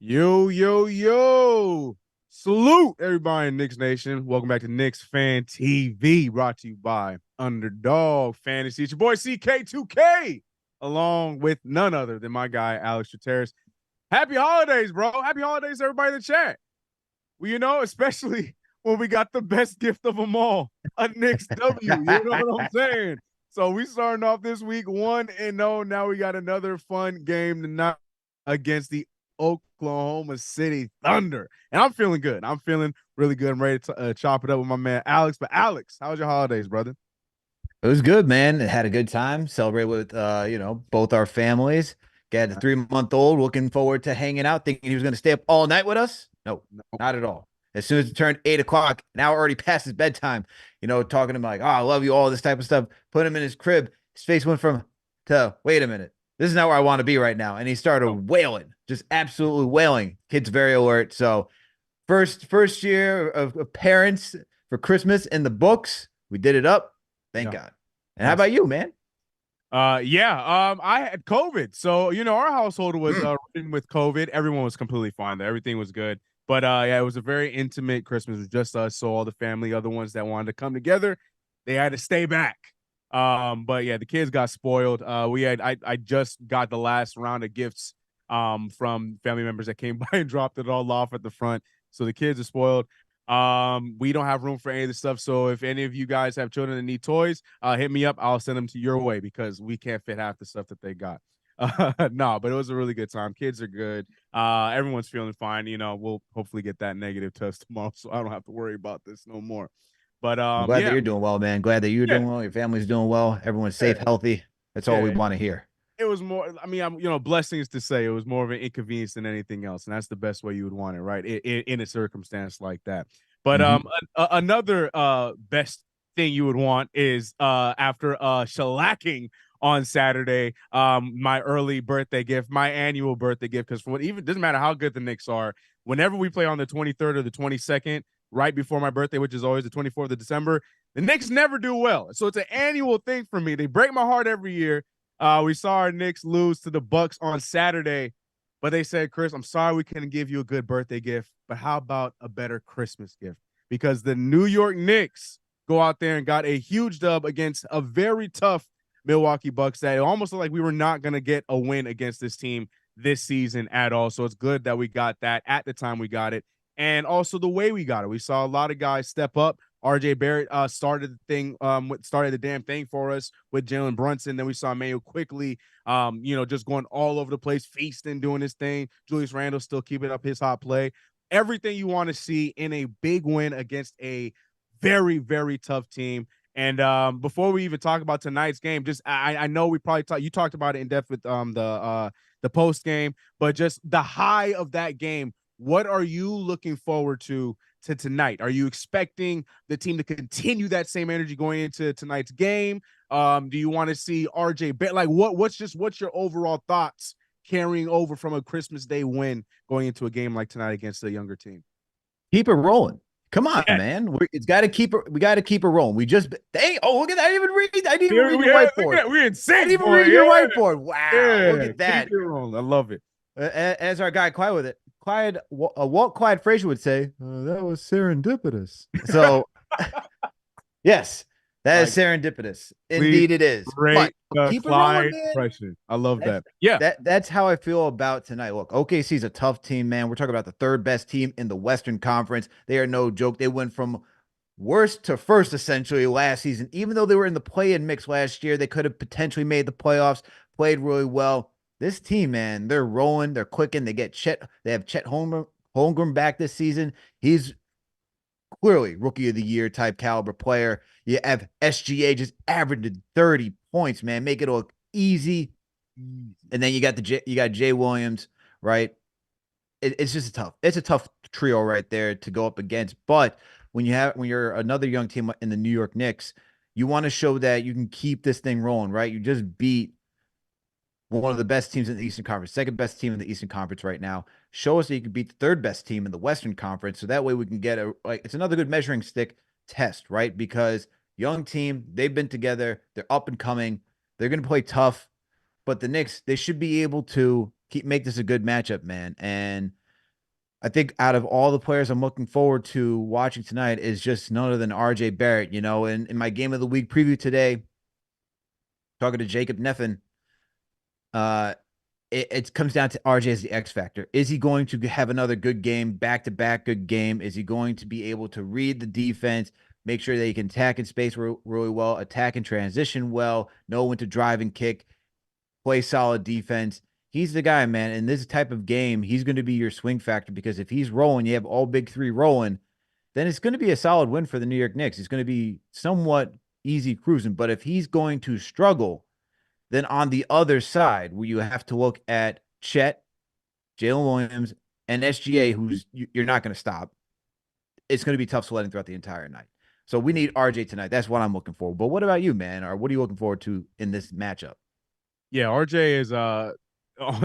Yo, yo, yo. Salute everybody in Knicks Nation. Welcome back to KnicksFanTV, brought to you by Underdog Fantasy. It's your boy CK2K, along with none other than my guy, Alex Trateris. Happy holidays, bro. Happy holidays, everybody in the chat. Well, especially when we got the best gift of them all, a Knicks W. You know what I'm saying? So we starting off this week 1-0. Now we got another fun game tonight against the Oklahoma City Thunder. And I'm feeling good. I'm feeling really good. I'm ready to chop it up with my man Alex. But Alex, how was your holidays, brother? It was good, man. Had a good time. Celebrate with both our families. Got a 3-month-old looking forward to hanging out, thinking he was going to stay up all night with us. No, No. not at all. As soon as it turned 8 o'clock, now already past his bedtime, talking to him like, oh, I love you, all this type of stuff. Put him in his crib. His face went from to, wait a minute. This is not where I want to be right now. And he started wailing, just absolutely wailing. Kid's very alert. So first year of parents for Christmas in the books. We did it up. Thank God. And how about you, man? I had COVID. So, our household was ridden with COVID. Everyone was completely fine there. Everything was good. But yeah, it was a very intimate Christmas. It was just us. So all the family, other ones that wanted to come together, they had to stay back. But yeah, the kids got spoiled. I just got the last round of gifts from family members that came by and dropped it all off at the front. So the kids are spoiled. We don't have room for any of this stuff. So if any of you guys have children that need toys, hit me up. I'll send them to your way because we can't fit half the stuff that they got. No, but it was a really good time. Kids are good. Everyone's feeling fine. We'll hopefully get that negative test tomorrow, so I don't have to worry about this no more. But I'm glad that yeah, you're doing well, man. Glad that you're yeah, doing well. Your family's doing well. Everyone's safe, yeah, healthy. That's all we yeah. want to hear. It was more. I mean, blessings to say. It was more of an inconvenience than anything else, and that's the best way you would want it, right? In a circumstance like that. But Hmm. another best thing you would want is after shellacking on Saturday, my early birthday gift, my annual birthday gift, because for what even doesn't matter how good the Knicks are, whenever we play on the 23rd or the 22nd, right before my birthday, which is always the 24th of December, the Knicks never do well. So it's an annual thing for me. They break my heart every year. We saw our Knicks lose to the Bucks on Saturday, but they said, Chris, I'm sorry we couldn't give you a good birthday gift, but how about a better Christmas gift? Because the New York Knicks go out there and got a huge dub against a very tough Milwaukee Bucks that it almost looked like we were not going to get a win against this team this season at all. So it's good that we got that at the time we got it. And also the way we got it. We saw a lot of guys step up. RJ Barrett started the thing, started the damn thing for us with Jalen Brunson. Then we saw Mayo quickly, just going all over the place, feasting, doing his thing. Julius Randle still keeping up his hot play. Everything you want to see in a big win against a very, very tough team. And before we even talk about tonight's game, just I know we probably you talked about it in depth with the post game, but just the high of that game. What are you looking forward to tonight? Are you expecting the team to continue that same energy going into tonight's game? Do you want to see RJ like what's your overall thoughts carrying over from a Christmas Day win going into a game like tonight against a younger team? Keep it rolling. Come on, Yeah, man. It's got to keep it. We got to keep it rolling. We just oh, look at that. I didn't even read. I didn't even read your whiteboard. We're in I didn't sync, even boy. read your Yeah, whiteboard. Wow, look yeah. at Keep that. it rolling. I love it. As our guy Clyde with it, Walt Clyde Frazier would say, that was serendipitous. So yes, that is Like, serendipitous. please Indeed, it is. But rate the keep it rolling, Clyde man. impression. I love That's that. Yeah. that's how I feel about tonight. Look, OKC is a tough team, man. We're talking about the third best team in the Western Conference. They are no joke. They went from worst to first essentially last season. Even though they were in the play-in mix last year, they could have potentially made the playoffs. Played really well. This team, man, they're rolling. They're clicking. They get Chet. They have Chet Holmgren back this season. He's clearly rookie of the year type caliber player. You have SGA just averaging 30 points, man. Make it look easy. And then you got Jay Williams, right? It's just it's a tough trio right there to go up against. But when you're another young team in the New York Knicks, you want to show that you can keep this thing rolling, right? You just beat one of the best teams in the Eastern Conference, second best team in the Eastern Conference right now. Show us that you can beat the third best team in the Western Conference, so that way we can get it's another good measuring stick test, right? Because young team, they've been together, they're up and coming, they're going to play tough, but the Knicks, they should be able to make this a good matchup, man. And I think out of all the players I'm looking forward to watching tonight is just none other than RJ Barrett. In my game of the week preview today, talking to Jacob Neffen, uh, it comes down to RJ as the X factor. Is he going to have another good game, back to back good game? Is he going to be able to read the defense, make sure that he can attack in space really well, attack and transition well, know when to drive and kick, play solid defense? He's the guy, man. In this type of game, he's going to be your swing factor because if he's rolling, you have all big three rolling, then it's going to be a solid win for the New York Knicks. It's going to be somewhat easy cruising. But if he's going to struggle, then on the other side, where you have to look at Chet, Jalen Williams, and SGA, who's you're not going to stop, it's going to be tough sledding throughout the entire night. So we need RJ tonight. That's what I'm looking for. But what about you, man? Or what are you looking forward to in this matchup? Yeah, RJ is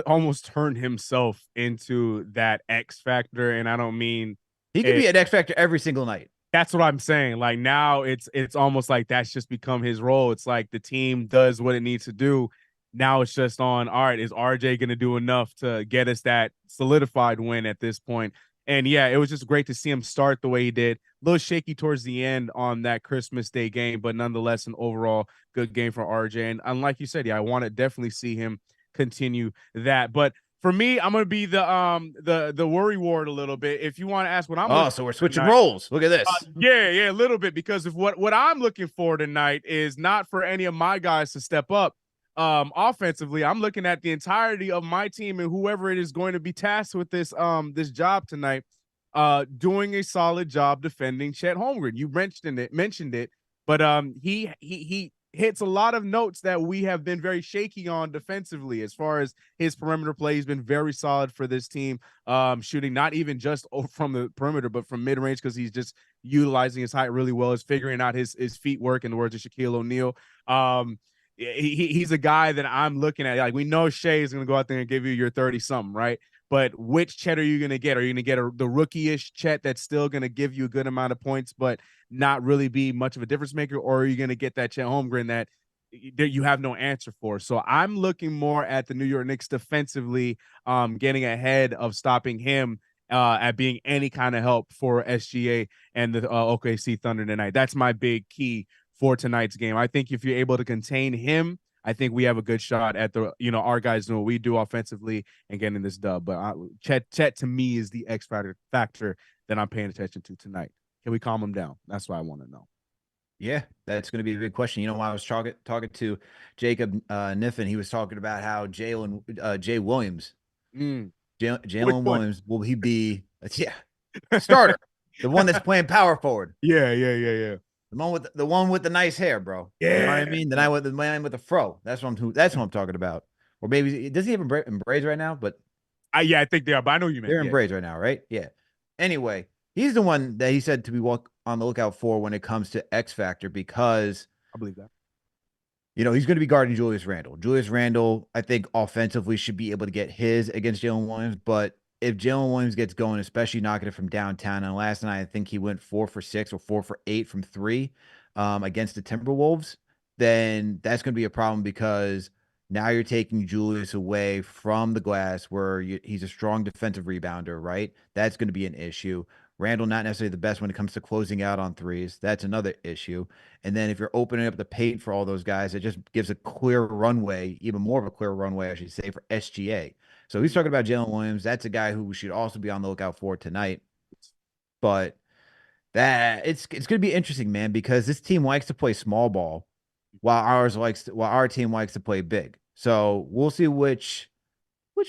almost turned himself into that X factor, and I don't mean He could it. be an X factor every single night. That's what I'm saying. Like now it's almost like that's just become his role. It's like the team does what it needs to do. Now it's just on, all right, is RJ going to do enough to get us that solidified win at this point? And yeah, it was just great to see him start the way he did. A little shaky towards the end on that Christmas Day game, but nonetheless, an overall good game for RJ. And like you said, yeah, I want to definitely see him continue that. But for me, I'm gonna be the worry ward a little bit. If you want to ask what I'm Oh, looking so we're for switching tonight, roles. Look at this. yeah, a little bit because of what I'm looking for tonight is not for any of my guys to step up. Offensively, I'm looking at the entirety of my team and whoever it is going to be tasked with this job tonight, doing a solid job defending Chet Holmgren. You mentioned it, but he hits a lot of notes that we have been very shaky on defensively as far as his perimeter play. He's been very solid for this team, shooting not even just from the perimeter, but from mid range because he's just utilizing his height really well, is figuring out his feet work in the words of Shaquille O'Neal. He's a guy that I'm looking at. Like we know Shea is going to go out there and give you your 30 something, right? But which Chet are you going to get? Are you going to get the rookie-ish Chet that's still going to give you a good amount of points, but not really be much of a difference maker? Or are you going to get that Chet Holmgren that you have no answer for? So I'm looking more at the New York Knicks defensively, getting ahead of stopping him at being any kind of help for SGA and the OKC Thunder tonight. That's my big key for tonight's game. I think if you're able to contain him, I think we have a good shot at our guys know what we do offensively and getting this dub. But Chet to me is the X factor that I'm paying attention to tonight. Can we calm him down? That's what I want to know. Yeah, that's going to be a big question. When I was talking to Jacob Niffen, he was talking about how Jay Williams, Which Jalen one? Williams, will he be? Yeah, starter, the one that's playing power forward, Yeah. the one with the nice hair, bro. You know what I mean? The man with the fro. That's what I'm talking about. Or maybe does he have braids right now? But I think they are. But I know you meant. they're in Yeah, braids right now, right? Yeah. Anyway, he's the one that he said to be on the lookout for when it comes to X Factor because I believe that. he's going to be guarding Julius Randle. Julius Randle, I think, offensively should be able to get his against Jalen Williams. But if Jalen Williams gets going, especially knocking it from downtown, and last night I think he went 4 for 6 or 4 for 8 from three against the Timberwolves, then that's going to be a problem because now you're taking Julius away from the glass where he's a strong defensive rebounder, right? That's going to be an issue. Randall, not necessarily the best when it comes to closing out on threes. That's another issue. And then if you're opening up the paint for all those guys, it just gives a clear runway, even more of a clear runway, I should say, for SGA. So he's talking about Jalen Williams. That's a guy who we should also be on the lookout for tonight. But that it's going to be interesting, man, because this team likes to play small ball while our team likes to play big. So we'll see which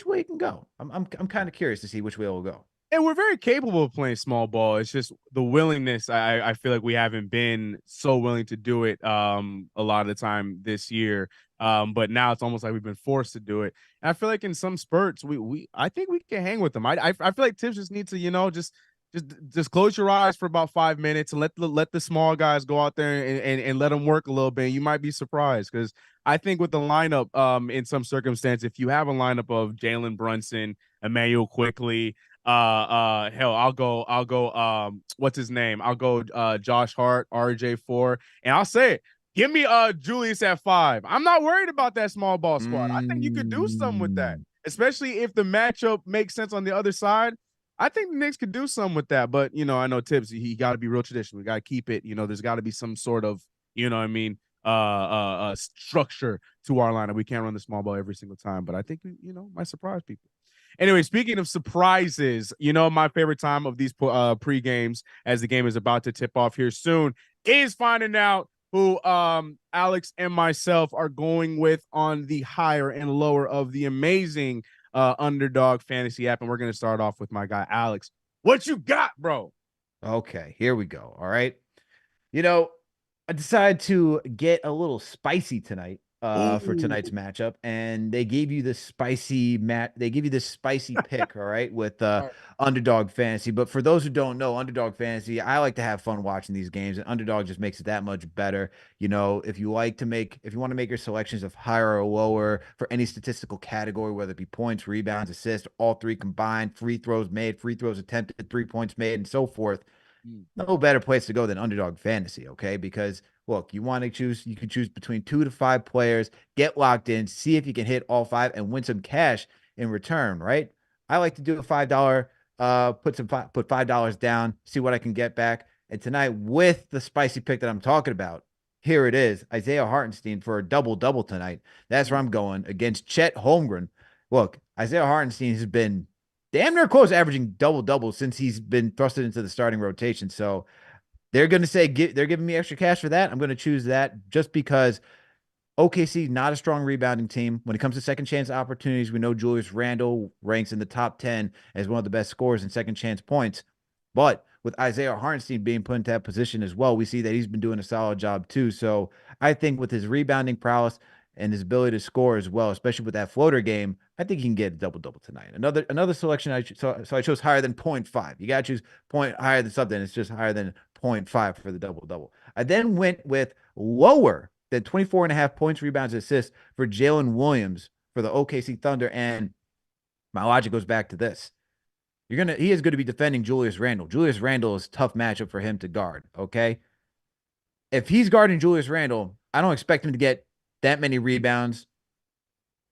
way it can go. I'm kind of curious to see which way it will go. And we're very capable of playing small ball. It's just the willingness. I feel like we haven't been so willing to do it a lot of the time this year. But now it's almost like we've been forced to do it. And I feel like in some spurts, I think we can hang with them. I feel like Tibbs just needs to just close your eyes for about 5 minutes and let the small guys go out there and let them work a little bit. You might be surprised because I think with the lineup, in some circumstance, if you have a lineup of Jalen Brunson, Emmanuel Quickly, hell, I'll go what's his name? I'll go Josh Hart, RJ4, and I'll say it. Give me Julius at 5. I'm not worried about that small ball squad. I think you could do something with that, especially if the matchup makes sense on the other side. I think the Knicks could do something with that, but I know Tibbs. He got to be real traditional. We got to keep it. There's got to be some sort of, what I mean, structure to our lineup. We can't run the small ball every single time, but I think we, might surprise people. Anyway, speaking of surprises, my favorite time of these pre games, as the game is about to tip off here soon, is finding out who Alex and myself are going with on the higher and lower of the amazing Underdog fantasy app. And we're going to start off with my guy, Alex. What you got, bro? Okay, here we go. All right. I decided to get a little spicy tonight for tonight's Ooh. matchup, and they gave you this spicy pick, all right, with All right. Underdog Fantasy. But for those who don't know, Underdog Fantasy, I like to have fun watching these games, and Underdog just makes it that much better. If you want to make your selections of higher or lower for any statistical category, whether it be points, rebounds, assists, all three combined, free throws made, free throws attempted, 3 points made, and so forth, no better place to go than Underdog Fantasy, okay? Because look, you can choose between 2 to 5 players, get locked in, see if you can hit all 5 and win some cash in return, right? I like to do a $5 put $5 down, see what I can get back. And tonight, with the spicy pick that I'm talking about, here it is, Isaiah Hartenstein for a double-double tonight. That's where I'm going against Chet Holmgren. Look, Isaiah Hartenstein has been damn near close averaging double-double since he's been thrusted into the starting rotation. So they're going to say they're giving me extra cash for that. I'm going to choose that just because OKC, not a strong rebounding team. When it comes to second chance opportunities, we know Julius Randle ranks in the top 10 as one of the best scorers in second chance points. But with Isaiah Hartenstein being put into that position as well, we see that he's been doing a solid job too. So I think with his rebounding prowess and his ability to score as well, especially with that floater game, I think he can get a double-double tonight. Another selection, so I chose higher than 0.5. You got to choose point higher than something. It's just higher than 0.5 for the double-double. I then went with lower than 24.5 points, rebounds, assists for Jalen Williams for the OKC Thunder. And my logic goes back to this. He is going to be defending Julius Randle. Julius Randle is a tough matchup for him to guard, okay? If he's guarding Julius Randle, I don't expect him to get that many rebounds.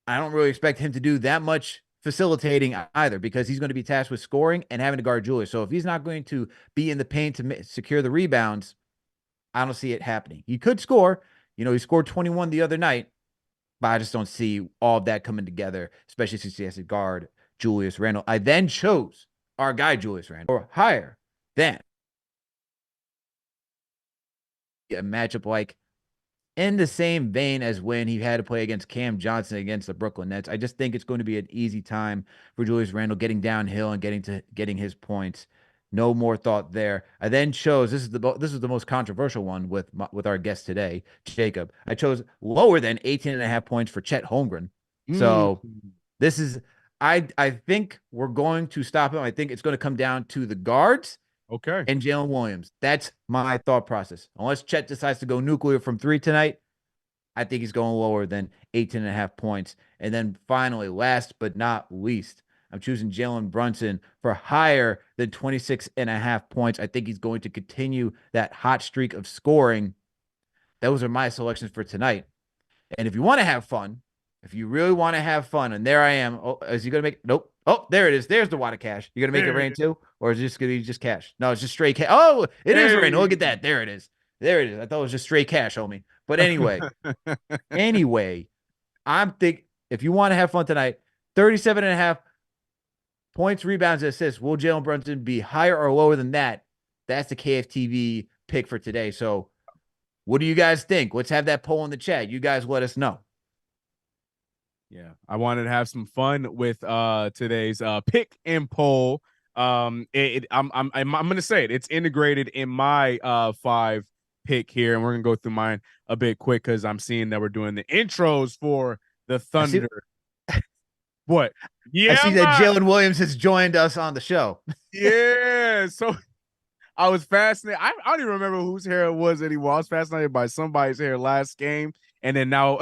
I don't really expect him to do that much facilitating either because he's going to be tasked with scoring and having to guard Julius. So if he's not going to be in the paint to secure the rebounds, I don't see it happening. He could score. He scored 21 the other night, but I just don't see all of that coming together, especially since he has to guard Julius Randle. I then chose our guy, Julius Randle, or higher than a matchup like in the same vein as when he had to play against Cam Johnson against the Brooklyn Nets. I just think it's going to be an easy time for Julius Randle getting downhill and getting his points. No more thought there. I then chose this is the most controversial one with our guest today, Jacob. I chose lower than 18.5 points for Chet Holmgren. So this is I think we're going to stop him. I think it's going to come down to the guards. Okay. And Jalen Williams. That's my thought process. Unless Chet decides to go nuclear from 3 tonight, I think he's going lower than 18.5 points. And then finally, last but not least, I'm choosing Jalen Brunson for higher than 26.5 points. I think he's going to continue that hot streak of scoring. Those are my selections for tonight. And if you want to have fun, if you really want to have fun, and there I am. Oh, is he going to make? Nope. Oh, there it is. There's the wad of cash. You're going to make it rain too? Or is it just going to be just cash? No, it's just straight cash. Oh, it is rain. Look at that. There it is. There it is. I thought it was just straight cash, homie. But anyway, I'm thinking if you want to have fun tonight, 37.5 points, rebounds, assists. Will Jalen Brunson be higher or lower than that? That's the KFTV pick for today. So what do you guys think? Let's have that poll in the chat. You guys let us know. Yeah, I wanted to have some fun with today's pick and poll. I'm gonna say it. It's integrated in my 5 pick here, and we're gonna go through mine a bit quick because I'm seeing that we're doing the intros for the Thunder. What? Yeah, I see that Jalen Williams has joined us on the show. Yeah, so I was fascinated. I don't even remember whose hair it was anymore. I was fascinated by somebody's hair last game, and then now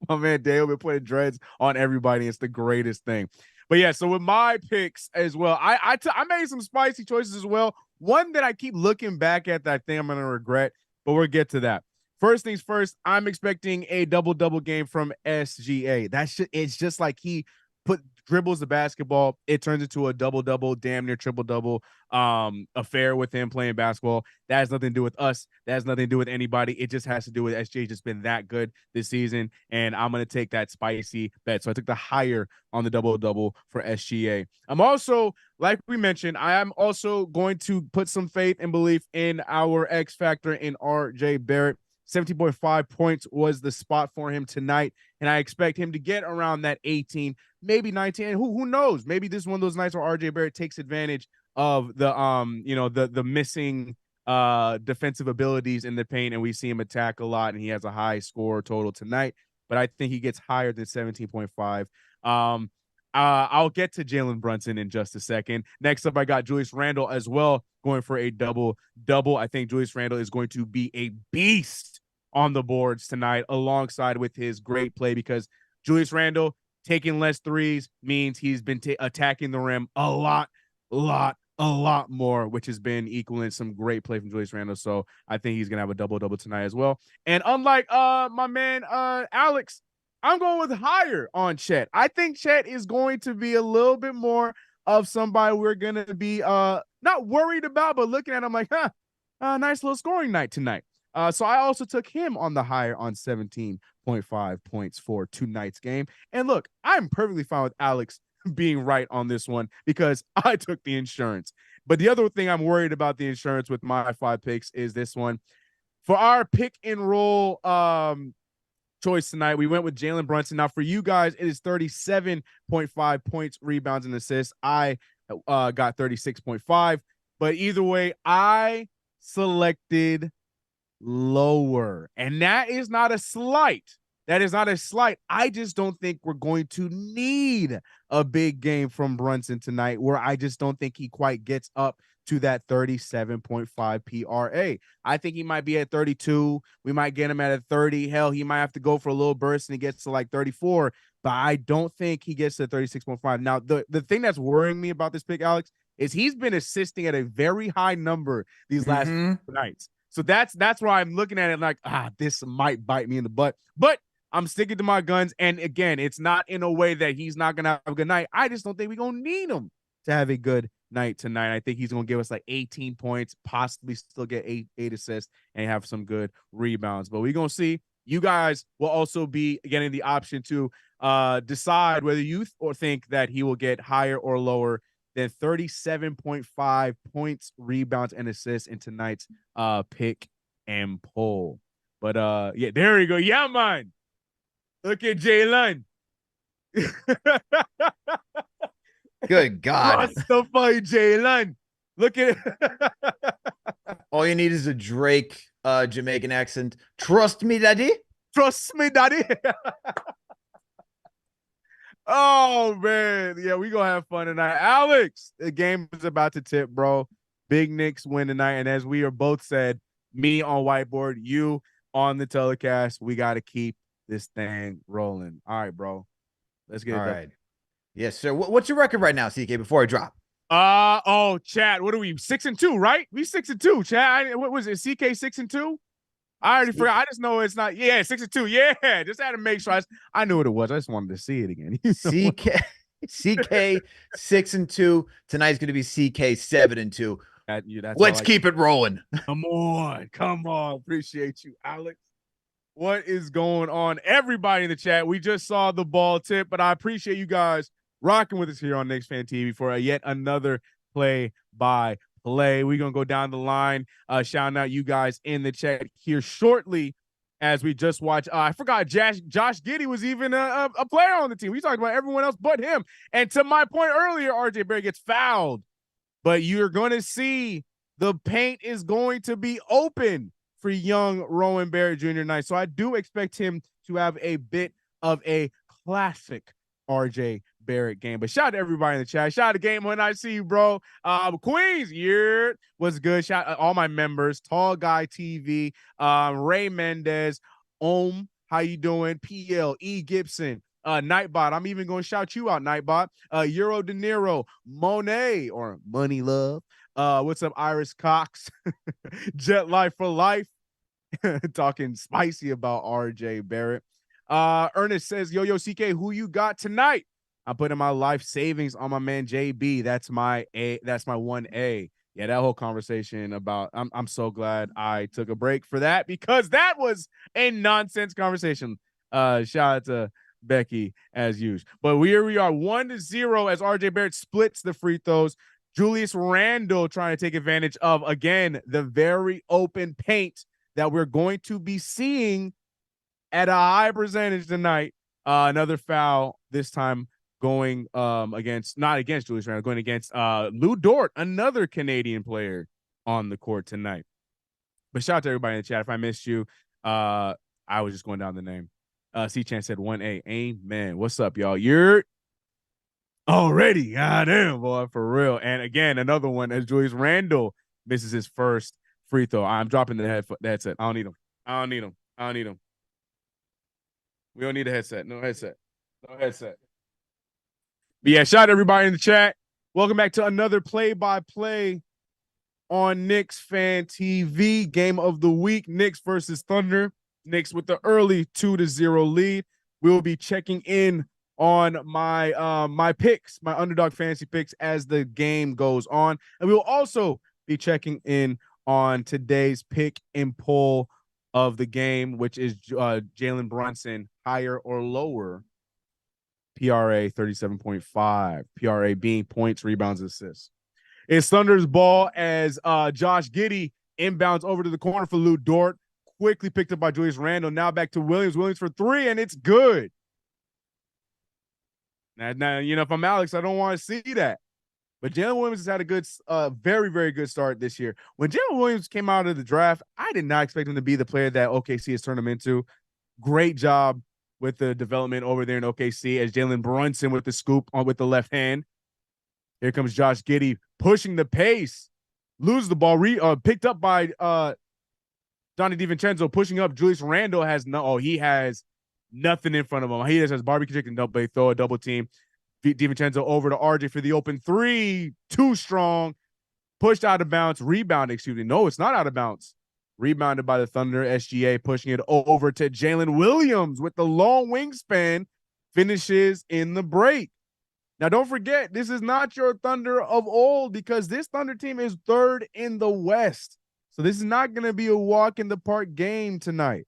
my man Dale been putting dreads on everybody. It's the greatest thing. But yeah, so with my picks as well, I made some spicy choices as well. One that I keep looking back at that I think I'm gonna regret, but we'll get to that. First things first, I'm expecting a double-double game from SGA. It's just like he put dribbles the basketball, it turns into a double-double, damn near triple-double affair with him playing basketball. That has nothing to do with us. That has nothing to do with anybody. It just has to do with SGA just been that good this season, and I'm going to take that spicy bet. So I took the higher on the double-double for SGA. I'm also, like we mentioned, I am also going to put some faith and belief in our X factor in RJ Barrett. 17.5 points was the spot for him tonight, and I expect him to get around that 18, maybe 19. And who knows? Maybe this is one of those nights where RJ Barrett takes advantage of the missing defensive abilities in the paint, and we see him attack a lot, and he has a high score total tonight. But I think he gets higher than 17.5. I'll get to Jalen Brunson in just a second. Next up, I got Julius Randle as well, going for a double-double. I think Julius Randle is going to be a beast on the boards tonight, alongside with his great play, because Julius Randle taking less threes means he's been attacking the rim a lot more, which has been equaling some great play from Julius Randle. So I think he's gonna have a double-double tonight as well. And unlike my man Alex, I'm going with higher on Chet. I think Chet is going to be a little bit more of somebody we're going to be not worried about, but looking at him like, nice little scoring night tonight. So I also took him on the higher on 17.5 points for tonight's game. And look, I'm perfectly fine with Alex being right on this one because I took the insurance. But the other thing I'm worried about the insurance with my 5 picks is this one. For our pick and roll choice tonight, we went with Jalen Brunson. Now for you guys, it is 37.5 points, rebounds, and assists. I got 36.5, but either way, I selected lower, and that is not a slight. That is not a slight. I just don't think we're going to need a big game from Brunson tonight, where I just don't think he quite gets up to that 37.5 PRA. I think he might be at 32. We might get him at a 30. Hell, he might have to go for a little burst and he gets to like 34, but I don't think he gets to 36.5. Now, the thing that's worrying me about this pick, Alex, is he's been assisting at a very high number these last nights. So that's why I'm looking at it like, this might bite me in the butt. But I'm sticking to my guns. And again, it's not in a way that he's not going to have a good night. I just don't think we're going to need him to have a good night tonight. I think he's going to give us like 18 points, possibly still get eight assists and have some good rebounds. But we're going to see. You guys will also be getting the option to decide whether you think that he will get higher or lower than 37.5 points, rebounds, and assists in tonight's pick and poll. But yeah, there you go. Yeah, man. Look at Jalen. Good God. What's the funny, Jalen? Look at it. All you need is a Drake Jamaican accent. Trust me, daddy. Trust me, daddy. Oh, man. Yeah, we going to have fun tonight. Alex, the game is about to tip, bro. Big Knicks win tonight. And as we are both said, me on whiteboard, you on the telecast, we got to keep this thing rolling. All right, bro. Let's get it done. Right. Yes, sir. What's your record right now, CK, before I drop? Chad, what are we? 6-2, right? We 6-2, Chad. What was it? CK 6-2? I already forgot. I just know it's not. Yeah, 6-2. Yeah, just had to make sure. I knew what it was. I just wanted to see it again. CK 6-2. Tonight's going to be CK 7-2. Let's keep it rolling. Come on. Appreciate you, Alex. What is going on, everybody in the chat? We just saw the ball tip, but I appreciate you guys rocking with us here on KnicksFanTV for yet another play-by-play. We're going to go down the line, shouting out you guys in the chat here shortly as we just watched. I forgot Josh Giddey was even a player on the team. We talked about everyone else but him. And to my point earlier, RJ Barrett gets fouled, but you're going to see the paint is going to be open for young Rowan Barrett Jr. tonight. So I do expect him to have a bit of a classic RJ Barrett game. But shout out to everybody in the chat. Shout out to Game When I See You, bro. Queens, yeah, was good. Shout out all my members. Tall Guy TV, Ray Mendez, how you doing? PL, E. Gibson, Nightbot. I'm even going to shout you out, Nightbot. Euro De Niro, Monet, or Money Love. What's up, Iris Cox? Jet Life for Life. Talking spicy about RJ Barrett. Ernest says, yo, CK, who you got tonight? I'm putting my life savings on my man JB. That's my 1A. Yeah, that whole conversation about I'm so glad I took a break for that because that was a nonsense conversation. Shout out to Becky as usual. But here we are 1-0 as RJ Barrett splits the free throws. Julius Randle trying to take advantage of, again, the very open paint that we're going to be seeing at a high percentage tonight. Another foul, this time going not against Julius Randle, going against Lou Dort, another Canadian player on the court tonight. But shout out to everybody in the chat. If I missed you, I was just going down the name. C-Chan said 1A. Amen. What's up, y'all? You're already. Goddamn, boy, for real. And again, another one as Julius Randle misses his first free throw. I'm dropping the headset. I don't need him. I don't need him. We don't need a headset. No headset. But yeah, shout out to everybody in the chat. Welcome back to another play-by-play on KnicksFanTV. Game of the week, Knicks versus Thunder. Knicks with the early 2-0 lead. We will be checking in on my my picks, my underdog fantasy picks as the game goes on. And we will also be checking in on today's pick and poll of the game, which is Jalen Brunson, higher or lower, PRA 37.5, PRA being points, rebounds, assists. It's Thunder's ball as Josh Giddey inbounds over to the corner for Lou Dort, quickly picked up by Julius Randle. Now back to Williams for three, and it's good. Now, you know, if I'm Alex, I don't want to see that. But Jalen Williams has had a good, very, very good start this year. When Jalen Williams came out of the draft, I did not expect him to be the player that OKC has turned him into. Great job with the development over there in OKC as Jalen Brunson with the scoop on with the left hand. Here comes Josh Giddey pushing the pace. Loses the ball, picked up by Donnie DiVincenzo, pushing up. Julius Randle has he has nothing in front of him. He just has barbecue chicken, they throw a double team. DiVincenzo over to RJ for the open three. Too strong. Pushed out of bounds. Rebounded, excuse me. No, it's not out of bounds. Rebounded by the Thunder. SGA pushing it over to Jalen Williams with the long wingspan. Finishes in the break. Now, don't forget, this is not your Thunder of old because this Thunder team is third in the West. So this is not going to be a walk in the park game tonight.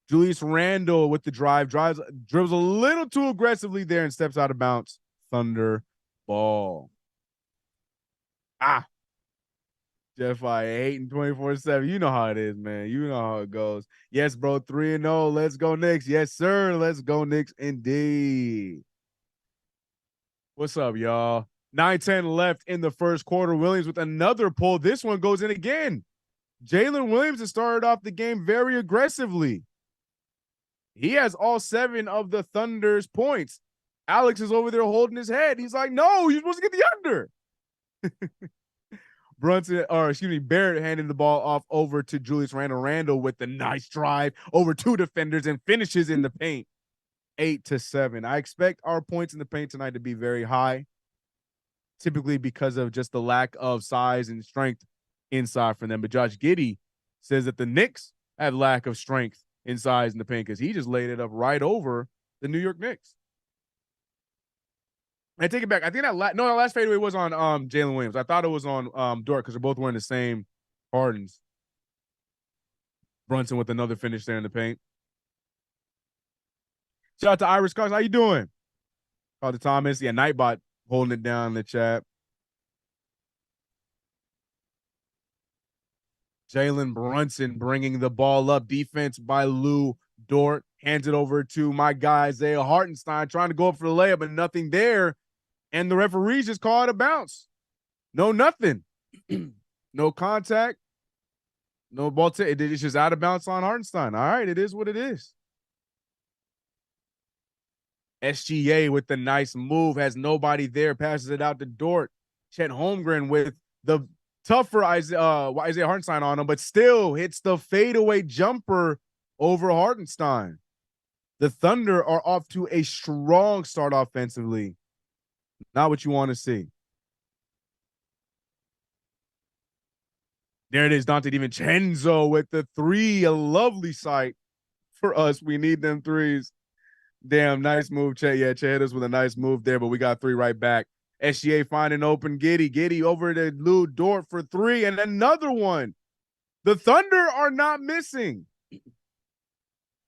Julius Randle with the dribbles a little too aggressively there and steps out of bounds. Thunder ball. Jeff, I hating 24/7. You know how it is, man. You know how it goes. Yes, bro. 3-0. Let's go Knicks. Yes, sir. Let's go Knicks indeed. What's up, y'all? 9:10 left in the first quarter. Williams with another pull. This one goes in again. Jalen Williams has started off the game very aggressively. He has all 7 of the Thunder's points. Alex is over there holding his head. He's like, no, you're supposed to get the under. Barrett handing the ball off over to Julius Randle. Randle with the nice drive over 2 defenders and finishes in the paint. 8-7. I expect our points in the paint tonight to be very high, typically because of just the lack of size and strength inside for them. But Josh Giddey says that the Knicks have lack of strength in size in the paint because he just laid it up right over the New York Knicks. I take it back. I think that last fadeaway was on Jalen Williams. I thought it was on Dort because they're both wearing the same Hardens. Brunson with another finish there in the paint. Shout out to Iris Cox. How you doing? Called to Thomas. Yeah, Nightbot holding it down in the chat. Jalen Brunson bringing the ball up. Defense by Lou Dort. Hands it over to my guy, Isaiah Hartenstein, trying to go up for the layup, but nothing there. And the referees just call it a bounce. No, nothing. No contact. No ball. It's just out of bounds on Hartenstein. All right, it is what it is. SGA with the nice move. Has nobody there. Passes it out to Dort. Chet Holmgren with the tougher Isaiah Hartenstein on him, but still hits the fadeaway jumper over Hartenstein. The Thunder are off to a strong start offensively. Not what you want to see. There it is, Dante DiVincenzo with the 3. A lovely sight for us. We need them threes. Damn, nice move, Chet. Yeah, Chet hit us with a nice move there, but we got 3 right back. SGA finding open Giddy. Giddy over to Lou Dort for 3 and another one. The Thunder are not missing.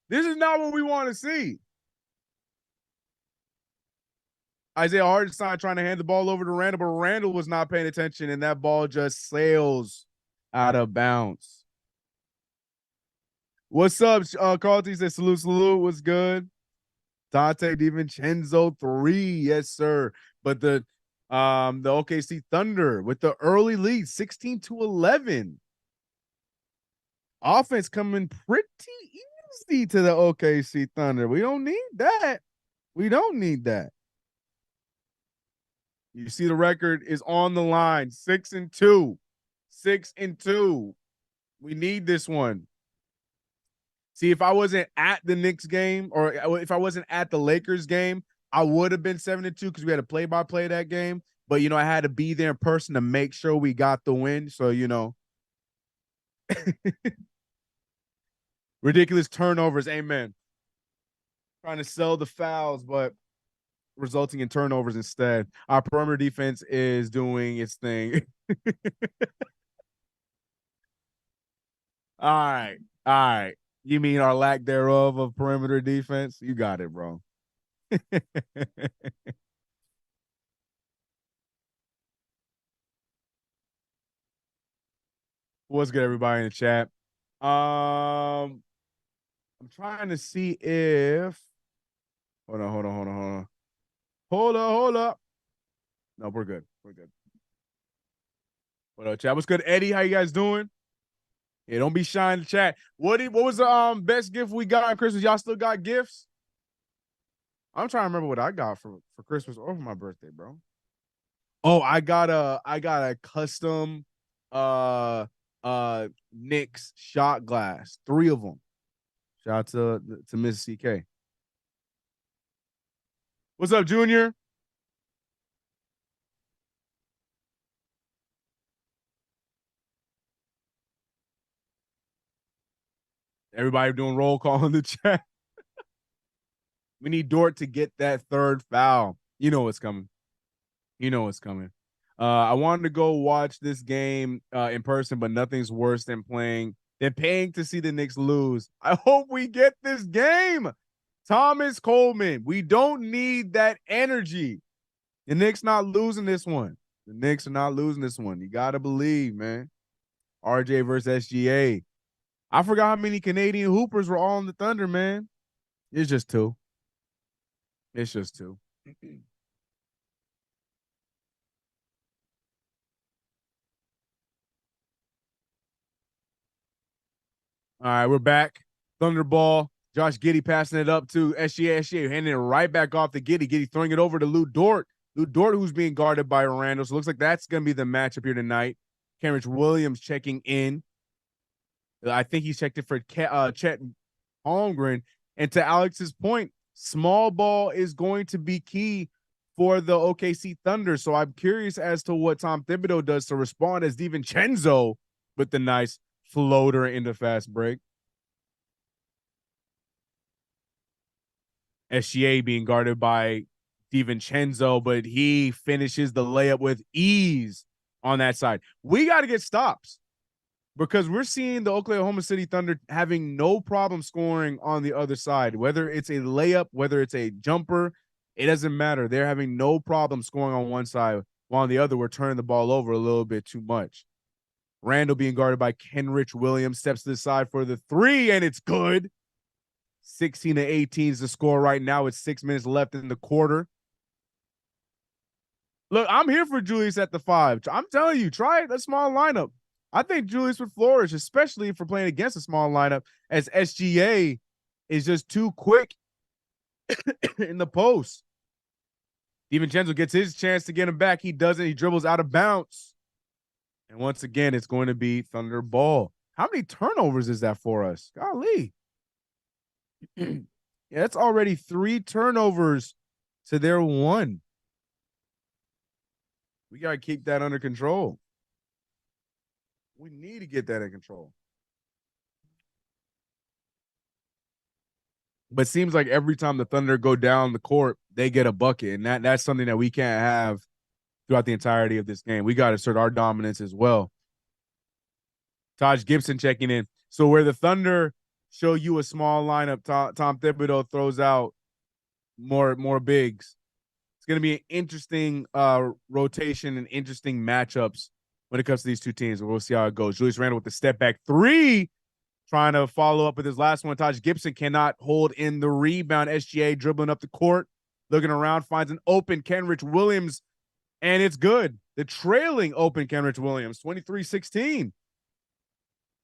This is not what we want to see. Isaiah Hartenstein trying to hand the ball over to Randall, but Randall was not paying attention, and that ball just sails out of bounds. What's up, Carlton? Said salute, salute. What's good? Dante DiVincenzo 3, yes sir. But the OKC Thunder with the early lead, 16-11. Offense coming pretty easy to the OKC Thunder. We don't need that. We don't need that. You see the record is on the line, 6-2. 6-2. We need this one. See, if I wasn't at the Knicks game or if I wasn't at the Lakers game, I would have been 7-2 because we had a play-by-play that game. But, I had to be there in person to make sure we got the win. So, ridiculous turnovers. Amen. Trying to sell the fouls, but resulting in turnovers instead. Our perimeter defense is doing its thing. All right. All right. You mean our lack thereof of perimeter defense? You got it, bro. What's good, everybody in the chat? I'm trying to see if hold on. Hold up. No, we're good. We're good. What up, chat? What's good, Eddie? How you guys doing? Yeah, don't be shy in the chat. What was the best gift we got on Christmas? Y'all still got gifts? I'm trying to remember what I got for Christmas or for my birthday, bro. Oh, I got a custom Knicks shot glass, 3 of them. Shout out to Mrs. CK. What's up, Junior? Everybody doing roll call in the chat. We need Dort to get that 3rd foul. You know what's coming. You know what's coming. I wanted to go watch this game in person, but nothing's worse than paying to see the Knicks lose. I hope we get this game. Thomas Coleman. We don't need that energy. The Knicks not losing this one. The Knicks are not losing this one. You got to believe, man. RJ versus SGA. I forgot how many Canadian hoopers were all on the Thunder, man. It's just 2. It's just 2. All right, we're back. Thunderball. Josh Giddey passing it up to SGA. SGA handing it right back off to Giddey. Giddey throwing it over to Lou Dort. Lou Dort, who's being guarded by Randall. So it looks like that's going to be the matchup here tonight. Kenrich Williams checking in. I think he's checked it for Chet Holmgren. And to Alex's point, small ball is going to be key for the OKC Thunder. So I'm curious as to what Tom Thibodeau does to respond as DiVincenzo with the nice floater into fast break. SGA being guarded by DiVincenzo, but he finishes the layup with ease on that side. We got to get stops because we're seeing the Oklahoma City Thunder having no problem scoring on the other side. Whether it's a layup, whether it's a jumper, it doesn't matter. They're having no problem scoring on one side, while on the other, we're turning the ball over a little bit too much. Randall being guarded by Kenrich Williams steps to the side for the 3, and it's good. 16-18 is the score right now. It's 6 minutes left in the quarter. Look, I'm here for Julius at the 5. I'm telling you, try a small lineup. I think Julius would flourish, especially for playing against a small lineup, as SGA is just too quick in the post. DiVincenzo gets his chance to get him back. He doesn't. He dribbles out of bounds. And once again, it's going to be Thunder ball. How many turnovers is that for us? Golly. Yeah, that's already 3 turnovers to their 1. We got to keep that under control. We need to get that in control. But seems like every time the Thunder go down the court, they get a bucket, and that's something that we can't have throughout the entirety of this game. We got to assert our dominance as well. Taj Gibson checking in. So where the Thunder show you a small lineup, Tom Thibodeau throws out more bigs. It's going to be an interesting rotation and interesting matchups when it comes to these two teams. We'll see how it goes. Julius Randle with the step back three, trying to follow up with his last one. Taj Gibson cannot hold in the rebound. SGA dribbling up the court, looking around, finds an open Kenrich Williams, and it's good. The trailing open Kenrich Williams, 23-16.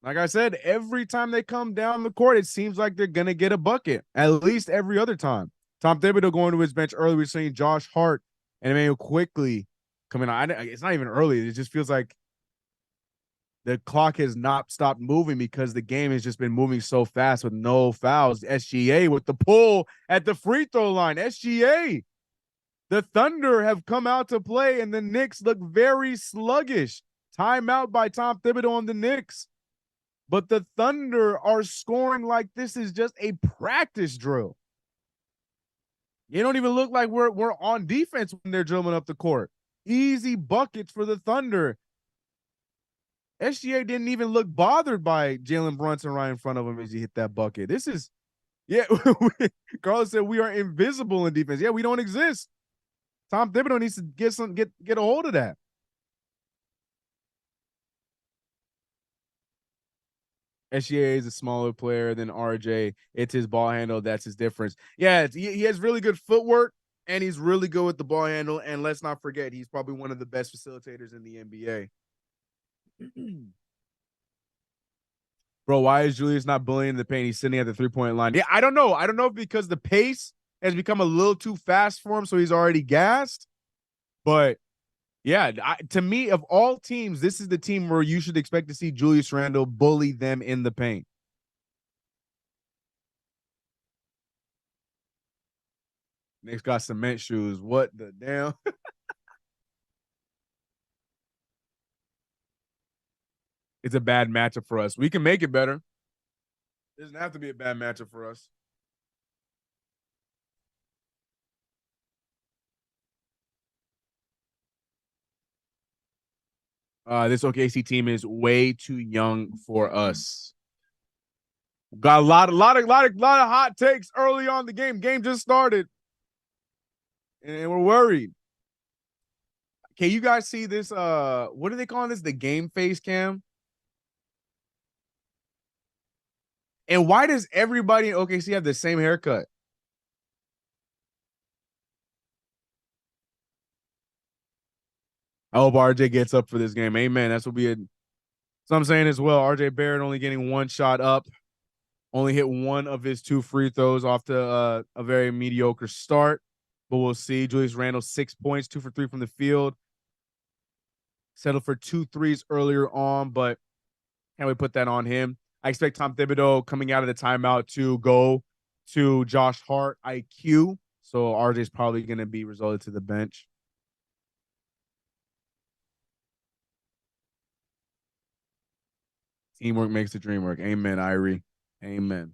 Like I said, every time they come down the court, it seems like they're going to get a bucket, at least every other time. Tom Thibodeau going to his bench early. We're seeing Josh Hart and Emmanuel Quickly coming on. It's not even early. It just feels like the clock has not stopped moving because the game has just been moving so fast with no fouls. SGA with the pull at the free throw line. SGA. The Thunder have come out to play, and the Knicks look very sluggish. Timeout by Tom Thibodeau on the Knicks. But the Thunder are scoring like this is just a practice drill. You don't even look like we're on defense when they're dribbling up the court. Easy buckets for the Thunder. SGA didn't even look bothered by Jalen Brunson right in front of him as he hit that bucket. This is, yeah, Carlos said we are invisible in defense. Yeah, we don't exist. Tom Thibodeau needs to get a hold of that. SGA is a smaller player than RJ. It's his ball handle. That's his difference. Yeah, he has really good footwork, and he's really good with the ball handle. And let's not forget, he's probably one of the best facilitators in the NBA. Bro, why is Julius not bullying the paint? He's sitting at the three-point line. Yeah, I don't know. I don't know if because the pace has become a little too fast for him, so he's already gassed. But yeah, to me, of all teams, this is the team where you should expect to see Julius Randle bully them in the paint. Knicks got cement shoes. What the damn? It's a bad matchup for us. We can make it better. It doesn't have to be a bad matchup for us. This OKC team is way too young for us. Got a lot of hot takes early on the game. Game just started, and we're worried. Can you guys see this? What are they calling this? The game face cam. And why does everybody in OKC have the same haircut? I hope RJ gets up for this game. Amen. That's what we had. So I'm saying as well. RJ Barrett only getting one shot up. Only hit one of his two free throws off to a very mediocre start. But we'll see. Julius Randle, 6 points, 2 for 3 from the field. Settled for 2 threes earlier on, but can't we put that on him? I expect Tom Thibodeau coming out of the timeout to go to Josh Hart IQ. So RJ's probably going to be resulted to the bench. Teamwork makes the dream work. Amen, Irie. Amen.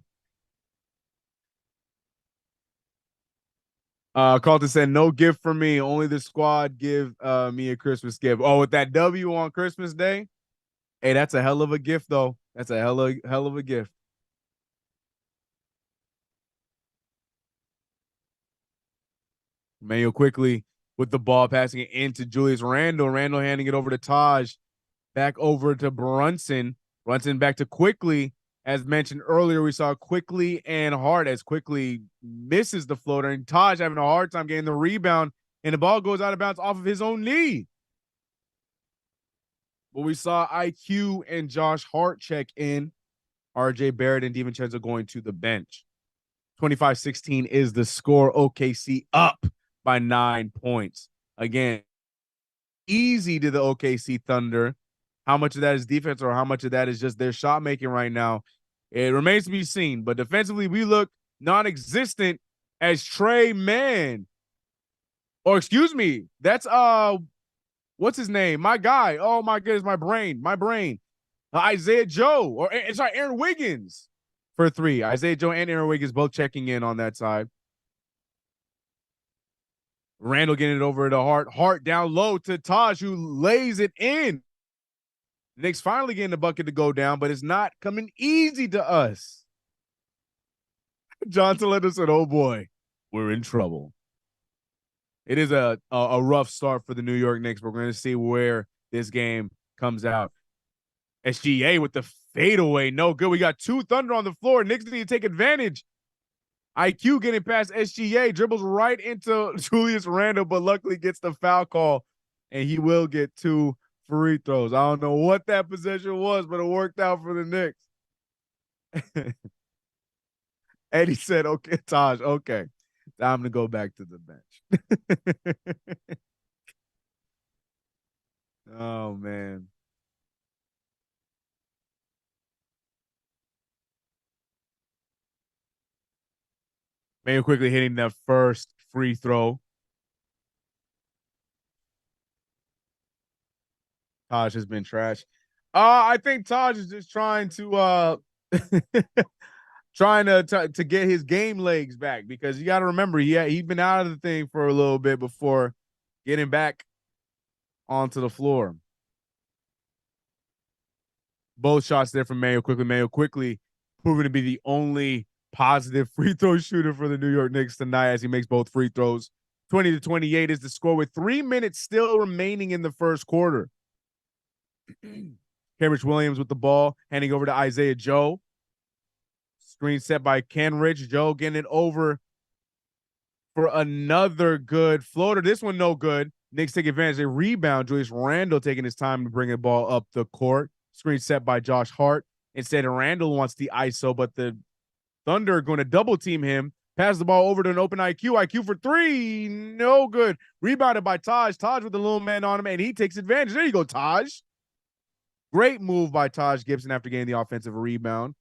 Carlton said, no gift for me. Only the squad give me a Christmas gift. Oh, with that W on Christmas Day? Hey, that's a hell of a gift, though. That's a hell of a gift. Manuel quickly with the ball, passing it into Julius Randle. Randle handing it over to Taj. Back over to Brunson. Brunson back to Quickly. As mentioned earlier, we saw Quickly and Hart as Quickly misses the floater, and Taj having a hard time getting the rebound, and the ball goes out of bounds off of his own knee. But we saw IQ and Josh Hart check in. RJ Barrett and DiVincenzo going to the bench. 25-16 is the score. OKC up by 9 points. Again, easy to the OKC Thunder. How much of that is defense or how much of that is just their shot making right now? It remains to be seen. But defensively, we look non-existent as Trey Mann. Or excuse me, that's what's his name? My guy. Oh my goodness, my brain. Isaiah Joe, or sorry, Aaron Wiggins for 3. Isaiah Joe and Aaron Wiggins both checking in on that side. Randall getting it over to Hart. Hart down low to Taj, who lays it in. Knicks finally getting the bucket to go down, but it's not coming easy to us. John Toledo said, oh boy, we're in trouble. It is a rough start for the New York Knicks. We're going to see where this game comes out. SGA with the fadeaway. No good. We got 2 Thunder on the floor. Knicks need to take advantage. IQ getting past SGA. Dribbles right into Julius Randle, but luckily gets the foul call. And he will get 2 free throws. I don't know what that possession was, but it worked out for the Knicks. Eddie said, okay, Taj, okay. Time to go back to the bench. Oh, man. Mayo quickly hitting that first free throw. Taj has been trash. I think Taj is just trying to to get his game legs back, because you got to remember he'd been out of the thing for a little bit before getting back onto the floor. Both shots there from Mayo quickly. Mayo quickly proving to be the only positive free throw shooter for the New York Knicks tonight as he makes both free throws. 20-28 is the score with 3 minutes still remaining in the first quarter. Kenrich Williams with the ball, handing over to Isaiah Joe. Screen set by Kenrich. Joe getting it over for another good floater. This one no good. Knicks take advantage. They rebound. Julius Randle taking his time to bring the ball up the court. Screen set by Josh Hart. Instead, Randle wants the ISO, but the Thunder are going to double team him. Pass the ball over to an open IQ. IQ for 3. No good. Rebounded by Taj. Taj with the little man on him, and he takes advantage. There you go, Taj. Great move by Taj Gibson after getting the offensive rebound.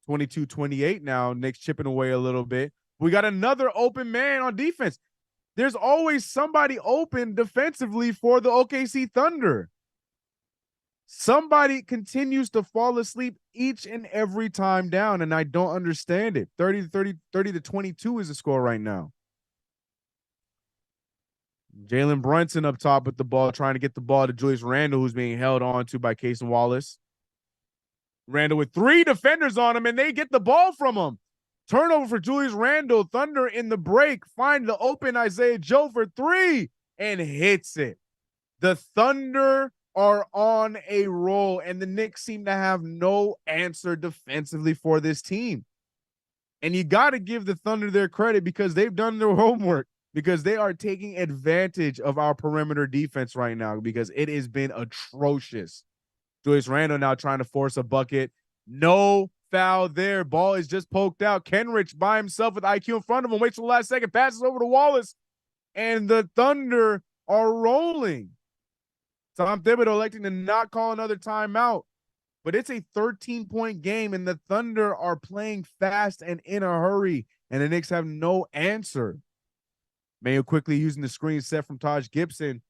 22-28 now. Knicks chipping away a little bit. We got another open man on defense. There's always somebody open defensively for the OKC Thunder. Somebody continues to fall asleep each and every time down, and I don't understand it. 30-22 is the score right now. Jalen Brunson up top with the ball, trying to get the ball to Julius Randle, who's being held on to by Cason Wallace. Randle with 3 defenders on him, and they get the ball from him. Turnover for Julius Randle. Thunder in the break. Find the open Isaiah Joe for 3 and hits it. The Thunder are on a roll, and the Knicks seem to have no answer defensively for this team. And you got to give the Thunder their credit, because they've done their homework, because they are taking advantage of our perimeter defense right now, because it has been atrocious. Julius Randle now trying to force a bucket. No foul there. Ball is just poked out. Kenrich by himself with IQ in front of him. Waits for the last second. Passes over to Wallace. And the Thunder are rolling. Tom Thibodeau electing to not call another timeout. But it's a 13-point game, and the Thunder are playing fast and in a hurry. And the Knicks have no answer. Mayo quickly using the screen set from Taj Gibson,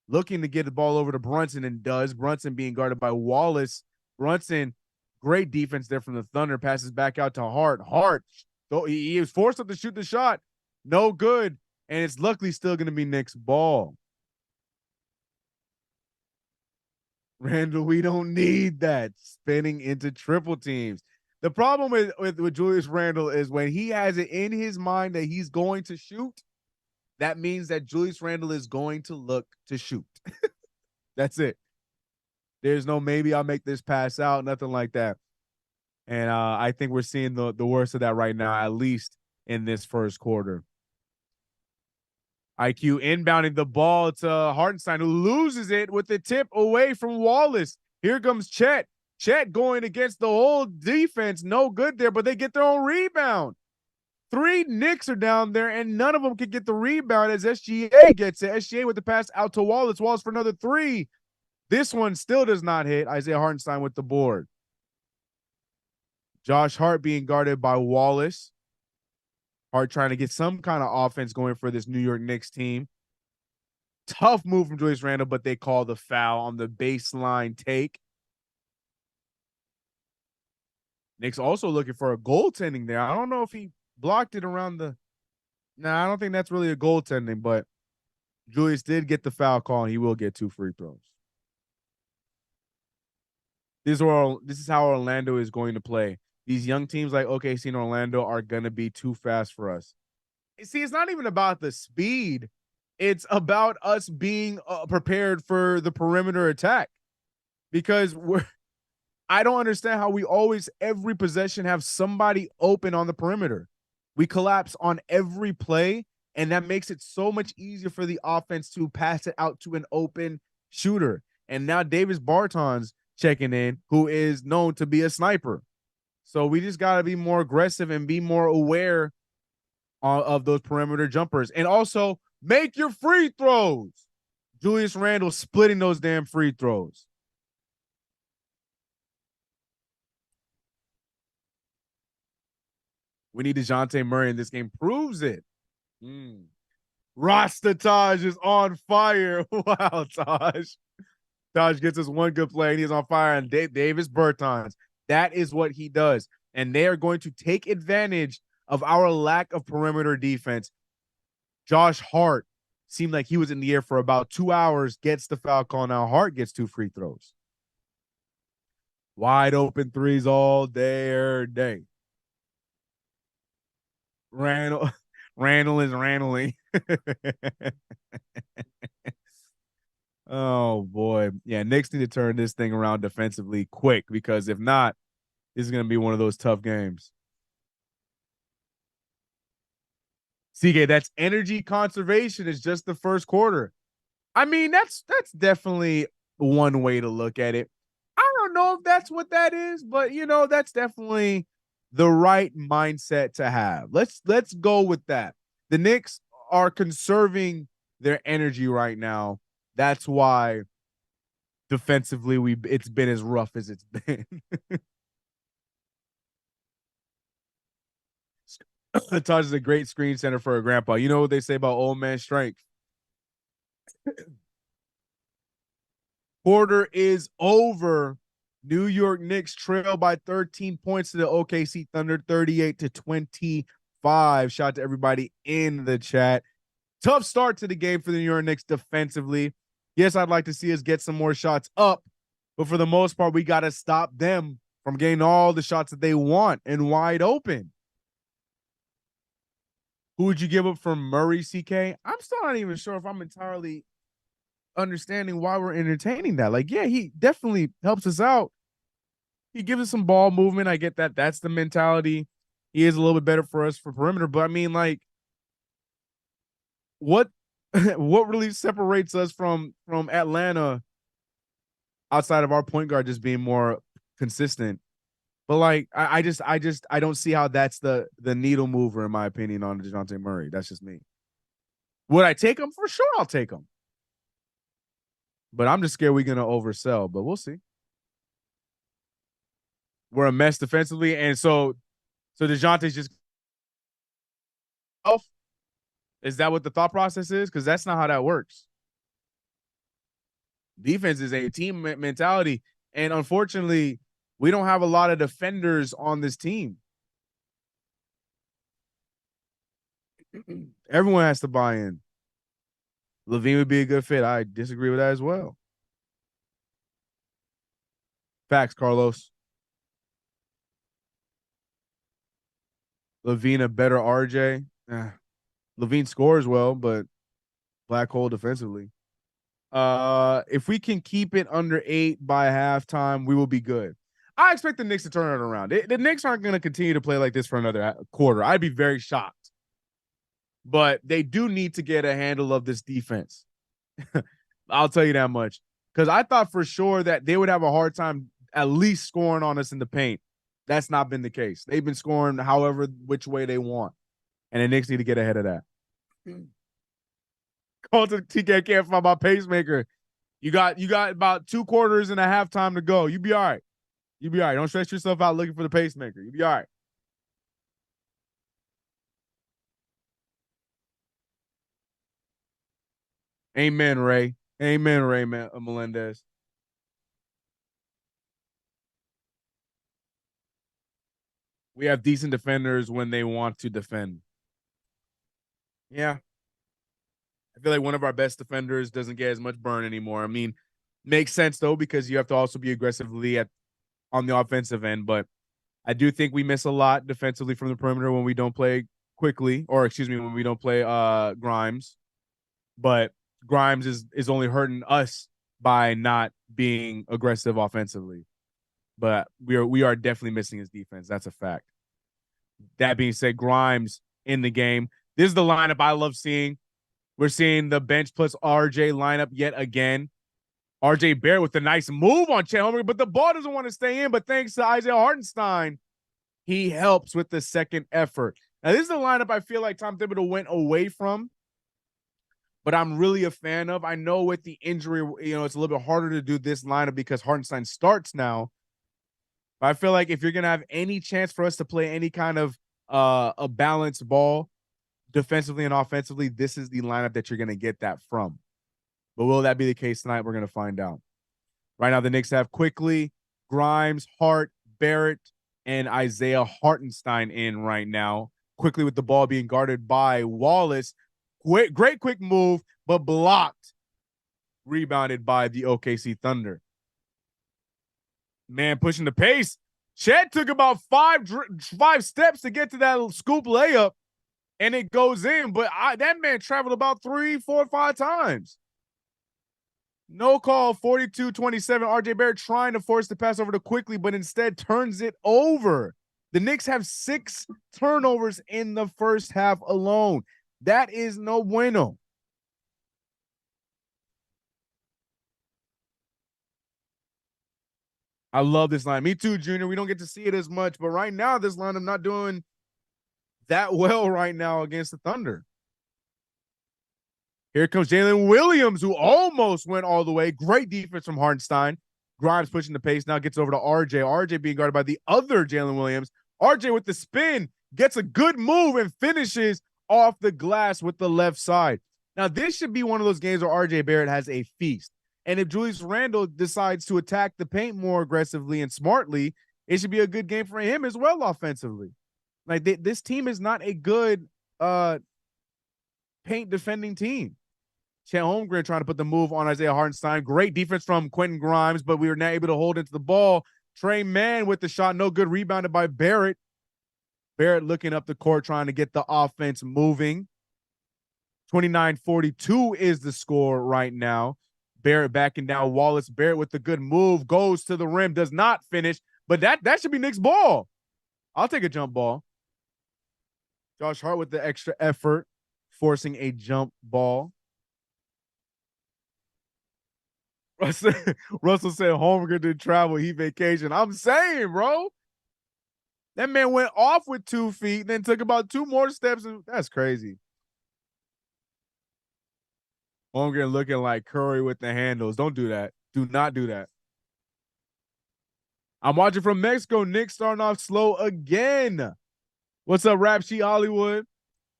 looking to get the ball over to Brunson, and does. Brunson being guarded by Wallace. Brunson, great defense there from the Thunder. Passes back out to Hart. Hart, though he was forced up to shoot the shot. No good. And it's luckily still going to be Knicks ball. Randall, we don't need that. Spinning into triple teams. The problem with Julius Randle is when he has it in his mind that he's going to shoot, that means that Julius Randle is going to look to shoot. That's it. There's no maybe I'll make this pass out, nothing like that. And I think we're seeing the worst of that right now, at least in this first quarter. IQ inbounding the ball to Hartenstein, who loses it with the tip away from Wallace. Here comes Chet. Chet going against the whole defense. No good there, but they get their own rebound. 3 Knicks are down there, and none of them can get the rebound as SGA gets it. SGA with the pass out to Wallace. Wallace for another 3. This one still does not hit. Isaiah Hartenstein with the board. Josh Hart being guarded by Wallace. Hart trying to get some kind of offense going for this New York Knicks team. Tough move from Julius Randle, but they call the foul on the baseline take. Knicks also looking for a goaltending there. I don't know if he blocked it around the. Nah, I don't think that's really a goaltending, but Julius did get the foul call, and he will get 2 free throws. This is how Orlando is going to play. These young teams like OKC and Orlando are going to be too fast for us. See, it's not even about the speed. It's about us being prepared for the perimeter attack, because I don't understand how we always, every possession, have somebody open on the perimeter. We collapse on every play, and that makes it so much easier for the offense to pass it out to an open shooter. And now Davis Bertans checking in, who is known to be a sniper. So we just got to be more aggressive and be more aware of those perimeter jumpers. And also, make your free throws. Julius Randle splitting those damn free throws. We need DeJounte Murray in this game. Proves it. Rasta Taj is on fire. Wow, Taj. Taj gets us one good play, and he's on fire. And Davis Bertans, that is what he does. And they are going to take advantage of our lack of perimeter defense. Josh Hart seemed like he was in the air for about 2 hours, gets the foul call. Now Hart gets 2 free throws. Wide open threes all day, every day. Randall is randling. Oh boy. Yeah, Knicks need to turn this thing around defensively quick, because if not, this is going to be one of those tough games. CK, that's energy conservation. It's just the first quarter. I mean, that's definitely one way to look at it. I don't know if that's what that is, but that's definitely the right mindset to have. Let's go with that. The Knicks are conserving their energy right now. That's why defensively it's been as rough as it's been. Taj is a great screen center for a grandpa. You know what they say about old man strength. Quarter is over. New York Knicks trail by 13 points to the OKC Thunder, 38-25. Shout out to everybody in the chat. Tough start to the game for the New York Knicks defensively. Yes, I'd like to see us get some more shots up, but for the most part, we got to stop them from getting all the shots that they want and wide open. Who would you give up for Murray, CK? I'm still not even sure if I'm entirely understanding why we're entertaining that. Like, yeah, he definitely helps us out. He gives us some ball movement. I get that. That's the mentality. He is a little bit better for us for perimeter. But I mean, like, what really separates us from Atlanta outside of our point guard just being more consistent? But like, I don't see how that's the needle mover, in my opinion, on DeJounte Murray. That's just me. Would I take him? For sure, I'll take him. But I'm just scared we're gonna oversell. But we'll see. We're a mess defensively, and so DeJounte's just off. Is that what the thought process is? Because that's not how that works. Defense is a team mentality, and unfortunately, we don't have a lot of defenders on this team. Everyone has to buy in. LaVine would be a good fit. I disagree with that as well. Facts, Carlos. LaVine a better RJ. LaVine scores well, but black hole defensively. If we can keep it under 8 by halftime, we will be good. I expect the Knicks to turn it around. The Knicks aren't going to continue to play like this for another quarter. I'd be very shocked. But they do need to get a handle of this defense. I'll tell you that much. Because I thought for sure that they would have a hard time at least scoring on us in the paint. That's not been the case. They've been scoring however which way they want. And the Knicks need to get ahead of that. Call to TK, can't find my pacemaker. You got about 2 quarters and a half time to go. You be all right. You be all right. Don't stress yourself out looking for the pacemaker. You be all right. Amen, Ray. Amen, Ray Melendez. We have decent defenders when they want to defend. Yeah. I feel like one of our best defenders doesn't get as much burn anymore. I mean, makes sense though, because you have to also be aggressively on the offensive end, but I do think we miss a lot defensively from the perimeter when we don't play quickly, or excuse me, when we don't play Grimes. But Grimes is only hurting us by not being aggressive offensively. But we are definitely missing his defense. That's a fact. That being said, Grimes in the game. This is the lineup I love seeing. We're seeing the bench plus RJ lineup yet again. RJ Barrett with a nice move on Chet Holmgren, but the ball doesn't want to stay in. But thanks to Isaiah Hartenstein, he helps with the second effort. Now, this is the lineup I feel like Tom Thibodeau went away from, but I'm really a fan of. I know with the injury, it's a little bit harder to do this lineup because Hartenstein starts now. But I feel like if you're going to have any chance for us to play any kind of a balanced ball defensively and offensively, this is the lineup that you're going to get that from. But will that be the case tonight? We're going to find out. Right now, the Knicks have Quickly, Grimes, Hart, Barrett, and Isaiah Hartenstein in right now. Quickly with the ball being guarded by Wallace. Great quick move, but blocked. Rebounded by the OKC Thunder. Man, pushing the pace. Chet took about five steps to get to that scoop layup, and it goes in. But that man traveled about 3, 4, 5 times. No call, 42-27. RJ Barrett trying to force the pass over to Quickly, but instead turns it over. The Knicks have 6 turnovers in the first half alone. That is no bueno. I love this line. Me too, Junior. We don't get to see it as much, but right now, this line I'm not doing that well right now against the Thunder. Here comes Jalen Williams, who almost went all the way. Great defense from Hartenstein. Grimes pushing the pace. Now gets over to RJ. RJ being guarded by the other Jalen Williams. RJ with the spin gets a good move and finishes off the glass with the left side. Now, this should be one of those games where RJ Barrett has a feast. And if Julius Randle decides to attack the paint more aggressively and smartly, it should be a good game for him as well offensively. Like, this team is not a good paint defending team. Chet Holmgren trying to put the move on Isaiah Hartenstein. Great defense from Quentin Grimes, but we were not able to hold into the ball. Trey Mann with the shot, no good, rebounded by Barrett. Barrett looking up the court, trying to get the offense moving. 29-42 is the score right now. Barrett backing down Wallace. Barrett with the good move, goes to the rim, does not finish, but that should be Knicks ball. I'll take a jump ball. Josh Hart with the extra effort, forcing a jump ball. Russell said Holmgren did travel, he vacation. I'm saying, bro. That man went off with 2 feet, then took about 2 more steps. And that's crazy. Holmgren looking like Curry with the handles. Don't do that. Do not do that. I'm watching from Mexico. Knicks starting off slow again. What's up, Rap Sheet Hollywood?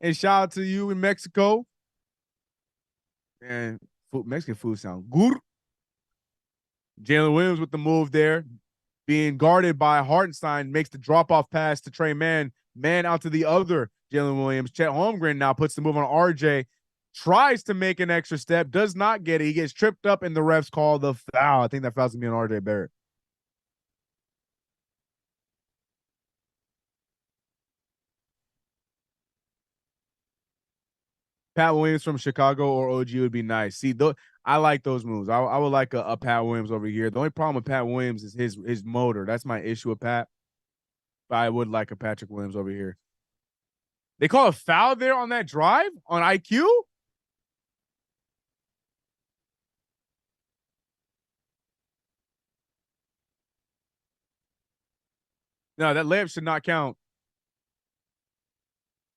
And shout out to you in Mexico. Man, Mexican food sounds good. Jalen Williams with the move there. Being guarded by Hartenstein, makes the drop-off pass to Trey Mann. Man out to the other Jalen Williams. Chet Holmgren now puts the move on RJ. Tries to make an extra step. Does not get it. He gets tripped up and the refs call the foul. I think that foul's going to be on RJ Barrett. Pat Williams from Chicago or OG would be nice. See, I like those moves. I would like a Pat Williams over here. The only problem with Pat Williams is his motor. That's my issue with Pat. But I would like a Patrick Williams over here. They call a foul there on that drive on IQ? No, that layup should not count.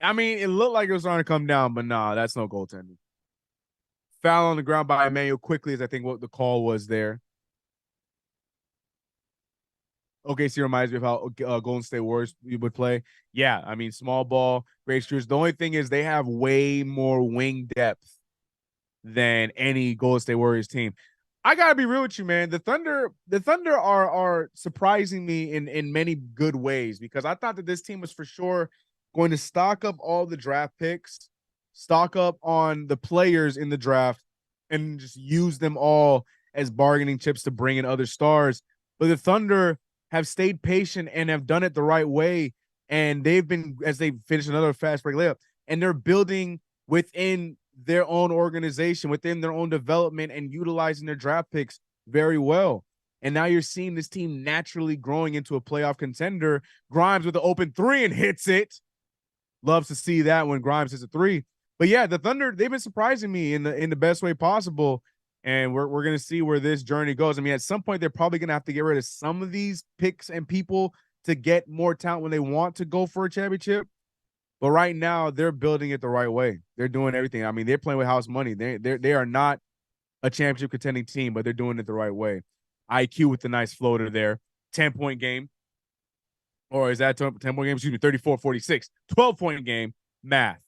I mean, it looked like it was starting to come down, but nah, that's no goaltending. Foul on the ground by Emmanuel Quickly is, I think, what the call was there. OKC reminds me of how Golden State Warriors would play. Yeah, I mean, small ball, great shooters. The only thing is they have way more wing depth than any Golden State Warriors team. I gotta be real with you, man. The Thunder are surprising me in many good ways because I thought that this team was for sure going to stock up all the draft picks, stock up on the players in the draft, and just use them all as bargaining chips to bring in other stars. But the Thunder have stayed patient and have done it the right way. And they've been, as they finish another fast break layup, and they're building within their own organization, within their own development, and utilizing their draft picks very well. And now you're seeing this team naturally growing into a playoff contender. Grimes with the open three and hits it. Loves to see that when Grimes hits a three. But yeah, the Thunder, they've been surprising me in the best way possible. And we're gonna see where this journey goes. I mean, at some point, they're probably gonna have to get rid of some of these picks and people to get more talent when they want to go for a championship. But right now, they're building it the right way. They're doing everything. I mean, they're playing with house money. They are not a championship contending team, but they're doing it the right way. IQ with the nice floater there. 10-point game. Or is that 10-point game? Excuse me, 34-46. 12-point game. Math.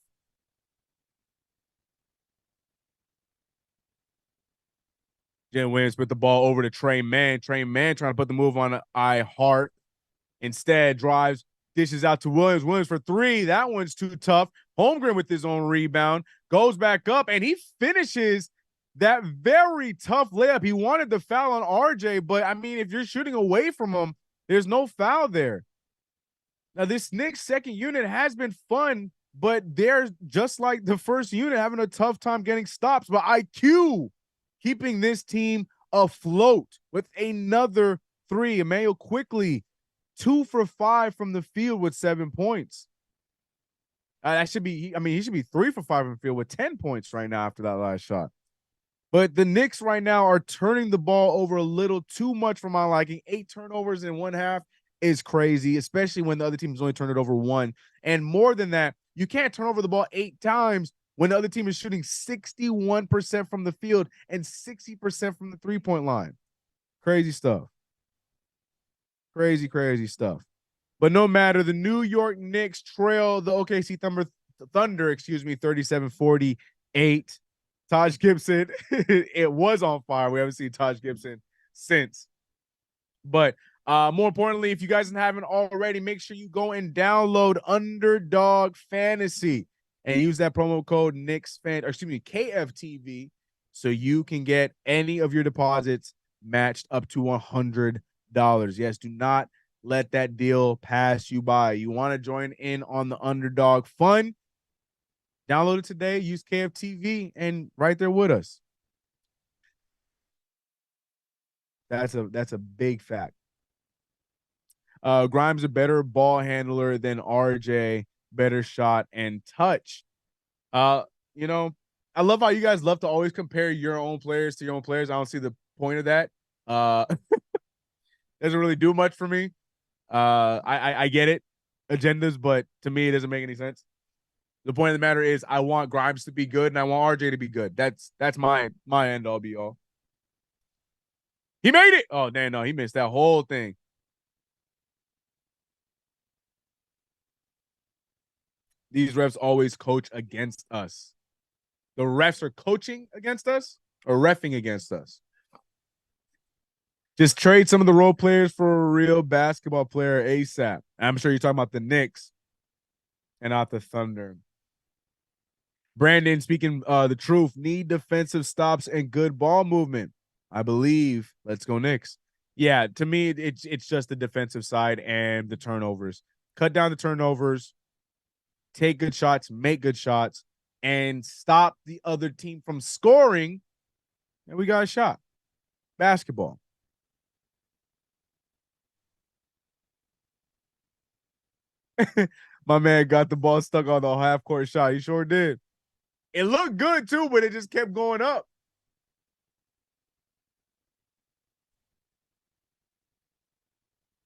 Jen Williams put the ball over to Trey Mann. Trey Mann trying to put the move on I Hart. Instead, drives, dishes out to Williams. Williams for three. That one's too tough. Holmgren with his own rebound. Goes back up, and he finishes that very tough layup. He wanted the foul on RJ, but, I mean, if you're shooting away from him, there's no foul there. Now, this Knicks second unit has been fun, but they're just like the first unit having a tough time getting stops. But IQ keeping this team afloat with another three. Emmanuel Quickly, 2 for 5 from the field with 7 points. That should be, I mean, he should be 3 for 5 from the field with 10 points right now after that last shot. But the Knicks right now are turning the ball over a little too much for my liking. 8 turnovers in one half is crazy, especially when the other team's only turned it over 1. And more than that, you can't turn over the ball 8 times when the other team is shooting 61% from the field and 60% from the three-point line. Crazy stuff. Crazy, crazy stuff. But no matter, the New York Knicks trail the OKC Thunder, 37-48. Taj Gibson, it was on fire. We haven't seen Taj Gibson since. But more importantly, if you guys haven't already, make sure you go and download Underdog Fantasy and use that promo code KFTV so you can get any of your deposits matched up to $100. Yes, do not let that deal pass you by. You want to join in on the Underdog fun? Download it today, use KFTV, and right there with us. That's a big fact. Grimes a better ball handler than RJ, better shot and touch. You know, I love how you guys love to always compare your own players to your own players. I don't see the point of that. Doesn't really do much for me. I get it, agendas, but to me it doesn't make any sense. The point of the matter is I want Grimes to be good and I want RJ to be good. That's my end all be all. He made it. Oh, damn, no, he missed that whole thing. These refs always coach against us. The refs are coaching against us or reffing against us. Just trade some of the role players for a real basketball player ASAP. I'm sure you're talking about the Knicks and not the Thunder. Brandon, speaking the truth, need defensive stops and good ball movement. I believe. Let's go Knicks. Yeah, to me, it's just the defensive side and the turnovers. Cut down the turnovers, take good shots, make good shots, and stop the other team from scoring. And we got a shot. Basketball. My man got the ball stuck on the half-court shot. He sure did. It looked good, too, but it just kept going up.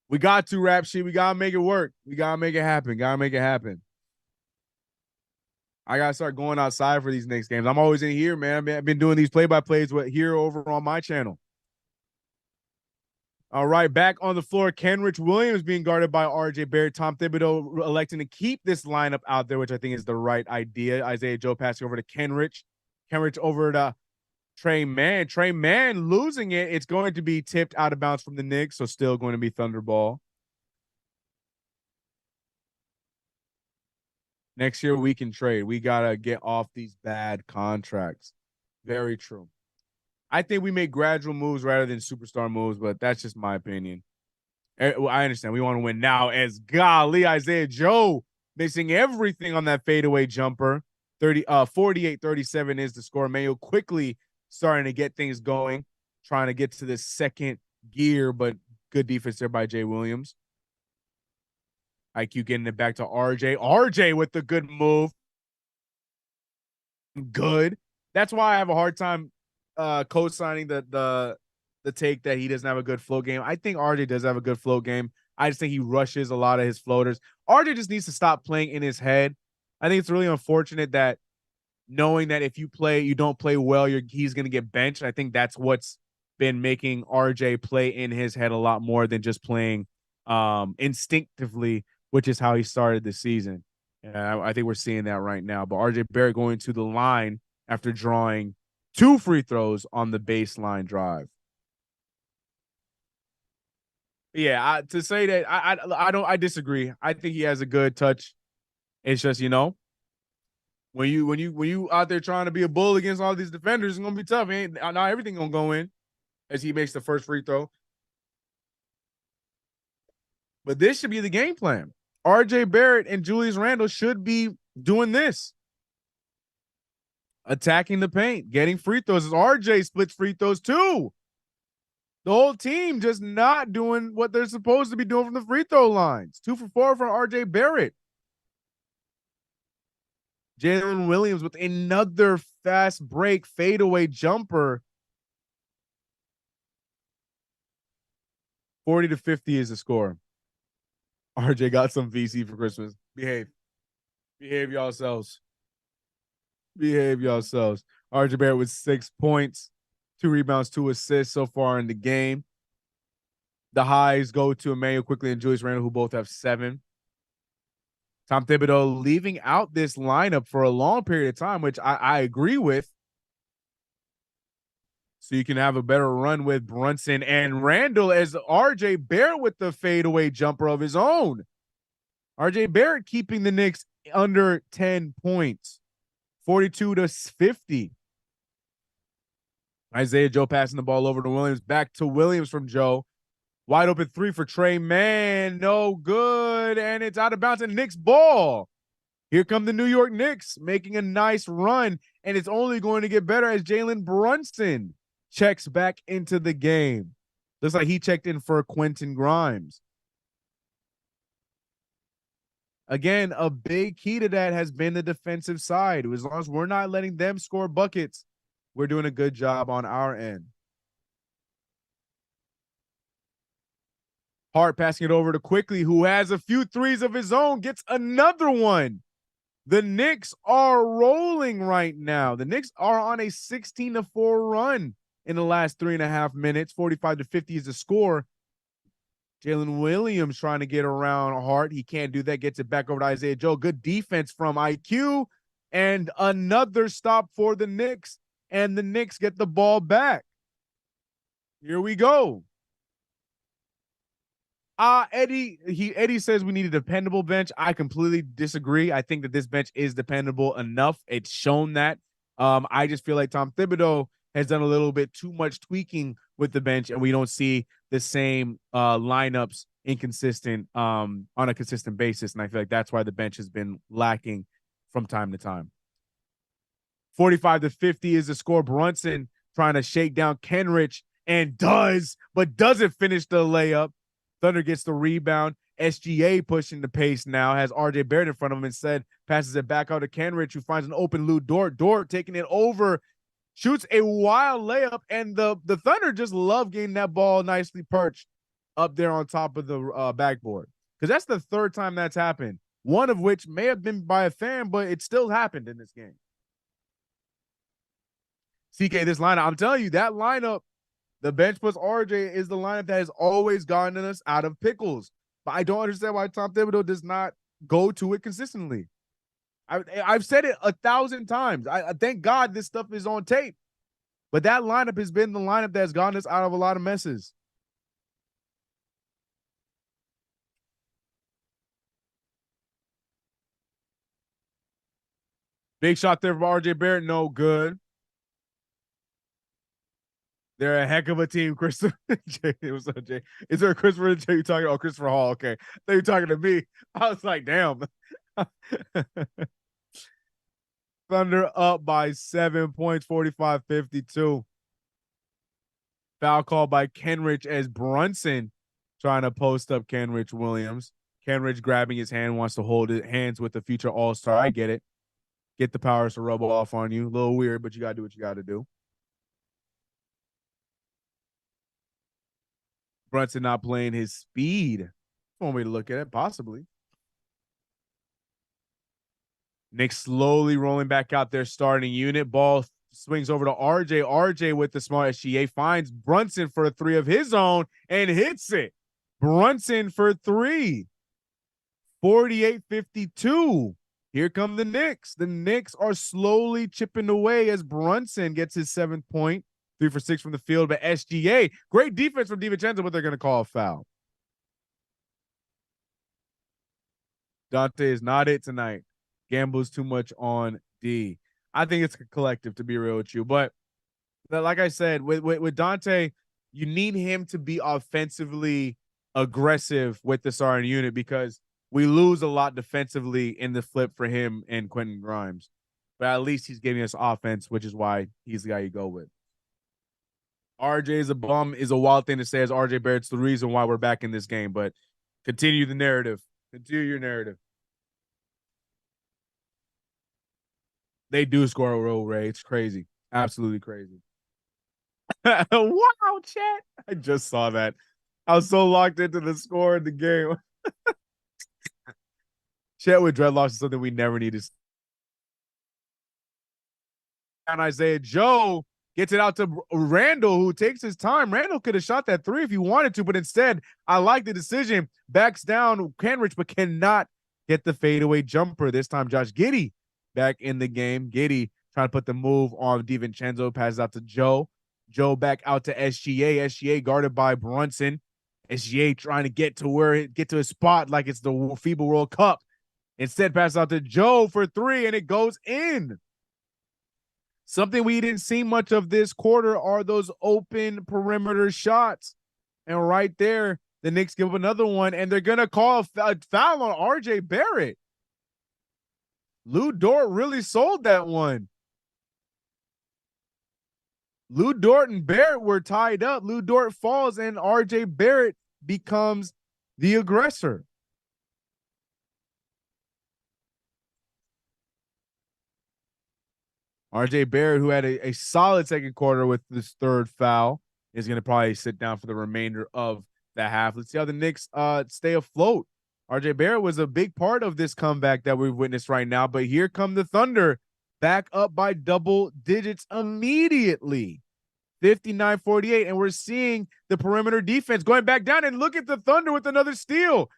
We got to, Rap Sheet. We got to make it work. We got to make it happen. Got to make it happen. I got to start going outside for these Knicks games. I'm always in here, man. I've been doing these play-by-plays here over on my channel. All right, back on the floor, Kenrich Williams being guarded by RJ Barrett. Tom Thibodeau electing to keep this lineup out there, which I think is the right idea. Isaiah Joe passing over to Kenrich. Kenrich over to Trey Man losing it. It's going to be tipped out of bounds from the Knicks, so still going to be Thunder ball. Next year we can trade. We gotta get off these bad contracts. Very true. I think we make gradual moves rather than superstar moves, but that's just my opinion. I understand we want to win now. As golly, Isaiah Joe missing everything on that fadeaway jumper. 48-37 is the score. Mayo quickly starting to get things going, trying to get to the second gear, but good defense there by Jay Williams. IQ getting it back to RJ. RJ with the good move. Good. That's why I have a hard time co-signing the take that he doesn't have a good flow game. I think RJ does have a good flow game. I just think he rushes a lot of his floaters. RJ just needs to stop playing in his head. I think it's really unfortunate that knowing that if you don't play well, he's going to get benched. I think that's what's been making RJ play in his head a lot more than just playing instinctively, which is how he started the season. And I think we're seeing that right now. But RJ Barrett going to the line after drawing 2 free throws on the baseline drive. Yeah, to say that I disagree. I think he has a good touch. It's just, when you out there trying to be a bull against all these defenders, it's gonna be tough. Not everything gonna go in as he makes the first free throw. But this should be the game plan. RJ Barrett and Julius Randle should be doing this. Attacking the paint, getting free throws. As RJ splits free throws too. The whole team just not doing what they're supposed to be doing from the free throw lines. 2 for 4 from RJ Barrett. Jalen Williams with another fast break fadeaway jumper. 40-50 is the score. RJ got some VC for Christmas. Behave yourselves. Behave yourselves. RJ Barrett with 6 points, 2 rebounds, 2 assists so far in the game. The highs go to Emmanuel Quickly and Julius Randle, who both have 7. Tom Thibodeau leaving out this lineup for a long period of time, which I agree with. So you can have a better run with Brunson and Randle, as RJ Barrett with the fadeaway jumper of his own. RJ Barrett keeping the Knicks under 10 points, 42-50. Isaiah Joe passing the ball over to Williams. Back to Williams from Joe. Wide open 3 for Trey Man. No good. And it's out of bounds and Knicks ball. Here come the New York Knicks making a nice run. And it's only going to get better as Jalen Brunson checks back into the game. Looks like he checked in for Quentin Grimes. Again, a big key to that has been the defensive side. As long as we're not letting them score buckets, we're doing a good job on our end. Hart passing it over to Quickly, who has a few threes of his own, gets another one. The Knicks are rolling right now. The Knicks are on a 16-4 run in the last 3.5 minutes. 45-50 is the score. Jalen Williams trying to get around Hart. He can't do that. Gets it back over to Isaiah Joe. Good defense from IQ. And another stop for the Knicks. And the Knicks get the ball back. Here we go. Eddie says we need a dependable bench. I completely disagree. I think that this bench is dependable enough. It's shown that. I just feel like Tom Thibodeau has done a little bit too much tweaking with the bench, and we don't see the same lineups inconsistent on a consistent basis. And I feel like that's why the bench has been lacking from time to time. 45-50 is the score. Brunson trying to shake down Kenrich and doesn't finish the layup. Thunder gets the rebound. SGA pushing the pace now, has RJ Barrett in front of him, instead passes it back out to Kenrich, who finds an open Lou Dort. Dort taking it over, shoots a wild layup, and the Thunder just love getting that ball nicely perched up there on top of the backboard, because that's the 3rd time that's happened, one of which may have been by a fan, but it still happened in this game. CK, this lineup, I'm telling you, that lineup, the bench plus RJ, is the lineup that has always gotten us out of pickles. But I don't understand why Tom Thibodeau does not go to it consistently. I've said it 1,000 times. I thank God this stuff is on tape. But that lineup has been the lineup that's gotten us out of a lot of messes. Big shot there from RJ Barrett. No good. They're a heck of a team, Christopher. It was Jay. Is there a Christopher J you talking? Oh, Christopher Hall. Okay. They were talking to me. I was like, damn. Thunder up by 7 points, 45-52. Foul call by Kenrich as Brunson trying to post up Kenrich Williams. Kenrich grabbing his hand, wants to hold his hands with the future all-star. I get it. Get the powers to rub off on you. A little weird, but you got to do what you got to do. Brunson not playing his speed. One way to look at it, possibly. Knicks slowly rolling back out their starting unit. Ball swings over to RJ. RJ with the small SGA finds Brunson for a three of his own and hits it. Brunson for three. 48-52. Here come the Knicks. The Knicks are slowly chipping away as Brunson gets his 7th point. 3 for 6 from the field, but SGA, great defense from DiVincenzo, but they're going to call a foul. Dante is not it tonight. Gambles too much on D. I think it's a collective, to be real with you. But like I said, with Dante, you need him to be offensively aggressive with the starting unit because we lose a lot defensively in the flip for him and Quentin Grimes. But at least he's giving us offense, which is why he's the guy you go with. RJ is a bum is a wild thing to say, as RJ Barrett's the reason why we're back in this game. But continue the narrative. Continue your narrative. They do score a roll, Ray. It's crazy. Absolutely crazy. Wow, chat. I just saw that. I was so locked into the score in the game. Chat with dreadlocks is something we never need to see. And Isaiah Joe gets it out to Randall, who takes his time. Randall could have shot that three if he wanted to, but instead, I like the decision. Backs down Kenrich, but cannot get the fadeaway jumper. This time, Josh Giddey back in the game. Giddey trying to put the move on DiVincenzo. Passes out to Joe. Joe back out to SGA. SGA guarded by Brunson. SGA trying to get to his spot like it's the FIBA World Cup. Instead, passes out to Joe for three, and it goes in. Something we didn't see much of this quarter are those open perimeter shots. And right there, the Knicks give up another one, and they're going to call a foul on RJ Barrett. Lou Dort really sold that one. Lou Dort and Barrett were tied up. Lou Dort falls, and RJ Barrett becomes the aggressor. RJ Barrett, who had a solid second quarter with this third foul, is going to probably sit down for the remainder of the half. Let's see how the Knicks stay afloat. RJ Barrett was a big part of this comeback that we've witnessed right now, but here come the Thunder back up by double digits immediately. 59-48, and we're seeing the perimeter defense going back down, and look at the Thunder with another steal.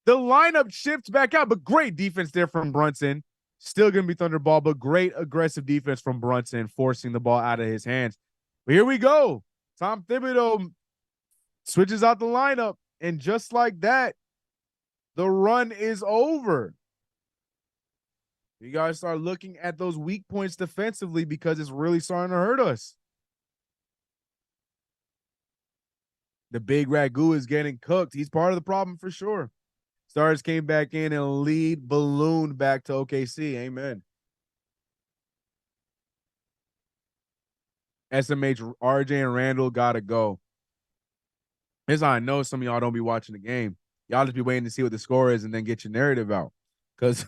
The lineup shifts back out, but great defense there from Brunson. Still going to be Thunder ball, but great aggressive defense from Brunson, forcing the ball out of his hands. But here we go. Tom Thibodeau switches out the lineup, and just like that, the run is over. You guys start looking at those weak points defensively because it's really starting to hurt us. The big Ragu is getting cooked. He's part of the problem for sure. Stars came back in and lead ballooned back to OKC. Amen. SMH, RJ, and Randall got to go. Here's how I know some of y'all don't be watching the game. Y'all just be waiting to see what the score is and then get your narrative out. Because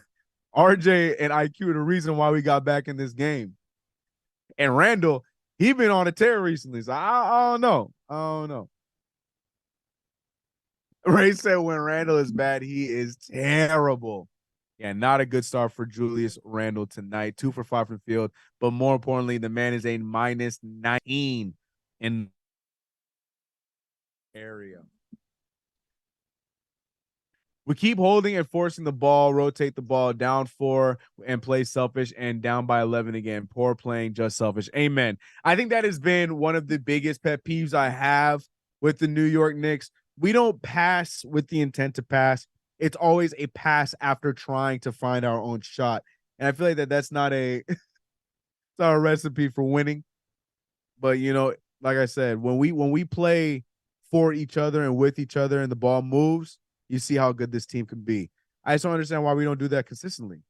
RJ and IQ are the reason why we got back in this game. And Randall, he been on a tear recently. So I don't know. I don't know. Ray said when Randall is bad, he is terrible. Yeah, not a good start for Julius Randle tonight. 2 for 5 from field. But more importantly, the man is a -19 in area. We keep holding and forcing the ball, rotate the ball, down 4 and play selfish, and down by 11 again. Poor playing, just selfish. Amen. I think that has been one of the biggest pet peeves I have with the New York Knicks. We don't pass with the intent to pass. It's always a pass after trying to find our own shot. And I feel like that's not a it's not a recipe for winning. But like I said, when we play for each other and with each other and the ball moves, you see how good this team can be. I just don't understand why we don't do that consistently.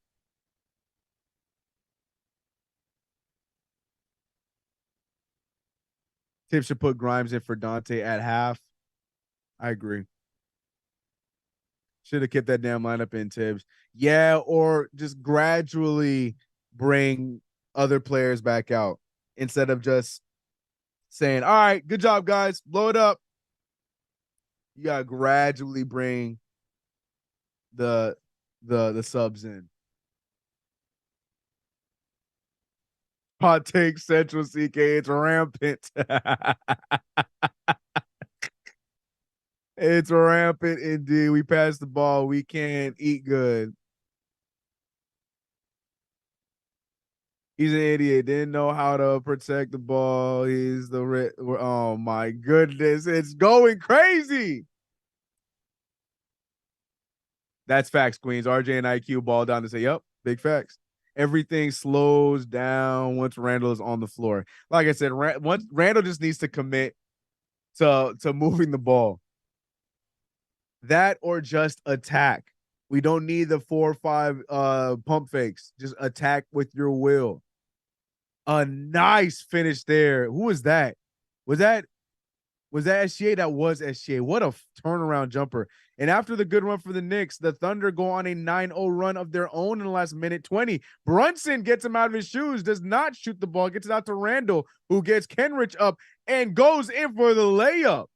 Tips should put Grimes in for Dante at half. I agree. Should have kept that damn lineup in, Tibbs. Yeah, or just gradually bring other players back out instead of just saying, all right, good job, guys. Blow it up. You gotta gradually bring the the subs in. Hot take Central CK. It's rampant. It's rampant indeed. We pass the ball. We can't eat good. He's an idiot. Didn't know how to protect the ball. He's oh my goodness. It's going crazy. That's facts, Queens. RJ and IQ ball down to say, yep, big facts. Everything slows down once Randall is on the floor. Like I said, once Randall just needs to commit to moving the ball. That or just attack. We don't need the 4 or 5 pump fakes. Just attack with your will. A nice finish there. Who was that? Was that SGA? That was SGA. What a turnaround jumper. And after the good run for the Knicks, the Thunder go on a 9-0 run of their own in the last minute 20. Brunson gets him out of his shoes, does not shoot the ball, gets it out to Randall, who gets Kenrich up and goes in for the layup.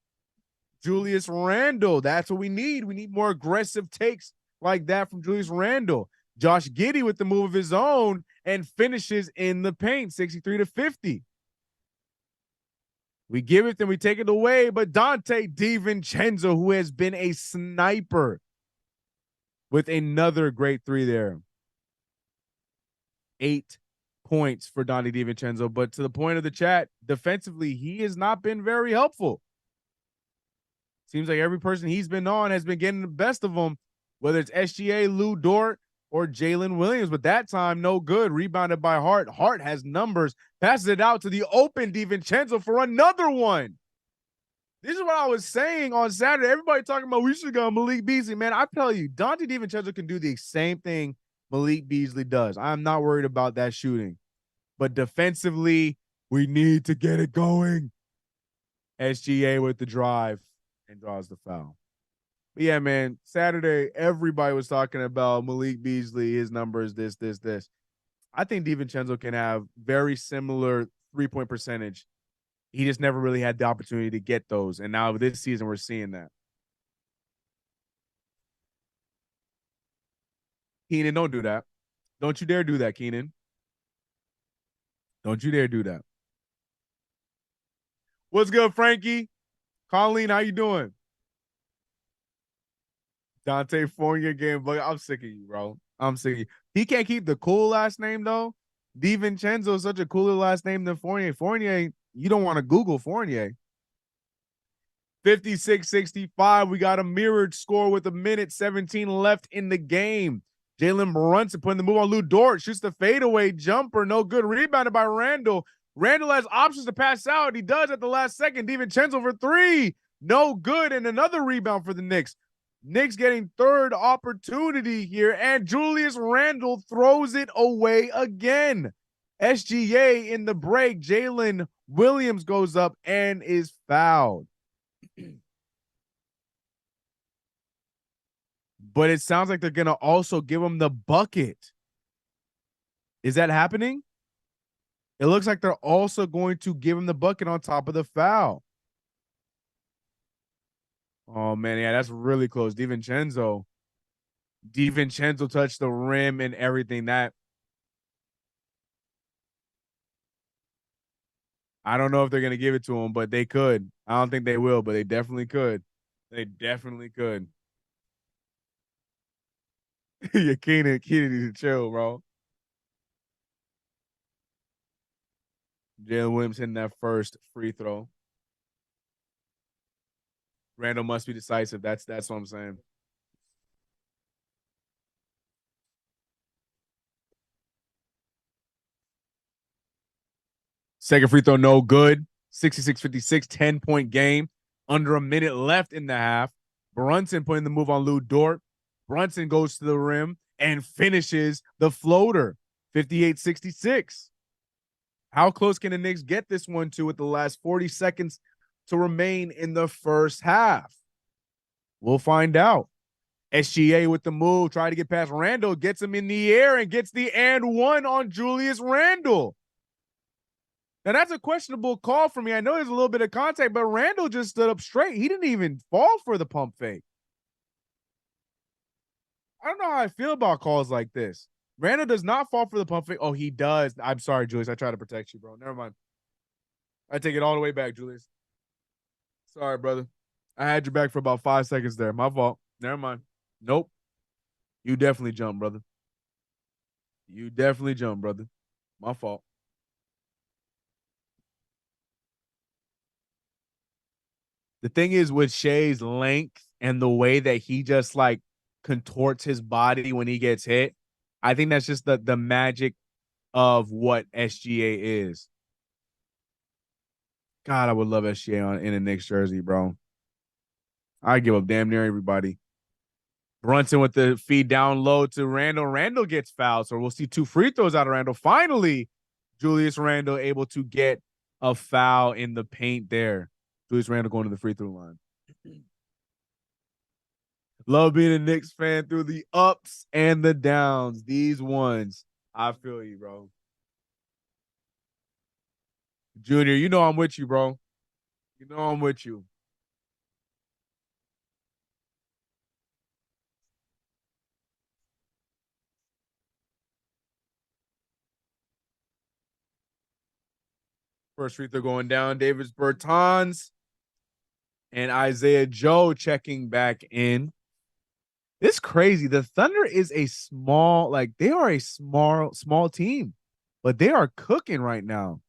Julius Randle. That's what we need. We need more aggressive takes like that from Julius Randle. Josh Giddey with the move of his own and finishes in the paint, 63-50. We give it, then we take it away. But Dante DiVincenzo, who has been a sniper, with another great 3 there. 8 points for Dante DiVincenzo. But to the point of the chat, defensively, he has not been very helpful. Seems like every person he's been on has been getting the best of them, whether it's SGA, Lou Dort, or Jalen Williams. But that time, no good. Rebounded by Hart. Hart has numbers. Passes it out to the open DiVincenzo for another one. This is what I was saying on Saturday. Everybody talking about we should go Malik Beasley. Man, I tell you, Dante DiVincenzo can do the same thing Malik Beasley does. I'm not worried about that shooting. But defensively, we need to get it going. SGA with the drive and draws the foul. But yeah, man, Saturday, everybody was talking about Malik Beasley, his numbers, this. I think DiVincenzo can have very similar 3-point percentage. He just never really had the opportunity to get those. And now this season, we're seeing that. Keenan, don't do that. Don't you dare do that, Keenan. Don't you dare do that. What's good, Frankie? Colleen, how you doing? Dante Fournier game, but I'm sick of you, bro. I'm sick of you. He can't keep the cool last name, though. DiVincenzo is such a cooler last name than Fournier. Fournier, you don't want to Google Fournier. 56-65. We got a mirrored score with 1:17 left in the game. Jalen Brunson putting the move on Lou Dort. Shoots the fadeaway jumper. No good. Rebounded by Randall. Randall has options to pass out. He does at the last second. DiVincenzo for 3. No good. And another rebound for the Knicks. Knicks getting third opportunity here. And Julius Randle throws it away again. SGA in the break. Jalen Williams goes up and is fouled. But it sounds like they're going to also give him the bucket. Is that happening? It looks like they're also going to give him the bucket on top of the foul. Oh, man, yeah, that's really close. DiVincenzo touched the rim and everything. That I don't know if they're going to give it to him, but they could. I don't think they will, but they definitely could. They definitely could. Yeah, Keenan needs to chill, bro. Jalen Williams hitting that first free throw. Randall must be decisive. That's what I'm saying. Second free throw, no good. 66-56, 10-point game. Under a minute left in the half. Brunson putting the move on Lou Dort. Brunson goes to the rim and finishes the floater. 58-66. How close can the Knicks get this one to with the last 40 seconds to remain in the first half? We'll find out. SGA with the move, try to get past Randall, gets him in the air and gets the and one on Julius Randle. Now, that's a questionable call for me. I know there's a little bit of contact, but Randall just stood up straight. He didn't even fall for the pump fake. I don't know how I feel about calls like this. Randall does not fall for the pump fake. Oh, he does. I'm sorry, Julius. I try to protect you, bro. Never mind. I take it all the way back, Julius. Sorry, brother. I had your back for about 5 seconds there. My fault. Never mind. Nope. You definitely jumped, brother. You definitely jumped, brother. My fault. The thing is with Shai's length and the way that he just like contorts his body when he gets hit, I think that's just the magic of what SGA is. God, I would love SGA in a Knicks jersey, bro. I give up damn near everybody. Brunson with the feed down low to Randall. Randall gets fouled, so we'll see 2 free throws out of Randall. Finally, Julius Randle able to get a foul in the paint there. Julius Randle going to the free throw line. Love being a Knicks fan through the ups and the downs. These ones, I feel you, bro. Junior, you know I'm with you, bro. You know I'm with you. First free throw going down. Davis Bertans and Isaiah Joe checking back in. It's crazy. The Thunder is a small, like they are a small team, but they are cooking right now.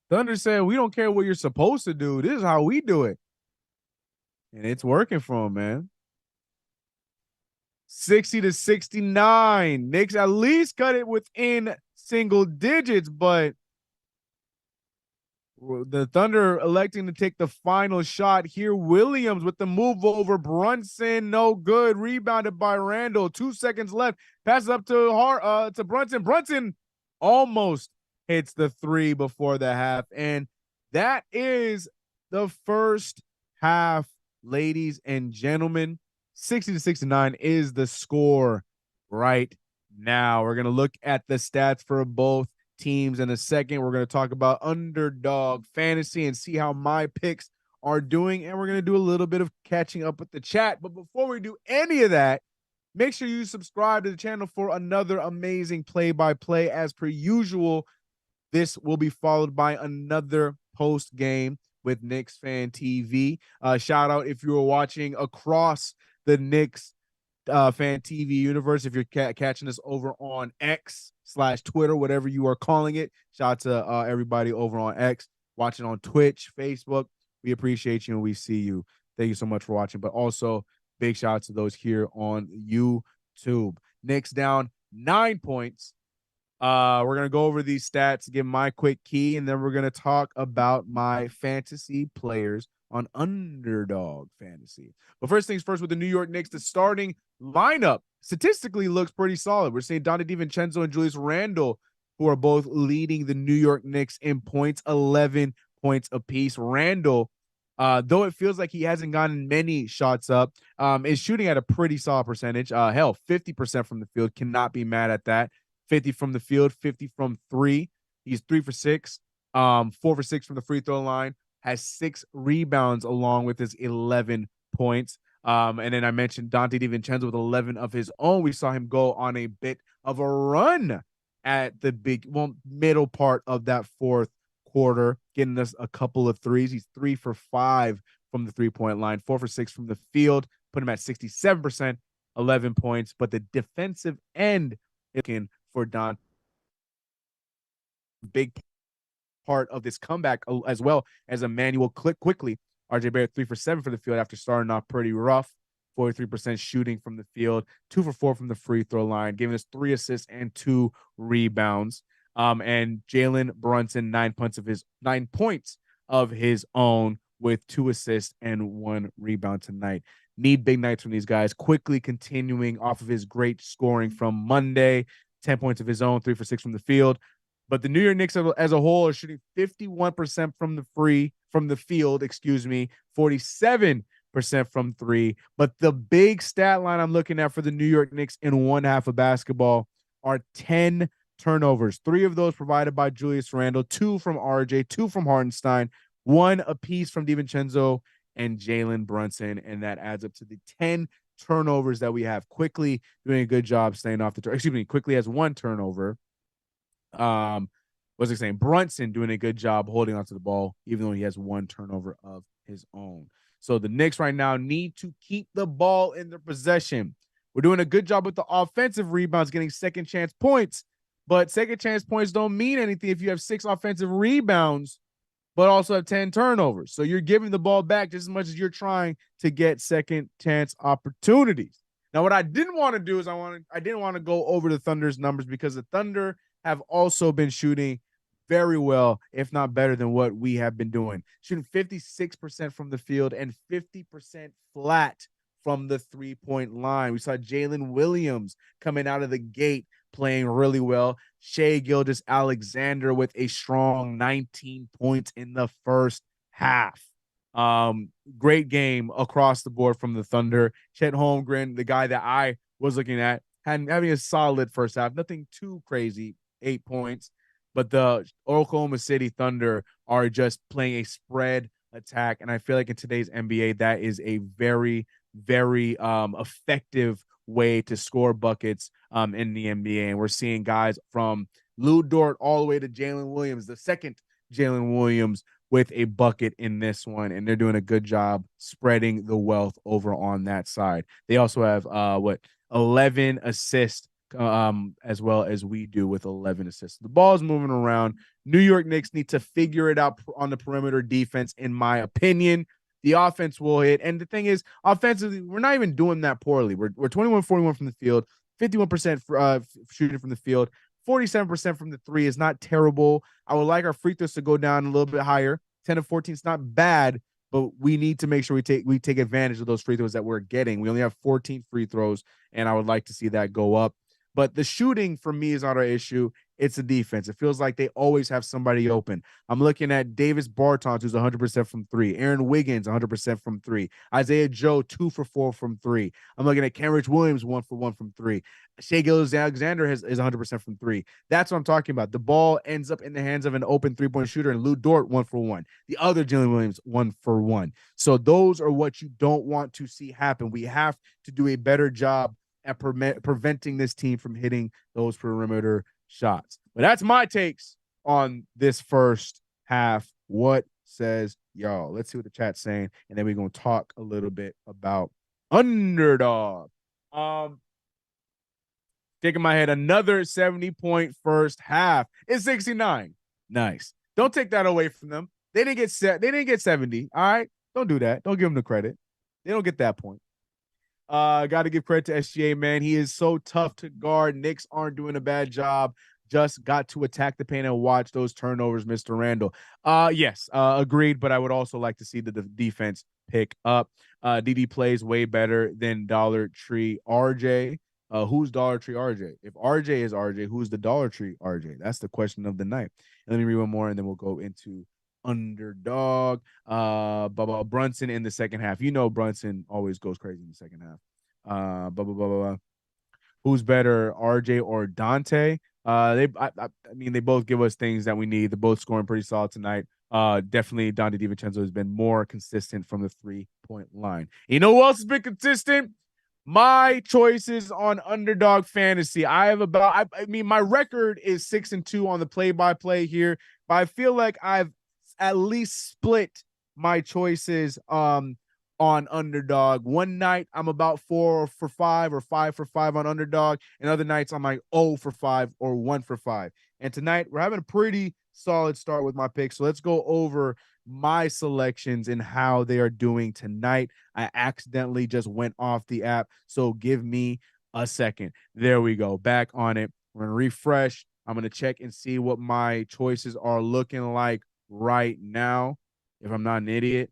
Thunder said, "We don't care what you're supposed to do. This is how we do it," and it's working for them, man. 60-69. Knicks at least cut it within single digits, but the Thunder electing to take the final shot here. Williams with the move over Brunson, no good. Rebounded by Randall. 2 seconds left. Passes up to Brunson. Brunson almost hits the 3 before the half, and that is the first half, ladies and gentlemen. 60-69 is the score right now. We're gonna look at the stats for both teams in a second. We're going to talk about Underdog fantasy and see how my picks are doing. And we're going to do a little bit of catching up with the chat. But before we do any of that, make sure you subscribe to the channel for another amazing play-by-play. As per usual, this will be followed by another post game with KnicksFanTV. Shout out if you were watching across the Knicks fan TV universe. If you're catching us over on X/Twitter, whatever you are calling it, shout out to everybody over on X, watching on Twitch, Facebook. We appreciate you and we see you. Thank you so much for watching. But also big shout out to those here on YouTube. Knicks down 9 points. We're gonna go over these stats, give my quick key, and then we're gonna talk about my fantasy players on Underdog Fantasy. But first things first, with the New York Knicks, the starting lineup statistically looks pretty solid. We're seeing Donte DiVincenzo and Julius Randle, who are both leading the New York Knicks in points, 11 points apiece. Randle, though it feels like he hasn't gotten many shots up, is shooting at a pretty solid percentage. Hell, 50% from the field. Cannot be mad at that. 50 from the field, 50 from 3. He's 3 for 6, 4 for 6 from the free throw line, has 6 rebounds along with his 11 points. And then I mentioned Donte DiVincenzo with 11 of his own. We saw him go on a bit of a run at the middle part of that fourth quarter, getting us a couple of threes. He's 3 for 5 from the 3-point line, 4 for 6 from the field. put him at 67%, 11 points. But the defensive end looking for Don, big part of this comeback, as well as Emmanuel quickly. RJ Barrett 3 for 7 for the field after starting off pretty rough. 43% shooting from the field, 2 for 4 from the free throw line, giving us 3 assists and 2 rebounds. And Jalen Brunson 9 points of his own with 2 assists and 1 rebound tonight. Need big nights from these guys. Quickly continuing off of his great scoring from Monday, 10 points of his own, 3 for 6 from the field. But the New York Knicks as a whole are shooting 51% from the field, 47% from 3. But the big stat line I'm looking at for the New York Knicks in one half of basketball are 10 turnovers. 3 of those provided by Julius Randle, 2 from RJ, 2 from Hartenstein, 1 apiece from DiVincenzo and Jalen Brunson. And that adds up to the 10 turnovers that we have. Quickly doing a good job staying off the turn. Quickly has 1 turnover. What's it saying? Brunson doing a good job holding onto the ball, even though he has 1 turnover of his own. So the Knicks right now need to keep the ball in their possession. We're doing a good job with the offensive rebounds, getting second chance points, but second chance points don't mean anything if you have 6 offensive rebounds, but also have 10 turnovers. So you're giving the ball back just as much as you're trying to get second chance opportunities. Now, what I didn't want to do is I didn't want to go over the Thunder's numbers, because the Thunder have also been shooting very well, if not better than what we have been doing. Shooting 56% from the field and 50% flat from the 3-point line. We saw Jalen Williams coming out of the gate playing really well. Shai Gilgeous-Alexander with a strong 19 points in the first half. Great game across the board from the Thunder. Chet Holmgren, the guy that I was looking at, having a solid first half. Nothing too crazy, 8 points. But the Oklahoma City Thunder are just playing a spread attack. And I feel like in today's NBA, that is a very, very effective way to score buckets in the NBA. And we're seeing guys from Lou Dort all the way to Jalen Williams, the second Jalen Williams, with a bucket in this one. And they're doing a good job spreading the wealth over on that side. They also have 11 assists, as well as we do, with 11 assists. The ball's moving around. New York Knicks need to figure it out on the perimeter defense, in my opinion. The offense will hit. And the thing is, offensively, we're not even doing that poorly. We're 21-41 from the field, 51% shooting from the field, 47% from the 3 is not terrible. I would like our free throws to go down a little bit higher. 10 to 14 is not bad, but we need to make sure we take advantage of those free throws that we're getting. We only have 14 free throws, and I would like to see that go up. But the shooting for me is not our issue. It's the defense. It feels like they always have somebody open. I'm looking at Davis Bertans, who's 100% from 3. Aaron Wiggins, 100% from 3. Isaiah Joe, 2 for 4 from 3. I'm looking at Kenrich Williams, 1 for 1 from 3. Shai Gilgeous-Alexander is 100% from 3. That's what I'm talking about. The ball ends up in the hands of an open 3-point shooter, and Lou Dort, 1 for 1. The other Jalen Williams, 1 for 1. So those are what you don't want to see happen. We have to do a better job at preventing this team from hitting those perimeter shots. But that's my takes on this first half. What says y'all? Let's see what the chat's saying, and then we're going to talk a little bit about Underdog. Taking my head, another 70-point first half. It's 69. Nice. Don't take that away from them. They didn't get 70. All right. Don't do that. Don't give them the credit. They don't get that point. Got to give credit to SGA, man. He is so tough to guard. Knicks aren't doing a bad job. Just got to attack the paint and watch those turnovers, Mr. Randall. Yes, agreed, but I would also like to see the defense pick up. DD plays way better than Dollar Tree RJ. Who's Dollar Tree RJ? If RJ is RJ, who's the Dollar Tree RJ? That's the question of the night. And let me read one more, and then we'll go into Underdog. Brunson in the second half. You know Brunson always goes crazy in the second half. Who's better, RJ or Dante? I mean, they both give us things that we need. They're both scoring pretty solid tonight. Definitely Dante DiVincenzo has been more consistent from the 3-point line. You know who else has been consistent? My choices on Underdog Fantasy. I mean, my record is 6-2 on the play-by-play here, but I feel like I've at least split my choices on Underdog. One night I'm about 4 for 5 or 5 for 5 on Underdog, and other nights I'm like 0 for 5 or 1 for 5. And tonight we're having a pretty solid start with my picks. So let's go over my selections and how they are doing tonight. I accidentally just went off the app, so give me a second. There we go. Back on it. We're going to refresh. I'm going to check and see what my choices are looking like right now. If I'm not an idiot,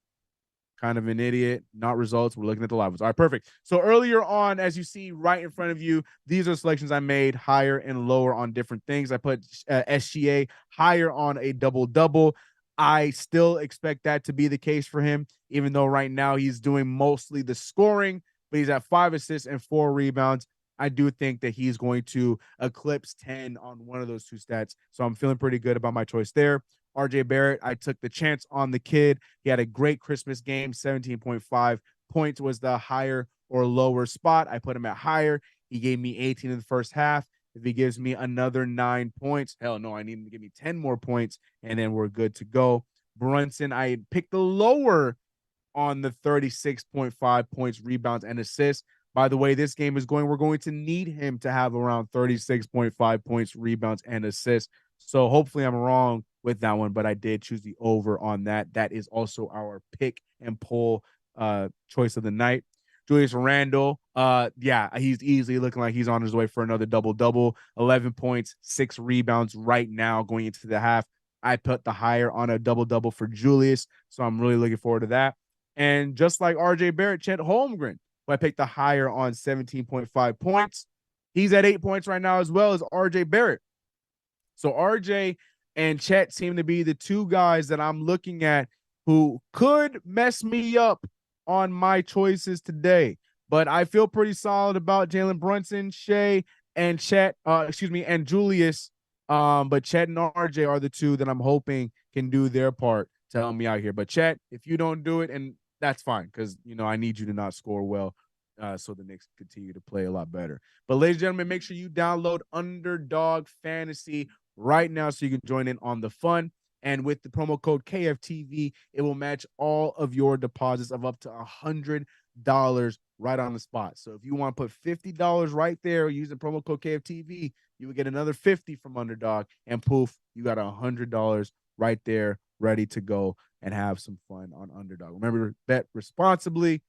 kind of an idiot, not results. We're looking at the live ones. All right, perfect. So earlier on, as you see right in front of you, these are selections I made higher and lower on different things. I put SGA higher on a double-double. I still expect that to be the case for him, even though right now he's doing mostly the scoring, but he's at 5 assists and 4 rebounds. I do think that he's going to eclipse 10 on one of those two stats. So I'm feeling pretty good about my choice there. RJ Barrett, I took the chance on the kid. He had a great Christmas game. 17.5 points was the higher or lower spot. I put him at higher. He gave me 18 in the first half. If he gives me another 9 points, hell no, I need him to give me 10 more points, and then we're good to go. Brunson, I picked the lower on the 36.5 points, rebounds, and assists. By the way, this game is we're going to need him to have around 36.5 points, rebounds, and assists. So hopefully I'm wrong with that one, but I did choose the over on that. That is also our pick and pull choice of the night. Julius Randle, yeah, he's easily looking like he's on his way for another double-double. 11 points, 6 rebounds right now going into the half. I put the higher on a double-double for Julius, so I'm really looking forward to that. And just like RJ Barrett, Chet Holmgren, who I picked the higher on 17.5 points. He's at 8 points right now as well as RJ Barrett. So RJ and Chet seem to be the two guys that I'm looking at who could mess me up on my choices today. But I feel pretty solid about Jalen Brunson, Shea, and Chet, and Julius. But Chet and RJ are the two that I'm hoping can do their part to help me out here. But Chet, if you don't do it, and that's fine, because I need you to not score well, so the Knicks continue to play a lot better. But ladies and gentlemen, make sure you download Underdog Fantasy right now so you can join in on the fun. And with the promo code KFTV, it will match all of your deposits of up to $100 right on the spot. So if you want to put $50 right there using promo code KFTV, you would get another $50 from Underdog, and poof, you got $100 right there ready to go and have some fun on Underdog. Remember, bet responsibly,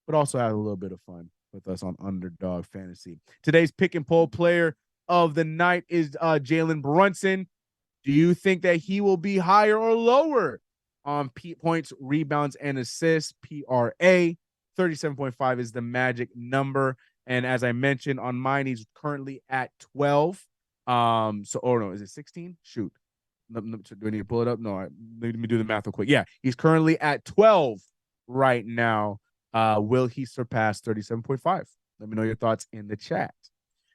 but also have a little bit of fun with us on Underdog Fantasy. Today's pick and pull player of the night is Jalen Brunson. Do you think that he will be higher or lower on points, rebounds, and assists? PRA 37.5 is the magic number. And as I mentioned on mine, he's currently at 12. No, is it 16? Shoot. Do I need to pull it up? No, let me do the math real quick. Yeah, he's currently at 12 right now. Will he surpass 37.5? Let me know your thoughts in the chat.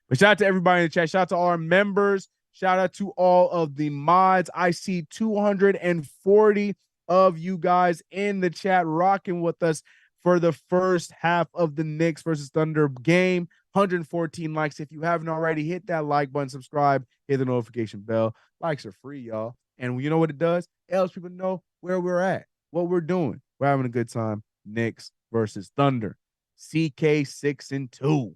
But shout out to everybody in the chat. Shout out to all our members. Shout out to all of the mods. I see 240 of you guys in the chat rocking with us for the first half of the Knicks versus Thunder game. 114 likes. If you haven't already, hit that like button, subscribe, hit the notification bell. Likes are free, y'all. And you know what it does? It helps people know where we're at, what we're doing. We're having a good time. Knicks versus Thunder. CK 6-2.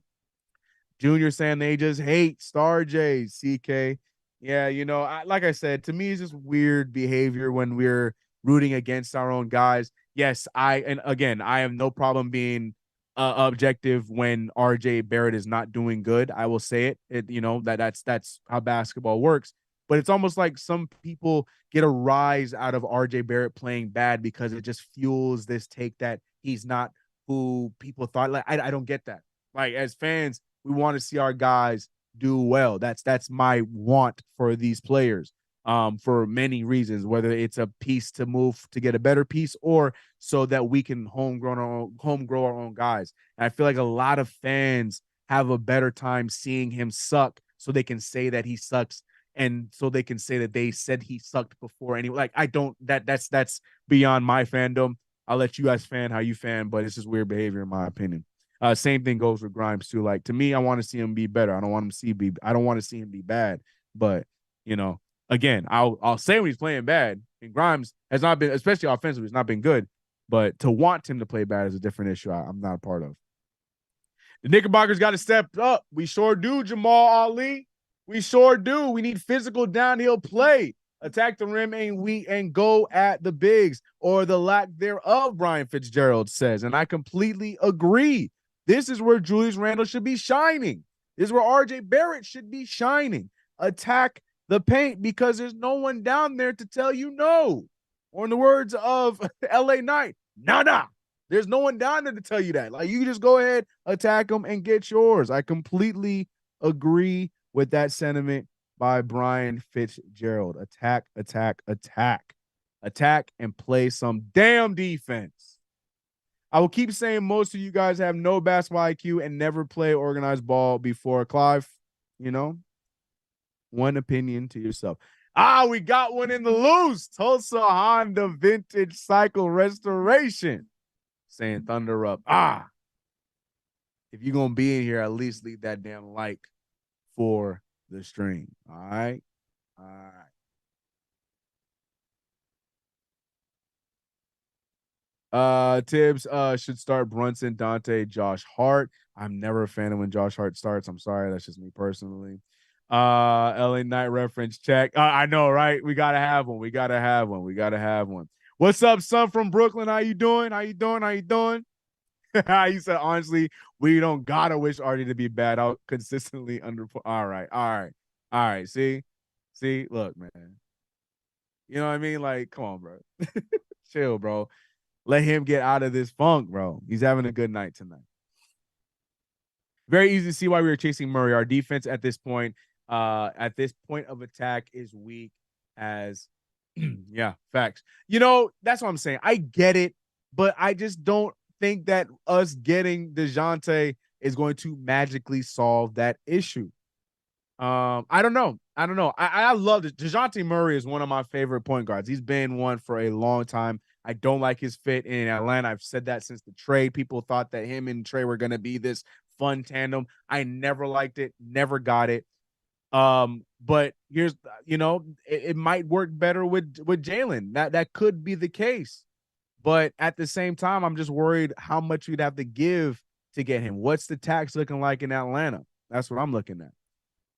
Junior saying they just hate Star J. CK. Yeah, like I said, to me, it's just weird behavior when we're rooting against our own guys. Yes, I have no problem being objective when RJ Barrett is not doing good. I will say that's how basketball works. But it's almost like some people get a rise out of RJ Barrett playing bad because it just fuels this take that he's not who people thought. Like, I don't get that. Like, as fans, we want to see our guys do well. That's my want for these players. For many reasons, whether it's a piece to move to get a better piece or so that we can home grow our own guys. And I feel like a lot of fans have a better time seeing him suck so they can say that he sucks, and so they can say that they said he sucked before. Anyway, like, I don't, that's beyond my fandom. I'll let you guys fan how you fan, but it's just weird behavior in my opinion. Same thing goes with Grimes too. Like, to me, I want to see him be better. I don't want to see him be bad. But again, I'll say when he's playing bad, and Grimes has not been, especially offensively, has not been good. But to want him to play bad is a different issue I'm not a part of. The Knickerbockers got to step up. We sure do, Jamal Ali. We sure do. We need physical downhill play. Attack the rim and go at the bigs or the lack thereof, Brian Fitzgerald says. And I completely agree. This is where Julius Randle should be shining. This is where RJ Barrett should be shining. Attack the paint because there's no one down there to tell you no. Or in the words of LA Knight, nada. There's no one down there to tell you that. Like, you just go ahead, attack them, and get yours. I completely agree with that sentiment by Brian Fitzgerald. Attack, attack, attack. Attack and play some damn defense. I will keep saying most of you guys have no basketball IQ and never play organized ball before. Clive, you know, one opinion to yourself. We got one in the loose. Tulsa Honda Vintage Cycle Restoration. Saying Thunder up. If you're going to be in here, at least leave that damn like for the stream. All right? All right. Tibbs should start Brunson, Dante, Josh Hart. I'm never a fan of when Josh Hart starts. I'm sorry. That's just me personally. LA Knight reference check. I know, right? We got to have one. We got to have one. We got to have one. What's up, son from Brooklyn? How you doing? How you doing? How you doing? He said, honestly, we don't gotta wish Artie to be bad. I'll consistently under. All right, all right, all right. See, look, man. You know what I mean? Like, come on, bro. Chill, bro. Let him get out of this funk, bro. He's having a good night tonight. Very easy to see why we were chasing Murray. Our defense at this point of attack is weak as, yeah, facts. You know, that's what I'm saying. I get it, but I just don't think that us getting DeJounte is going to magically solve that issue. I don't know. I love it. DeJounte Murray is one of my favorite point guards. He's been one for a long time. I don't like his fit in Atlanta. I've said that since the trade. People thought that him and Trey were going to be this fun tandem. I never liked it, never got it. But here's, it might work better with Jalen. That could be the case. But at the same time, I'm just worried how much we'd have to give to get him. What's the tax looking like in Atlanta? That's what I'm looking at.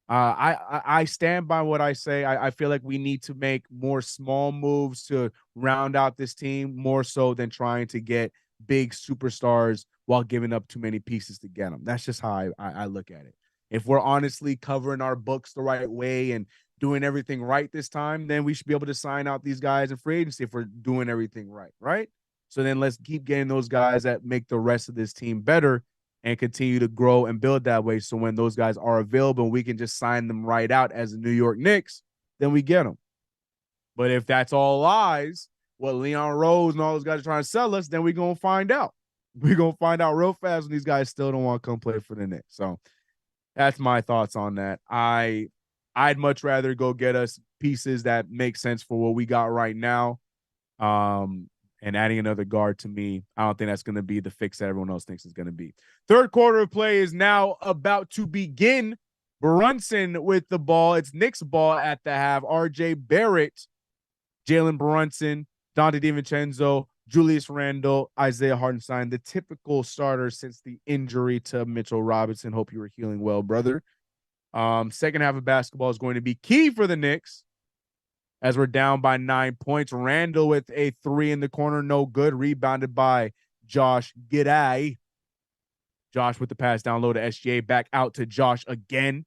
I stand by what I say. I feel like we need to make more small moves to round out this team more so than trying to get big superstars while giving up too many pieces to get them. That's just how I look at it. If we're honestly covering our books the right way and doing everything right this time, then we should be able to sign out these guys in free agency if we're doing everything right, right? So then let's keep getting those guys that make the rest of this team better and continue to grow and build that way. So when those guys are available, we can just sign them right out as the New York Knicks, then we get them. But if that's all lies, what Leon Rose and all those guys are trying to sell us, then we're going to find out. We're going to find out real fast when these guys still don't want to come play for the Knicks. So that's my thoughts on that. I'd much rather go get us pieces that make sense for what we got right now. And adding another guard, to me, I don't think that's going to be the fix that everyone else thinks is going to be. Third quarter of play is now about to begin. Brunson with the ball. It's Knicks ball at the half. RJ Barrett, Jalen Brunson, Dante DiVincenzo, Julius Randle, Isaiah Hartenstein, the typical starters since the injury to Mitchell Robinson. Hope you were healing well, brother. Second half of basketball is going to be key for the Knicks as we're down by 9 points. Randle with a three in the corner, no good. Rebounded by Josh Giddey. Josh with the pass down low to SGA. Back out to Josh again.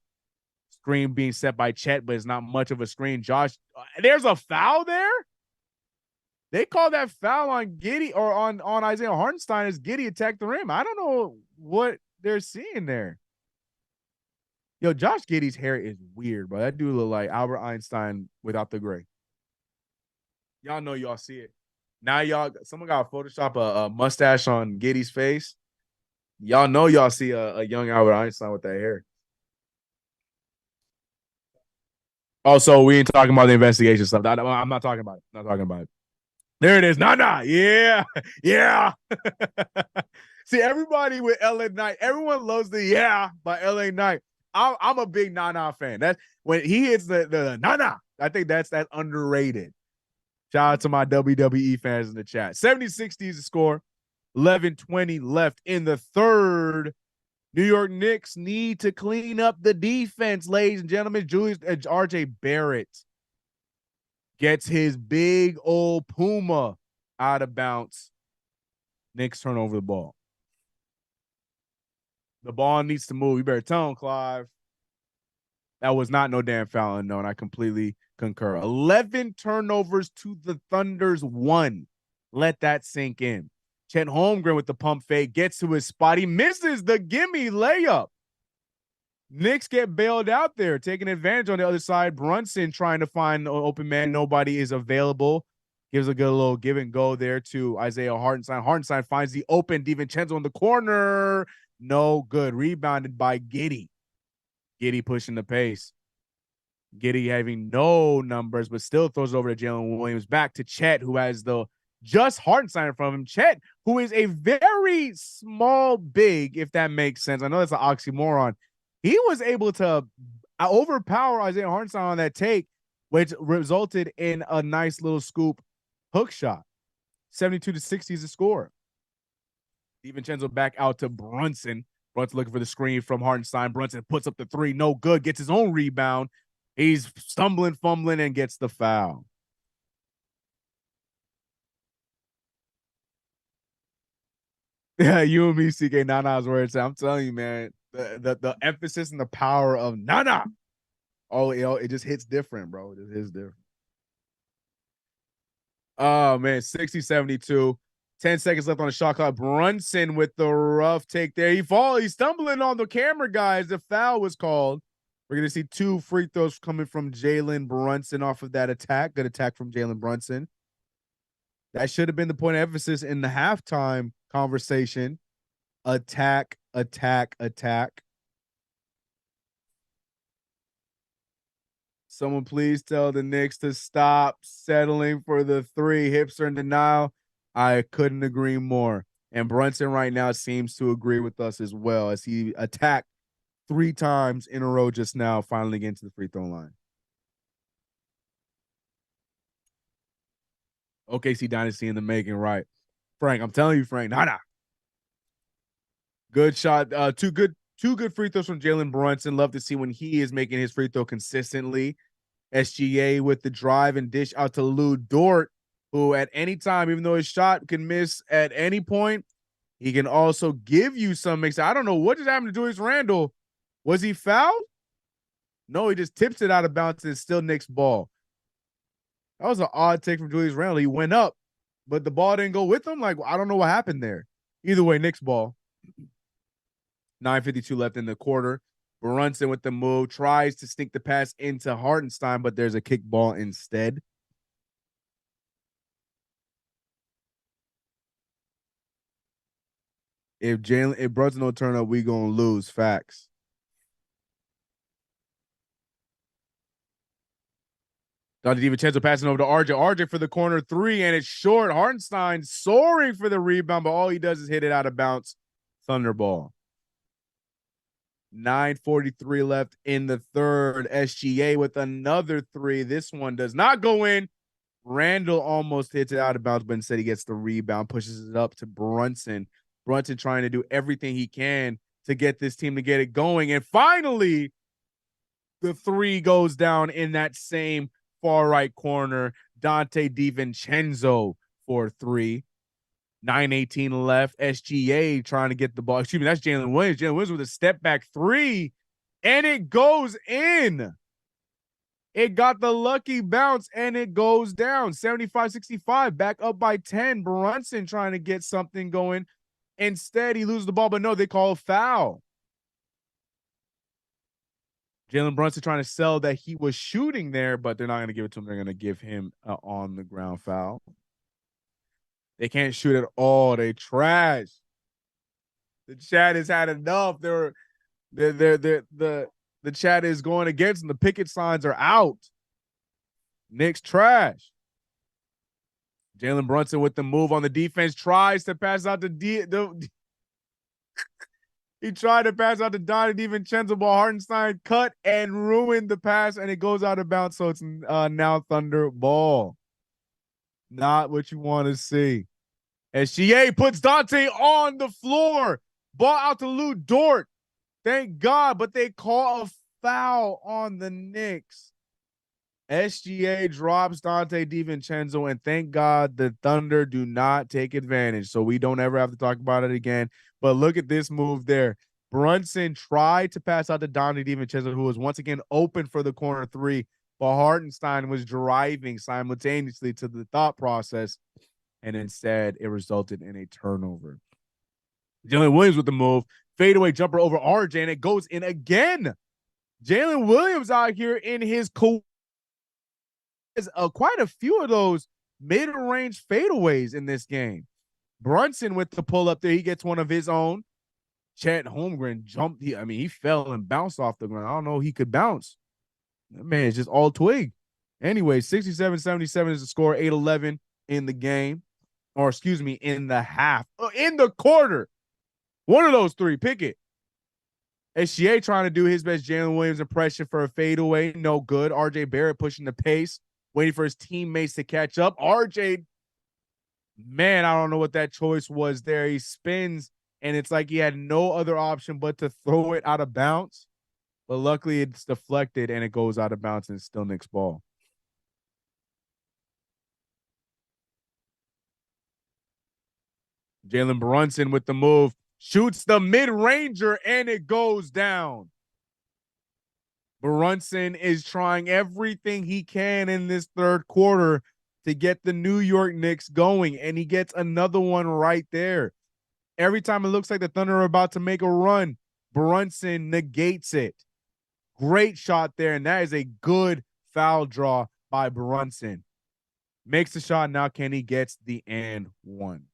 Screen being set by Chet, but it's not much of a screen. Josh, there's a foul there? They call that foul on Giddey or on Isaiah Hartenstein as Giddey attacked the rim. I don't know what they're seeing there. Yo, Josh Giddey's hair is weird, bro. That dude look like Albert Einstein without the gray. Y'all know y'all see it. Now someone got to Photoshop a mustache on Giddey's face. Y'all know y'all see a young Albert Einstein with that hair. Also, we ain't talking about the investigation stuff. I'm not talking about it. Not talking about it. There it is. Nah. Yeah. Yeah. See, everybody with LA Knight, everyone loves the yeah by LA Knight. I'm a big Nana fan. That's when he hits the Nana. I think that's underrated. Shout out to my WWE fans in the chat. 70-60 is the score. 11:20 left in the third. New York Knicks need to clean up the defense, ladies and gentlemen. RJ Barrett gets his big old Puma out of bounds. Knicks turn over the ball. The ball needs to move. You better tell him, Clive. That was not no damn foul unknown. I completely concur. 11 turnovers to the Thunder's 1. Let that sink in. Chet Holmgren with the pump fake gets to his spot. He misses the gimme layup. Knicks get bailed out there, taking advantage on the other side. Brunson trying to find an open man. Nobody is available. Gives a good little give and go there to Isaiah Hartenstein. Hartenstein finds the open DiVincenzo in the corner. No good. Rebounded by Giddey. Giddey pushing the pace. Giddey having no numbers, but still throws it over to Jalen Williams. Back to Chet, who has the just Hartenstein in front of him. Chet, who is a very small big, if that makes sense. I know that's an oxymoron. He was able to overpower Isaiah Hartenstein on that take, which resulted in a nice little scoop hook shot. 72-60 is the score. DiVincenzo back out to Brunson. Brunson looking for the screen from Hartenstein. Brunson puts up the three. No good. Gets his own rebound. He's stumbling, fumbling, and gets the foul. Yeah, you and me, CK Nana's words. I'm telling you, man, the emphasis and the power of Nana. Oh, it just hits different, bro. It just hits different. Oh, man, 60-72. 10 seconds left on the shot clock. Brunson with the rough take there. He's stumbling on the camera, guys. The foul was called. We're going to see 2 free throws coming from Jalen Brunson off of that attack. Good attack from Jalen Brunson. That should have been the point of emphasis in the halftime conversation. Attack, attack, attack. Someone please tell the Knicks to stop settling for the 3. Hipster in denial. I couldn't agree more. And Brunson right now seems to agree with us as well, as he attacked 3 times in a row just now, finally getting to the free throw line. OKC Dynasty in the making, right? Frank, I'm telling you, Frank, nada. Good shot. Two good free throws from Jalen Brunson. Love to see when he is making his free throw consistently. SGA with the drive and dish out to Lou Dort, who at any time, even though his shot can miss at any point, he can also give you some mix. I don't know what just happened to Julius Randle. Was he fouled? No, he just tips it out of bounds and it's still Knicks ball. That was an odd take from Julius Randle. He went up, but the ball didn't go with him. Like, I don't know what happened there. Either way, Knicks ball. 9:52 left in the quarter. Brunson with the move, tries to sneak the pass into Hartenstein, but there's a kick ball instead. If Brunson don't turn up, we gonna lose. Facts. Dante DiVincenzo passing over to RJ. RJ for the corner 3, and it's short. Hartenstein soaring for the rebound, but all he does is hit it out of bounds. Thunderball. 9:43 left in the third. SGA with another 3. This one does not go in. Randall almost hits it out of bounds, but instead he gets the rebound, pushes it up to Brunson. Brunson trying to do everything he can to get this team to get it going. And finally, the 3 goes down in that same far right corner. Dante DiVincenzo for 3. 9:18 left. SGA trying to get the ball. Excuse me, that's Jalen Williams. Jalen Williams with a step back 3, and it goes in. It got the lucky bounce, and it goes down. 75-65, back up by 10. Brunson trying to get something going. Instead, he loses the ball, but no, they call a foul. Jalen Brunson trying to sell that he was shooting there, but they're not going to give it to him. They're going to give him an on-the-ground foul. They can't shoot at all. They trash. The chat has had enough. The chat is going against them. The picket signs are out. Knicks trash. Jalen Brunson with the move on the defense, tries to pass out to he tried to pass out to Donnie DiVincenzo, but Hartenstein cut and ruined the pass, and it goes out of bounds, so it's now Thunder ball. Not what you want to see. SGA puts Dante on the floor. Ball out to Lou Dort. Thank God, but they call a foul on the Knicks. SGA drops Dante DiVincenzo, and thank God the Thunder do not take advantage, so we don't ever have to talk about it again. But look at this move there. Brunson tried to pass out to Dante DiVincenzo, who was once again open for the corner three, but Hartenstein was driving simultaneously to the thought process, and instead it resulted in a turnover. Jalen Williams with the move, fadeaway jumper over RJ, and it goes in again. Jalen Williams out here in his quite a few of those mid-range fadeaways in this game. Brunson with the pull up there, he gets one of his own. Chet Holmgren jumped. He fell and bounced off the ground. I don't know, he could bounce. That man is just all twig. Anyway, 67-77 is the score, 8-11 in the game. Or excuse me, in the half. In the quarter. One of those three, pick it. SGA trying to do his best Jalen Williams impression for a fadeaway. No good. RJ Barrett pushing the pace, waiting for his teammates to catch up. RJ, man, I don't know what that choice was there. He spins, and it's like he had no other option but to throw it out of bounds. But luckily, it's deflected, and it goes out of bounds, and it's still Knicks ball. Jalen Brunson with the move. Shoots the mid-ranger, and it goes down. Brunson is trying everything he can in this third quarter to get the New York Knicks going, and he gets another one right there. Every time it looks like the Thunder are about to make a run, Brunson negates it. Great shot there, and that is a good foul draw by Brunson. Makes the shot, now Kenny gets the and one.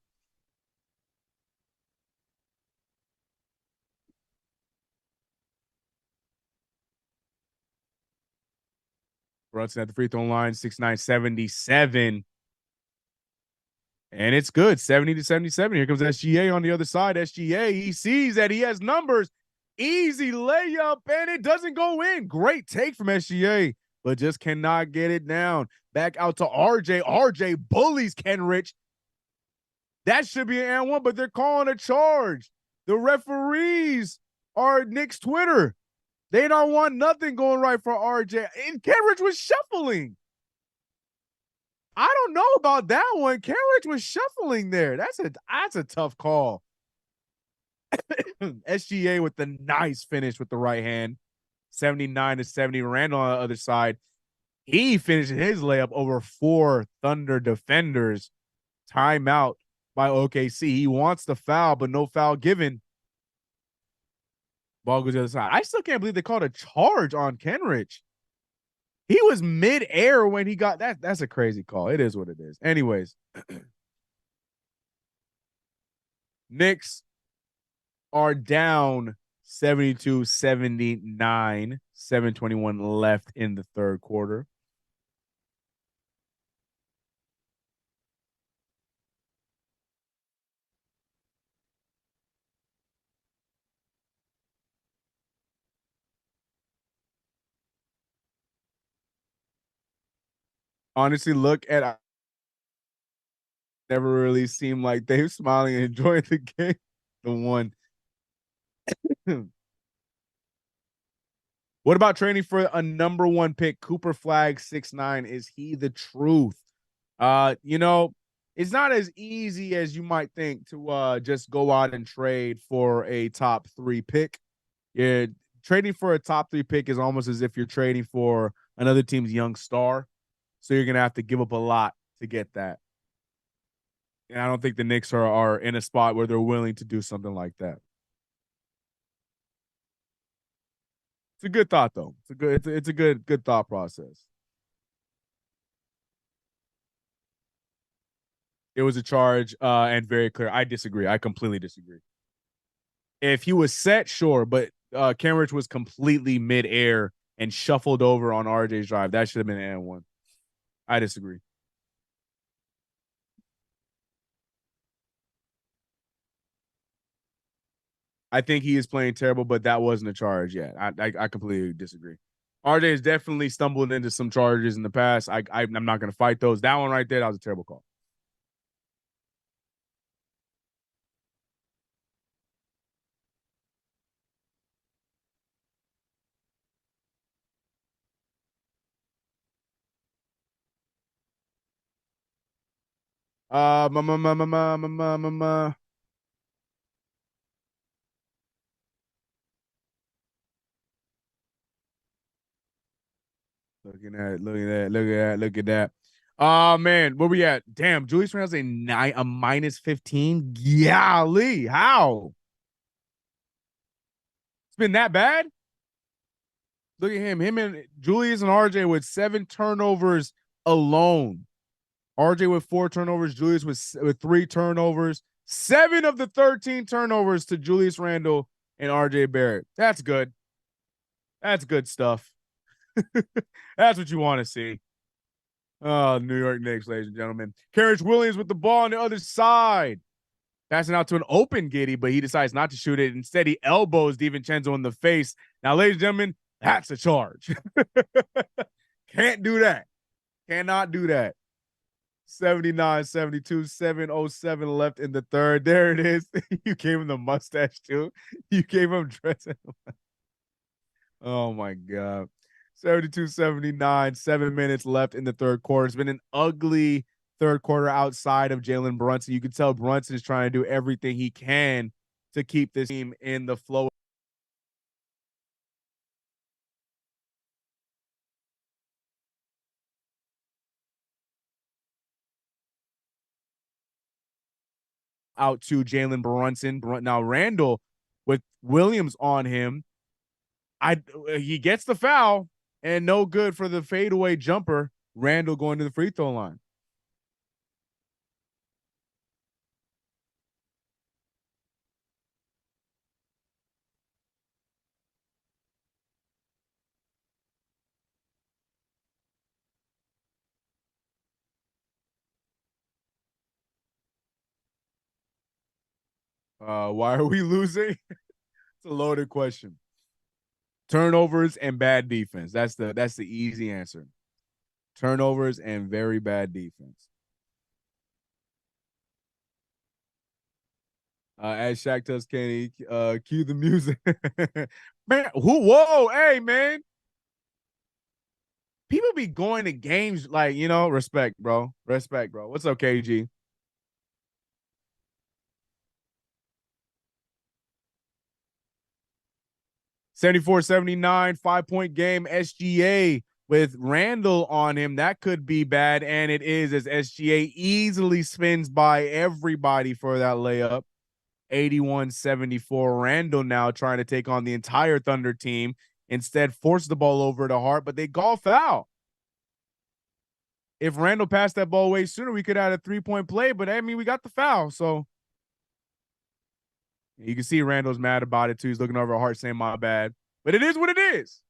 Brunson at the free throw line, 6'9", 77. And it's good, 70-77. Here comes SGA on the other side. SGA, he sees that he has numbers. Easy layup, and it doesn't go in. Great take from SGA, but just cannot get it down. Back out to RJ. RJ bullies Kenrich. That should be an and one, but they're calling a charge. The referees are Knicks Twitter. They don't want nothing going right for RJ. And Kenrich was shuffling. I don't know about that one. Kenrich was shuffling there. That's a tough call. SGA with the nice finish with the right hand. 79-70. Randall on the other side. He finished his layup over 4 Thunder defenders. Timeout by OKC. He wants the foul, but no foul given. Ball goes to the other side. I still can't believe they called a charge on Kenrich. He was mid-air when he got that. That's a crazy call. It is what it is. Anyways. Knicks are down 72-79. 7:21 left in the third quarter. Honestly, look at never really seemed like they were smiling and enjoying the game. The one. What about training for a number 1 pick? Cooper Flag 6'9". Is he the truth? It's not as easy as you might think to just go out and trade for a top 3 pick. Yeah, trading for a top 3 pick is almost as if you're trading for another team's young star. So you're gonna have to give up a lot to get that. And I don't think the Knicks are in a spot where they're willing to do something like that. It's a good thought, though. It's a good thought process. It was a charge and very clear. I disagree. I completely disagree. If he was set, sure, but Kenrich was completely midair and shuffled over on RJ's drive. That should have been an and one. I disagree. I think he is playing terrible, but that wasn't a charge yet. I completely disagree. RJ has definitely stumbled into some charges in the past. I'm not going to fight those. That one right there, that was a terrible call. Uh, ma, ma, ma, ma, ma, ma, ma, ma, ma. Look at that. Oh man, where we at? Damn, Julius Randle's a minus 15. Golly, how? It's been that bad? Look at him. Him and Julius and RJ with 7 turnovers alone. RJ with 4 turnovers, Julius with 3 turnovers. 7 of the 13 turnovers to Julius Randle and RJ Barrett. That's good. That's good stuff. That's what you want to see. Oh, New York Knicks, ladies and gentlemen. Carriage Williams with the ball on the other side. Passing out to an open Giddy, but he decides not to shoot it. Instead, he elbows DiVincenzo in the face. Now, ladies and gentlemen, that's a charge. Can't do that. Cannot do that. 79-72, 7:07 left in the third. There it is. You gave him the mustache, too. You gave him dressing. Oh, my God. 72-79, 7 minutes left in the third quarter. It's been an ugly third quarter outside of Jalen Brunson. You can tell Brunson is trying to do everything he can to keep this team in the flow. Out to Jalen Brunson. Now Randall with Williams on him. He gets the foul and no good for the fadeaway jumper. Randall going to the free throw line. Why are we losing? It's a loaded question. Turnovers and bad defense. That's the easy answer. Turnovers and very bad defense. As Shaq tells Kenny, cue the music. Man, whoa, hey, man. People be going to games like, respect, bro. Respect, bro. What's up, KG? 74-79, 5-point game, SGA with Randall on him. That could be bad, and it is, as SGA easily spins by everybody for that layup. 81-74. Randall now trying to take on the entire Thunder team. Instead, force the ball over to Hart, but they golf foul. If Randall passed that ball way sooner, we could have had a 3-point play, but I mean, we got the foul, so you can see Randall's mad about it too. He's looking over at Hart saying, my bad. But it is what it is.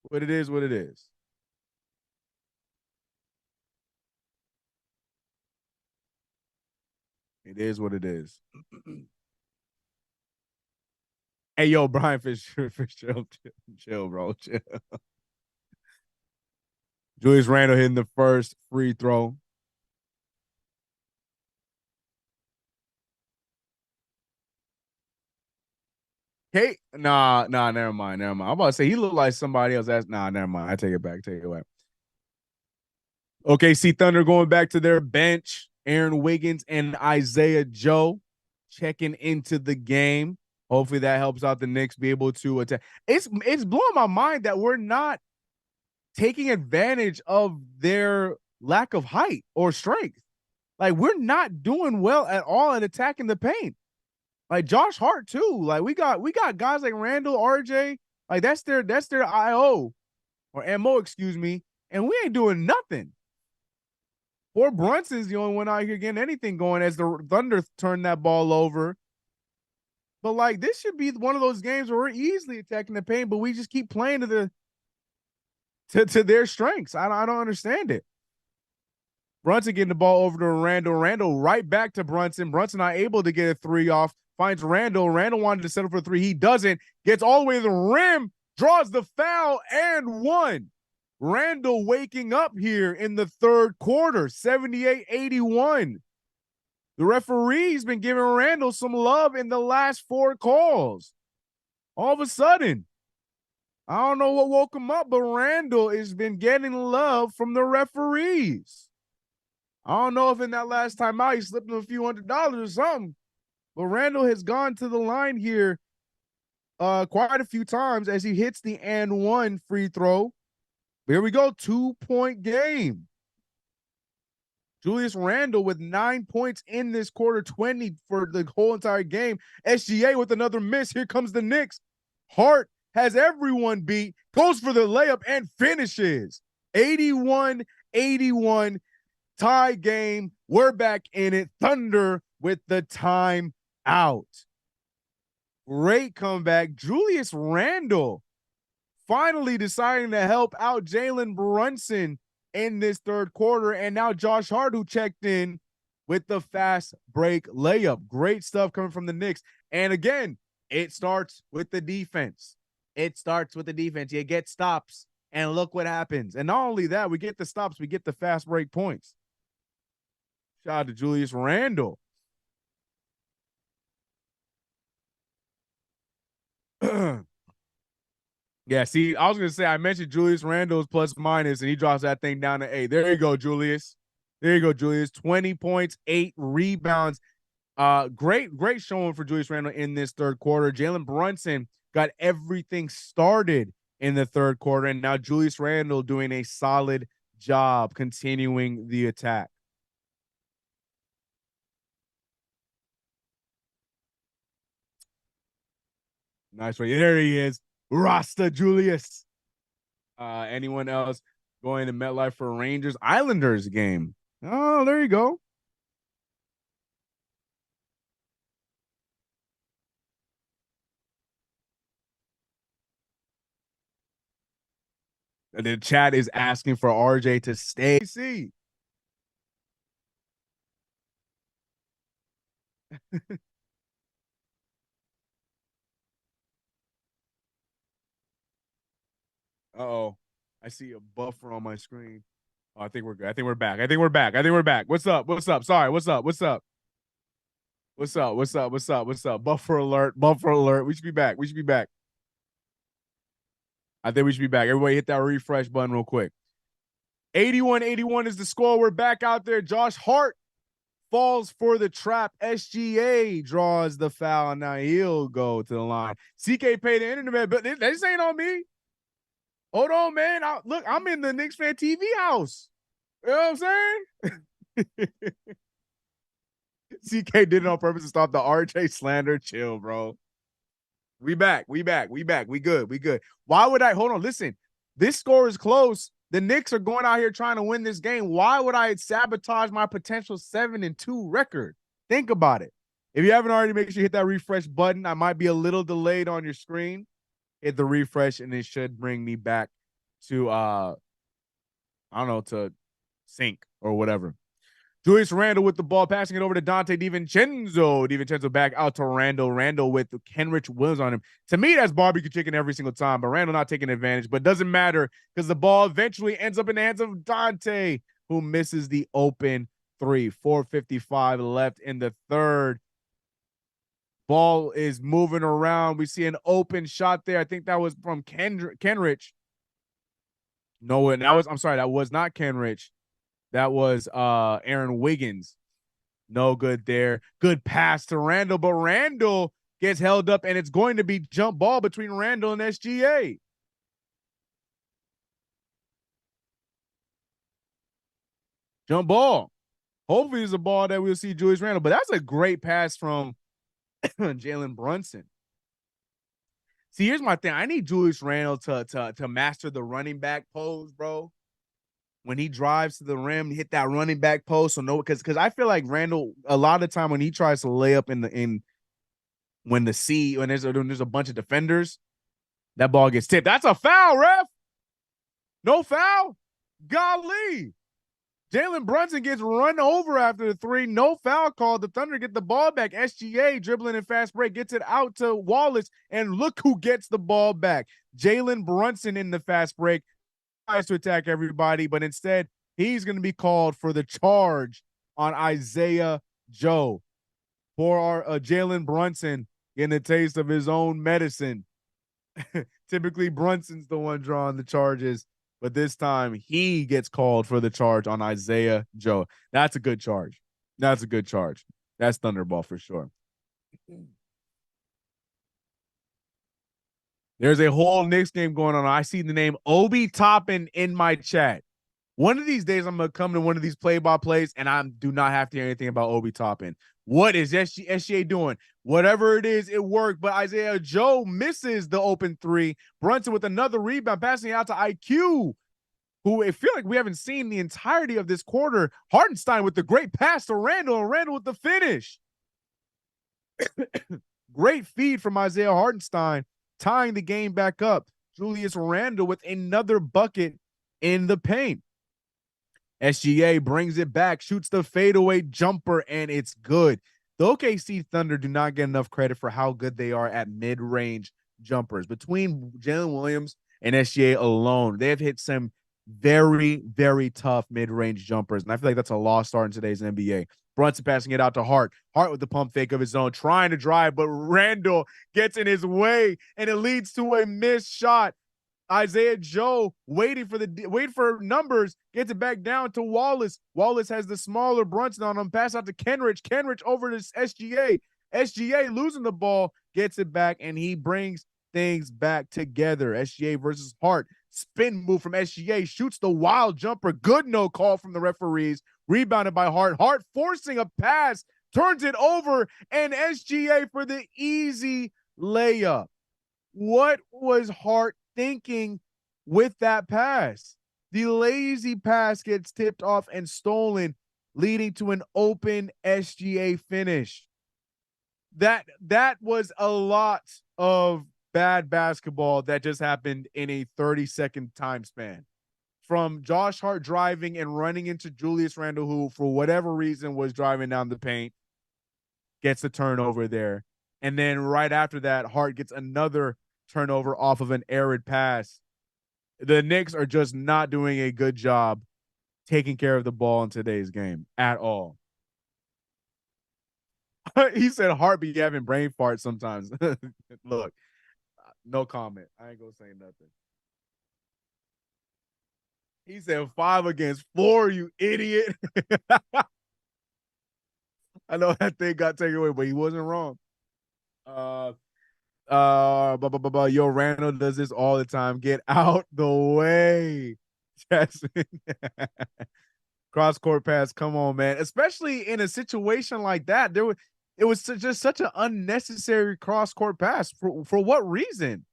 But it is what it is. It is what it is. Hey, yo, Brian Fitzgerald, chill, bro. Chill. Julius Randle hitting the first free throw. Hey, nah, never mind. I'm about to say he looked like somebody else. Never mind. I take it back. Take it away. OKC Thunder going back to their bench. Aaron Wiggins and Isaiah Joe checking into the game. Hopefully that helps out the Knicks be able to attack. It's blowing my mind that we're not taking advantage of their lack of height or strength. Like, we're not doing well at all at attacking the paint. Like Josh Hart too. Like we got guys like Randall, RJ. Like that's their IO or MO, excuse me. And we ain't doing nothing. Or Brunson's the only one out here getting anything going as the Thunder turn that ball over. But like this should be one of those games where we're easily attacking the paint, but we just keep playing to their strengths. I don't understand it. Brunson getting the ball over to Randall. Randall right back to Brunson. Brunson not able to get a 3 off. Finds Randall. Randall wanted to settle for 3. He doesn't. Gets all the way to the rim. Draws the foul and 1. Randall waking up here in the third quarter. 78-81. The referee's been giving Randall some love in the last 4 calls. All of a sudden, I don't know what woke him up, but Randall has been getting love from the referees. I don't know if in that last time out he slipped him a few $100s or something. But Randall has gone to the line here quite a few times as he hits the and one free throw. Here we go, 2-point game. Julius Randle with 9 points in this quarter, 20 for the whole entire game. SGA with another miss. Here comes the Knicks. Hart has everyone beat, goes for the layup and finishes. 81-81 tie game. We're back in it. Thunder with the time out. Great comeback. Julius Randle finally deciding to help out Jalen Brunson in this third quarter. And now Josh Hart, who checked in with the fast break layup. Great stuff coming from the Knicks. And again, it starts with the defense. It starts with the defense. You get stops, and look what happens. And not only that, we get the stops, we get the fast break points. Shout out to Julius Randle. Yeah, see, I was going to say, I mentioned Julius Randle's plus minus, and he drops that thing down to 8. There you go, Julius. There you go, Julius. 20 points, 8 rebounds. Great showing for Julius Randle in this third quarter. Jalen Brunson got everything started in the third quarter, and now Julius Randle doing a solid job continuing the attack. Nice one. There he is. Rasta Julius. Anyone else going to MetLife for Rangers Islanders game? Oh, there you go. And the chat is asking for RJ to stay. See. Uh-oh. I see a buffer on my screen. Oh, I think we're good. I think we're back. I think we're back. I think we're back. What's up? What's up? Sorry. What's up? What's up? What's up? What's up? What's up? What's up? Buffer alert. Buffer alert. We should be back. We should be back. I think we should be back. Everybody hit that refresh button real quick. 81-81 is the score. We're back out there. Josh Hart falls for the trap. SGA draws the foul. Now he'll go to the line. CK paid the internet, but this ain't on me. Hold on, man. Look, I'm in the KnicksFanTV house. You know what I'm saying? CK did it on purpose to stop the RJ slander. Chill, bro. We back. We back. We back. We good. We good. Why would I? Hold on. Listen, this score is close. The Knicks are going out here trying to win this game. Why would I sabotage my potential 7-2 record? Think about it. If you haven't already, make sure you hit that refresh button. I might be a little delayed on your screen. Hit the refresh, and it should bring me back to, I don't know, to sync or whatever. Julius Randle with the ball, passing it over to Dante DiVincenzo. DiVincenzo back out to Randle. Randle with Kenrich Williams on him. To me, that's barbecue chicken every single time, but Randle not taking advantage. But doesn't matter because the ball eventually ends up in the hands of Dante, who misses the open three. 4:55 left in the third. Ball is moving around. We see an open shot there. I think that was from Kenrich. No, that was not Kenrich. That was Aaron Wiggins. No good there. Good pass to Randle, but Randle gets held up, and it's going to be jump ball between Randle and SGA. Jump ball. Hopefully it's a ball that we'll see Julius Randle, but that's a great pass from Jalen Brunson. See, here's my thing. I need Julius Randle to master the running back pose, bro. When he drives to the rim, hit that running back post. So no, because I feel like Randle, a lot of the time when he tries to lay up when there's a bunch of defenders, that ball gets tipped. That's a foul, ref. No foul. Golly. Jalen Brunson gets run over after the three. No foul call. The Thunder get the ball back. SGA dribbling and fast break gets it out to Wallace, and look who gets the ball back. Jalen Brunson in the fast break. Tries to attack everybody, but instead he's going to be called for the charge on Isaiah Joe. For our Jalen Brunson getting a taste of his own medicine. Typically Brunson's the one drawing the charges but this time he gets called for the charge on Isaiah Joe. That's a good charge. That's a good charge. That's Thunderball for sure. There's a whole Knicks game going on. I see the name Obi Toppin in my chat. One of these days, I'm going to come to one of these play-by-plays, and I do not have to hear anything about Obi Toppin. What is SGA doing? Whatever it is, it worked, but Isaiah Joe misses the open three. Brunson with another rebound, passing it out to IQ, who I feel like we haven't seen the entirety of this quarter. Hartenstein with the great pass to Randall, and Randall with the finish. Great feed from Isaiah Hartenstein, tying the game back up. Julius Randle with another bucket in the paint. SGA brings it back, shoots the fadeaway jumper, and it's good. The OKC Thunder do not get enough credit for how good they are at mid-range jumpers. Between Jalen Williams and SGA alone, they have hit some very, very tough mid-range jumpers, and I feel like that's a lost art in today's NBA. Brunson passing it out to Hart. Hart with the pump fake of his own, trying to drive, but Randall gets in his way, and it leads to a missed shot. Isaiah Joe waiting for numbers, gets it back down to Wallace. Wallace has the smaller Brunson on him, pass out to Kenrich. Kenrich over to SGA. SGA losing the ball, gets it back, and he brings things back together. SGA versus Hart. Spin move from SGA, shoots the wild jumper. Good no call from the referees. Rebounded by Hart. Hart forcing a pass, turns it over, and SGA for the easy layup. What was Hart thinking with that pass? The lazy pass gets tipped off and stolen, leading to an open SGA finish. That was a lot of bad basketball that just happened in a 30-second time span. From Josh Hart driving and running into Julius Randle, who for whatever reason was driving down the paint, gets a turnover there. And then right after that, Hart gets another turnover off of an arid pass. The Knicks are just not doing a good job taking care of the ball in today's game at all. He said Hart be having brain farts sometimes. Look, no comment. I ain't gonna say nothing. He said 5 against 4, you idiot. I know that thing got taken away, but he wasn't wrong. Yo, Randall does this all the time. Get out the way. Cross court pass. Come on, man. Especially in a situation like that, it was just such an unnecessary cross court pass. For what reason?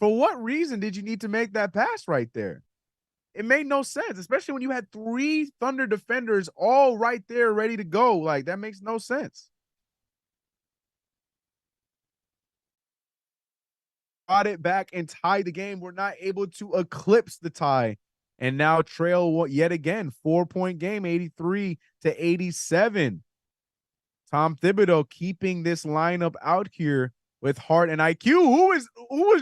For what reason did you need to make that pass right there? It made no sense, especially when you had 3 Thunder defenders all right there ready to go. Like, that makes no sense. Got it back and tied the game. We're not able to eclipse the tie, and now trail yet again. 4-point game, 83-87. Tom Thibodeau keeping this lineup out here with Hart and IQ. Who was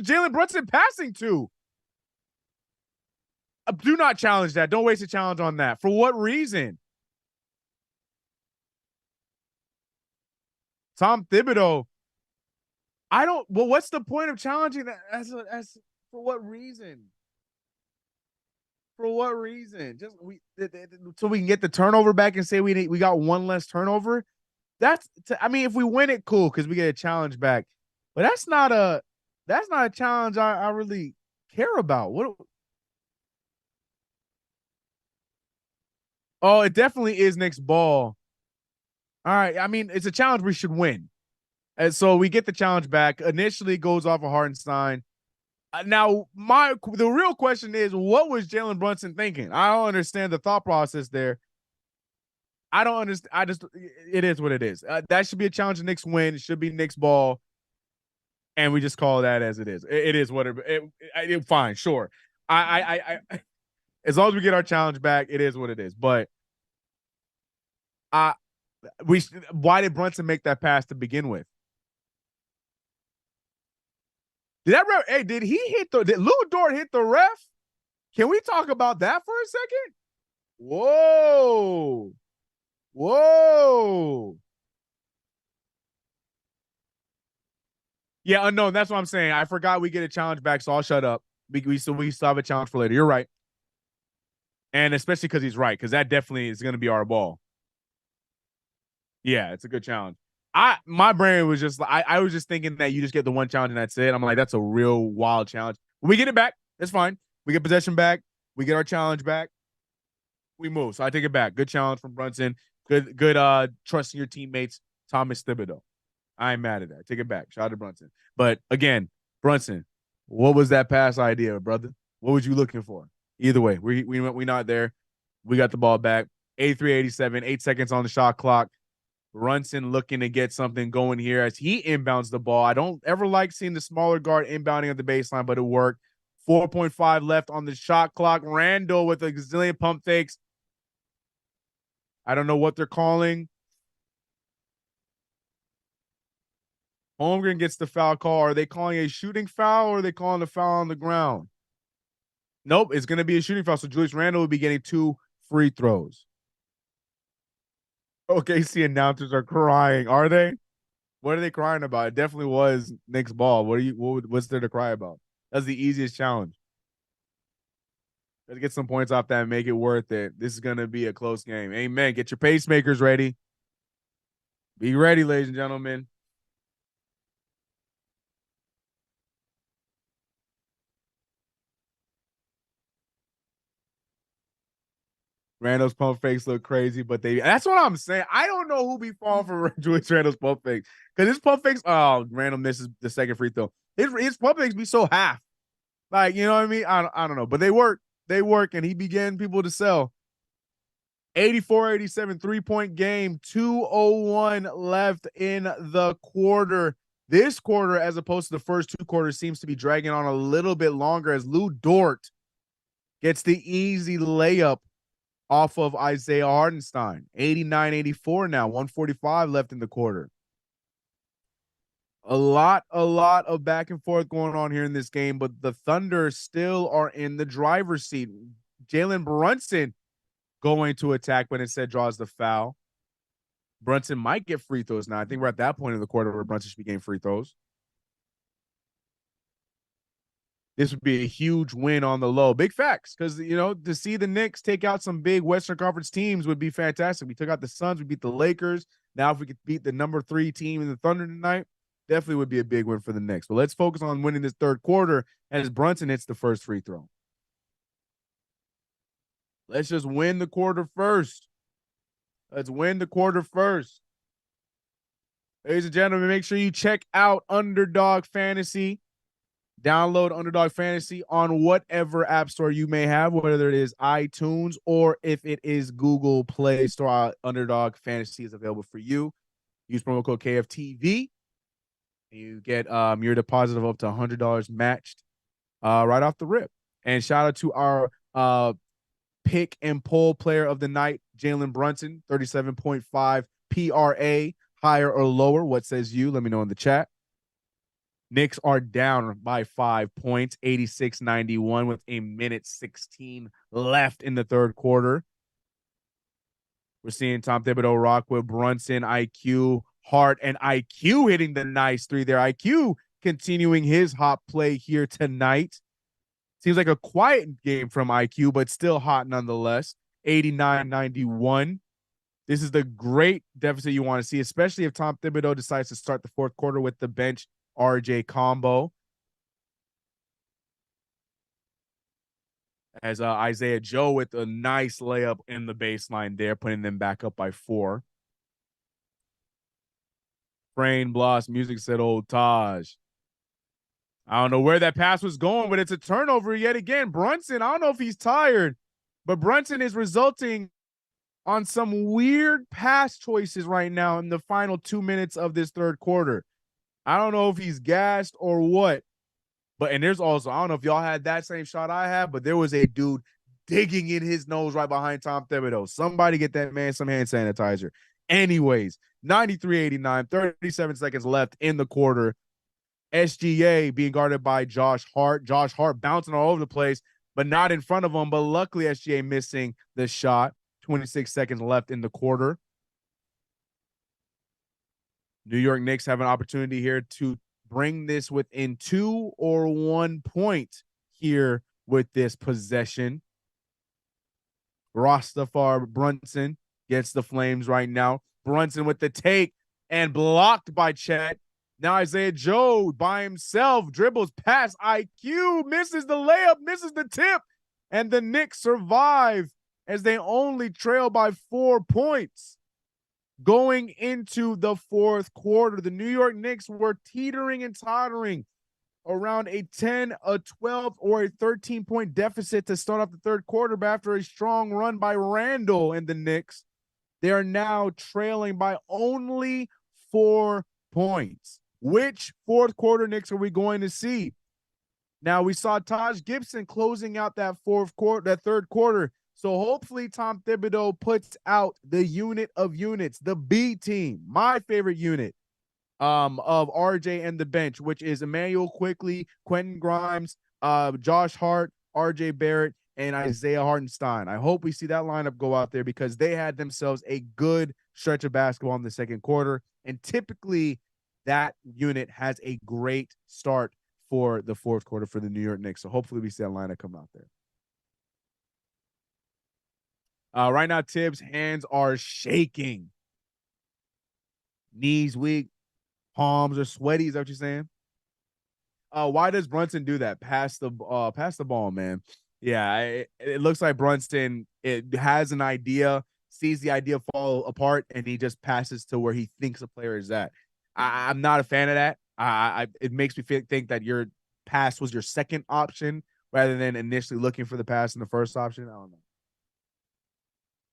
Jalen Brunson passing to? Do not challenge that. Don't waste a challenge on that. For what reason? Tom Thibodeau. What's the point of challenging that? As for what reason? For what reason? Just so we can get the turnover back and say we got one less turnover. I mean, if we win it, cool, because we get a challenge back. But that's not a challenge I really care about. Oh, it definitely is Knicks ball. All right. I mean, it's a challenge we should win. And so we get the challenge back. Initially, it goes off of Hartenstein. Now, the real question is, what was Jalen Brunson thinking? I don't understand the thought process there. I don't understand. It is what it is. That should be a challenge. Knicks win. It should be Knicks ball. And we just call that as it is. It is whatever. Fine, sure. I as long as we get our challenge back, it is what it is. But why did Brunson make that pass to begin with? Did he hit did Lou Dort hit the ref? Can we talk about that for a second? Whoa. Yeah, unknown. That's what I'm saying. I forgot we get a challenge back, so I'll shut up. We still have a challenge for later. You're right. And especially because he's right, because that definitely is going to be our ball. Yeah, it's a good challenge. My brain was just I was just thinking that you just get the one challenge and that's it. I'm like, that's a real wild challenge. We get it back. That's fine. We get possession back. We get our challenge back. We move. So I take it back. Good challenge from Brunson. Good trusting your teammates, Thomas Thibodeau. I ain't mad at that. Take it back. Shout out to Brunson. But again, Brunson, what was that pass idea, brother? What was you looking for? Either way, we not there. We got the ball back. 83-87, 8 seconds on the shot clock. Brunson looking to get something going here as he inbounds the ball. I don't ever like seeing the smaller guard inbounding at the baseline, but it worked. 4.5 left on the shot clock. Randall with a gazillion pump fakes. I don't know what they're calling. Holmgren gets the foul call. Are they calling a shooting foul or are they calling a foul on the ground? Nope, it's going to be a shooting foul. So Julius Randle will be getting 2 free throws. OKC announcers are crying. Are they? What are they crying about? It definitely was Knicks ball. What's there to cry about? That's the easiest challenge. Let's get some points off that and make it worth it. This is going to be a close game. Amen. Get your pacemakers ready. Be ready, ladies and gentlemen. Randall's pump fakes look crazy, but that's what I'm saying. I don't know who be falling for Julius Randall's pump fakes. Because his pump fakes, Randall misses the second free throw. His pump fakes be so half. Like, you know what I mean? I don't know. But they work. They work, and he began people to sell. 84-87, 3-point game, 2:01 left in the quarter. This quarter, as opposed to the first 2 quarters, seems to be dragging on a little bit longer as Lou Dort gets the easy layup off of Isaiah Hartenstein. 89-84 now, 145 left in the quarter. A lot of back and forth going on here in this game, but the Thunder still are in the driver's seat. Jalen Brunson going to attack, but instead draws the foul. Brunson might get free throws now. I think we're at that point in the quarter where Brunson should be getting free throws. This would be a huge win on the low. Big facts, because, you know, to see the Knicks take out some big Western Conference teams would be fantastic. We took out the Suns. We beat the Lakers. Now, if we could beat the number 3 team in the Thunder tonight, definitely would be a big win for the Knicks. But let's focus on winning this third quarter as Brunson hits the first free throw. Let's just win the quarter first. Let's win the quarter first. Ladies and gentlemen, make sure you check out Underdog Fantasy. Download Underdog Fantasy on whatever app store you may have, whether it is iTunes or if it is Google Play Store. Underdog Fantasy is available for you. Use promo code KFTV. You get your deposit of up to $100 matched right off the rip. And shout out to our pick and poll player of the night, Jalen Brunson, 37.5 PRA, higher or lower. What says you? Let me know in the chat. Knicks are down by 5 points, 86-91 with a minute 16 left in the third quarter. We're seeing Tom Thibodeau rock with Brunson, IQ, Hart, and IQ hitting the nice 3 there. IQ continuing his hot play here tonight. Seems like a quiet game from IQ, but still hot nonetheless. 89-91. This is the great deficit you want to see, especially if Tom Thibodeau decides to start the fourth quarter with the bench RJ combo. As Isaiah Joe with a nice layup in the baseline there, putting them back up by 4. Brain Bloss music said old Taj. I don't know where that pass was going, but it's a turnover yet again. Brunson, I don't know if he's tired, but Brunson is resulting on some weird pass choices right now in the final 2 minutes of this third quarter. I don't know if he's gassed or what, and there's also, I don't know if y'all had that same shot I had, but there was a dude digging in his nose right behind Tom Thibodeau. Somebody get that man some hand sanitizer. Anyways, 93-89, 37 seconds left in the quarter. SGA being guarded by Josh Hart. Josh Hart bouncing all over the place, but not in front of him. But luckily, SGA missing the shot. 26 seconds left in the quarter. New York Knicks have an opportunity here to bring this within 2 or 1 point here with this possession. Rastafar Brunson gets the Flames right now. Brunson with the take and blocked by Chet. Now Isaiah Joe by himself dribbles past IQ, misses the layup, misses the tip, and the Knicks survive as they only trail by 4 points. Going into the fourth quarter, the New York Knicks were teetering and tottering around a 10, a 12, or a 13-point deficit to start off the third quarter, but after a strong run by Randall and the Knicks, they are now trailing by only 4 points. Which fourth quarter Knicks are we going to see? Now, we saw Taj Gibson closing out that third quarter. So hopefully Tom Thibodeau puts out the unit of units, the B team, my favorite unit of RJ and the bench, which is Emmanuel Quickley, Quentin Grimes, Josh Hart, RJ Barrett, and Isaiah Hartenstein. I hope we see that lineup go out there because they had themselves a good stretch of basketball in the second quarter. And typically that unit has a great start for the fourth quarter for the New York Knicks. So hopefully we see that lineup come out there. Right now, Tibbs' hands are shaking. Knees weak. Palms are sweaty. Is that what you're saying? Why does Brunson do that? Pass the ball, man. Yeah, it looks like Brunson has an idea, sees the idea fall apart, and he just passes to where he thinks a player is at. I'm not a fan of that. It makes me think that your pass was your second option rather than initially looking for the pass in the first option. I don't know.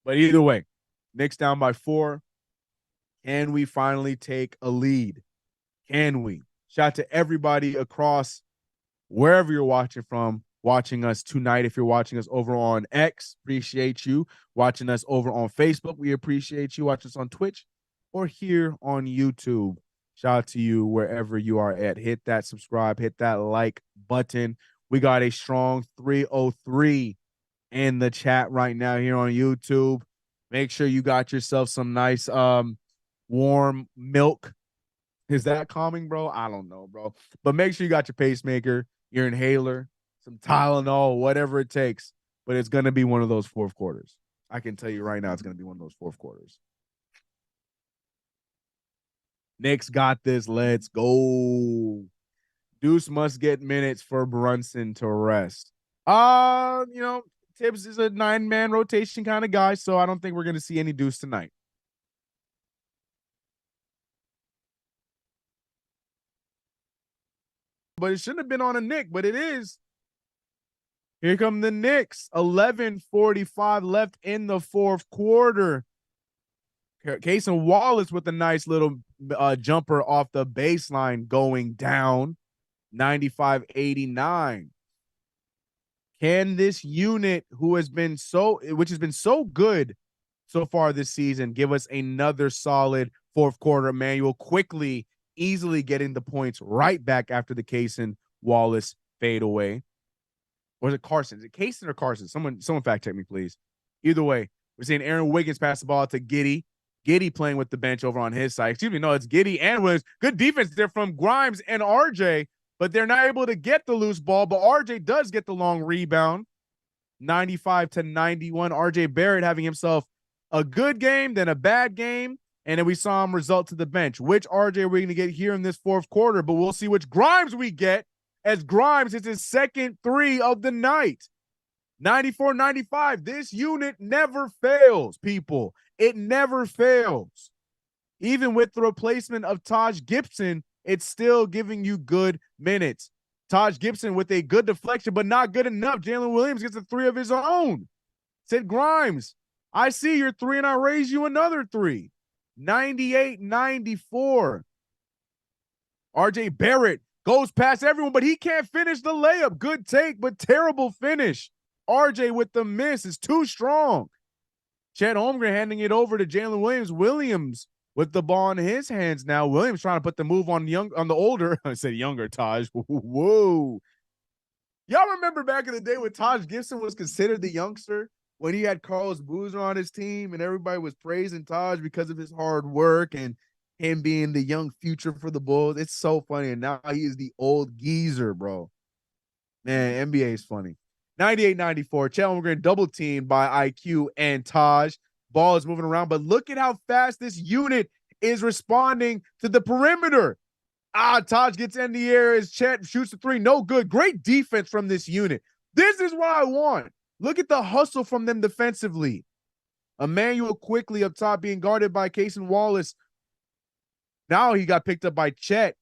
But either way, Knicks down by 4. Can we finally take a lead? Can we? Shout out to everybody across wherever you're watching us tonight. If you're watching us over on X, appreciate you. Watching us over on Facebook, we appreciate you. Watching us on Twitch or here on YouTube. Shout out to you wherever you are at. Hit that subscribe, hit that like button. We got a strong 303 in the chat right now here on YouTube. Make sure you got yourself some nice warm milk. Is that calming, bro? I don't know, bro. But make sure you got your pacemaker, your inhaler, some Tylenol, whatever it takes. But it's going to be one of those fourth quarters. I can tell you right now it's going to be one of those fourth quarters. Knicks got this. Let's go. Deuce must get minutes for Brunson to rest. Tibbs is a 9-man rotation kind of guy, so I don't think we're going to see any Deuce tonight. But it shouldn't have been on a Knick, but it is. Here come the Knicks. 11:45 left in the fourth quarter. Cason Wallace with a nice little jumper off the baseline going down. 95-89. Can this unit, which has been so good so far this season, give us another solid fourth quarter? Emmanuel quickly, easily getting the points right back after the Cason Wallace fade away. Or is it Carson? Is it Cason or Carson? Someone fact check me, please. Either way, we're seeing Aaron Wiggins pass the ball to Giddey. Giddey playing with the bench over on his side. Excuse me, no, it's Giddey and Williams. Good defense there from Grimes and RJ, but they're not able to get the loose ball. But RJ does get the long rebound. 95-91. RJ Barrett having himself a good game, then a bad game. And then we saw him result to the bench. Which RJ are we going to get here in this fourth quarter? But we'll see which Grimes we get, as Grimes hits his second 3 of the night. 94-95. This unit never fails, people. It never fails. Even with the replacement of Taj Gibson, it's still giving you good minutes. Taj Gibson with a good deflection, but not good enough. Jalen Williams gets a 3 of his own. Said Grimes, I see your 3 and I raise you another 3. 98-94. RJ Barrett goes past everyone, but he can't finish the layup. Good take, but terrible finish. RJ with the miss is too strong. Chet Holmgren handing it over to Jalen Williams. Williams with the ball in his hands now. Williams trying to put the move on the older. I said younger Taj. Whoa. Y'all remember back in the day when Taj Gibson was considered the youngster? When he had Carlos Boozer on his team and everybody was praising Taj because of his hard work and him being the young future for the Bulls. It's so funny. And now he is the old geezer, bro. Man, NBA is funny. 98-94. Chet Holmgren double teamed by IQ and Taj. Ball is moving around, but look at how fast this unit is responding to the perimeter. Taj gets in the air as Chet shoots the three. No good. Great defense from this unit. This is what I want. Look at the hustle from them defensively. Emmanuel quickly up top being guarded by Cason Wallace. Now he got picked up by Chet.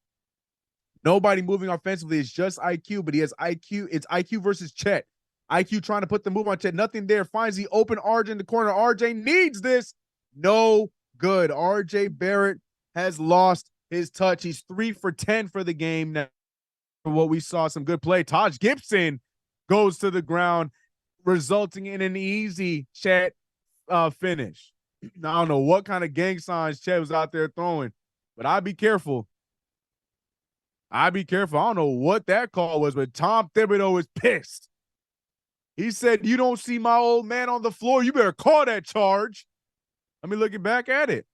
Nobody moving offensively. It's just IQ, but he has IQ. It's IQ versus Chet. IQ trying to put the move on Chet. Nothing there. Finds the open RJ in the corner. RJ needs this. No good. RJ Barrett has lost his touch. He's 3 for 10 for the game now. For what we saw, some good play. Taj Gibson goes to the ground, resulting in an easy Chet finish. Now, I don't know what kind of gang signs Chet was out there throwing, but I'd be careful. I don't know what that call was, but Tom Thibodeau is pissed. He said, "You don't see my old man on the floor, you better call that charge." I mean, looking back at it.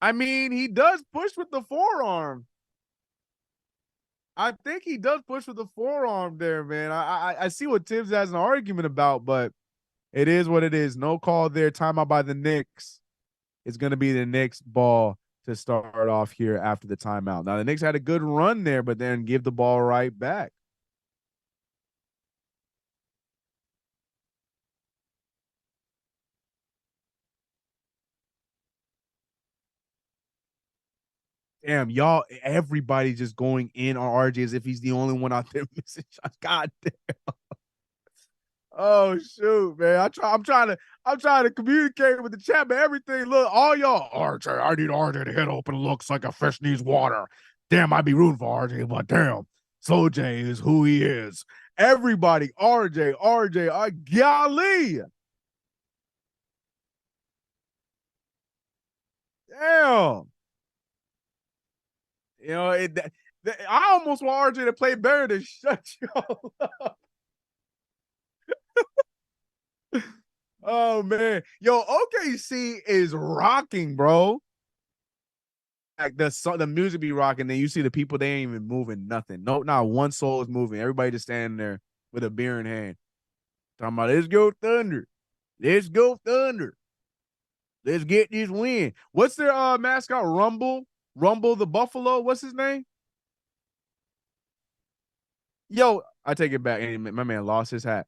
I mean, he does push with the forearm. I think he does push with the forearm there, man. I see what Tibbs has an argument about, but it is what it is. No call there. Timeout by the Knicks. It's going to be the Knicks ball to start off here after the timeout. Now, the Knicks had a good run there, but then give the ball right back. Damn, y'all, everybody just going in on RJ as if he's the only one out there missing shots. God damn. Oh shoot, man. I'm trying to communicate with the chat, but everything, look, all y'all, RJ, I need RJ to hit open. Looks like a fish needs water. Damn, I'd be rooting for RJ, but damn, Slow J is who he is. Everybody, RJ, golly. Damn. You know, I almost want RJ to play better than shut y'all up. Oh man, yo, OKC is rocking, bro. Like the music be rocking, then you see the people, they ain't even moving nothing. No, not one soul is moving. Everybody just standing there with a beer in hand, talking about let's go Thunder, let's go Thunder, let's get this win. What's their mascot? Rumble the Buffalo. What's his name? Yo, I take it back. My man lost his hat.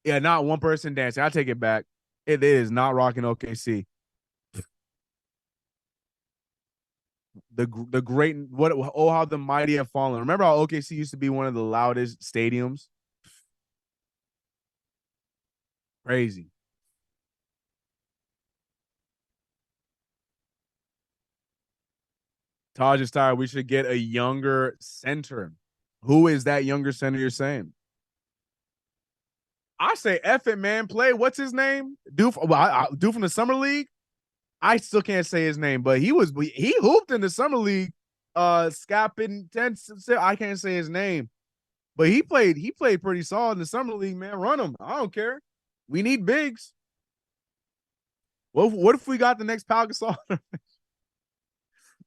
Yeah, not one person dancing. I take it back. It is not rocking OKC. The great what oh how the mighty have fallen. Remember how OKC used to be one of the loudest stadiums? Crazy. Taj is tired. We should get a younger center. Who is that younger center you're saying? I say F it, man. Play what's his name? Dude from the summer league. I still can't say his name, but he hooped in the summer league. Scapin 10. I can't say his name, but he played pretty solid in the summer league, man. Run him. I don't care. We need bigs. What if we got the next Pau Gasol?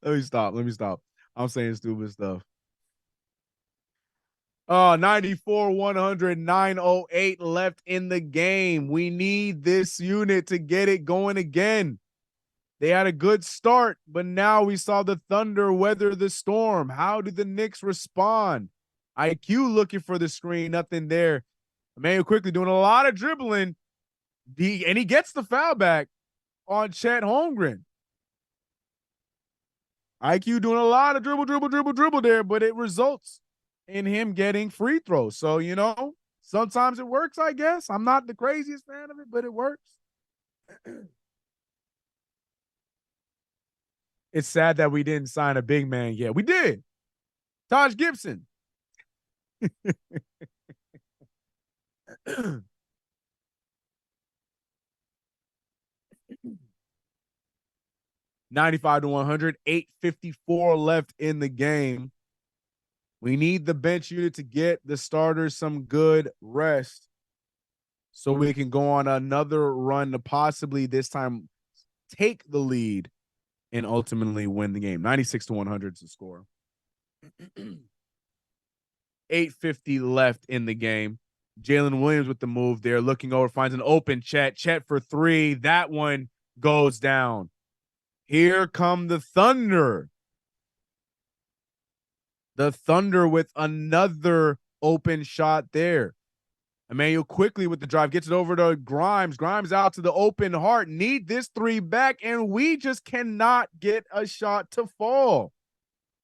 Let me stop. I'm saying stupid stuff. 94, 100, 908 left in the game. We need this unit to get it going again. They had a good start, but now we saw the Thunder weather the storm. How did the Knicks respond? IQ looking for the screen, nothing there. Emmanuel quickly doing a lot of dribbling. And he gets the foul back on Chet Holmgren. IQ doing a lot of dribble there, but it results in him getting free throws. So, you know, sometimes it works, I guess. I'm not the craziest fan of it, but it works. It's sad that we didn't sign a big man yet. We did. Taj Gibson. 95 to 100, 8:54 left in the game. We need the bench unit to get the starters some good rest so we can go on another run to possibly this time take the lead and ultimately win the game. 96 to 100 is the score. 8:50 left in the game. Jalen Williams with the move there, looking over, finds an open Chet. Chet for three. That one goes down. Here come the Thunder. The Thunder with another open shot there. Emmanuel quickly with the drive, gets it over to Grimes. Grimes out to the open heart. Need this three back, and we just cannot get a shot to fall.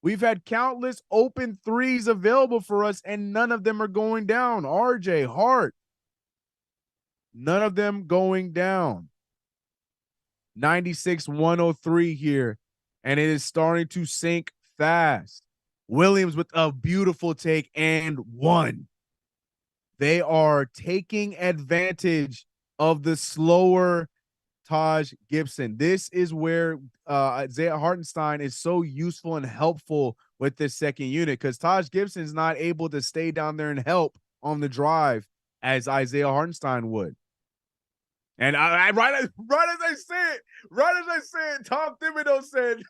We've had countless open threes available for us, and none of them are going down. RJ, Hart, none of them going down. 96-103 here, and it is starting to sink fast. Williams with a beautiful take and one. They are taking advantage of the slower Taj Gibson. This is where Isaiah Hartenstein is so useful and helpful with this second unit, because Taj Gibson is not able to stay down there and help on the drive as Isaiah Hartenstein would. And right as I said, Tom Thibodeau said,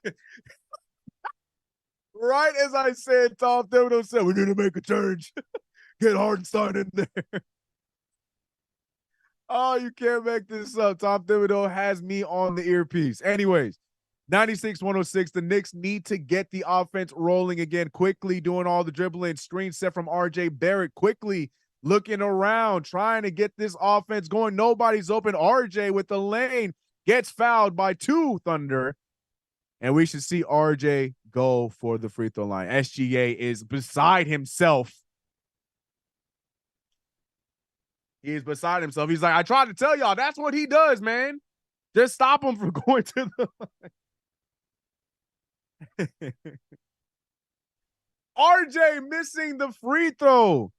right as I said, Tom Thibodeau said, we need to make a change. Get Hartenstein in there. Oh, you can't make this up. Tom Thibodeau has me on the earpiece. Anyways, 96-106. The Knicks need to get the offense rolling again, quickly doing all the dribbling. Screen set from RJ Barrett, quickly looking around, trying to get this offense going. Nobody's open. RJ with the lane gets fouled by two Thunder, and we should see RJ go for the free throw line. SGA is beside himself. He is beside himself. He's like, I tried to tell y'all, that's what he does, man. Just stop him from going to the line. RJ missing the free throw.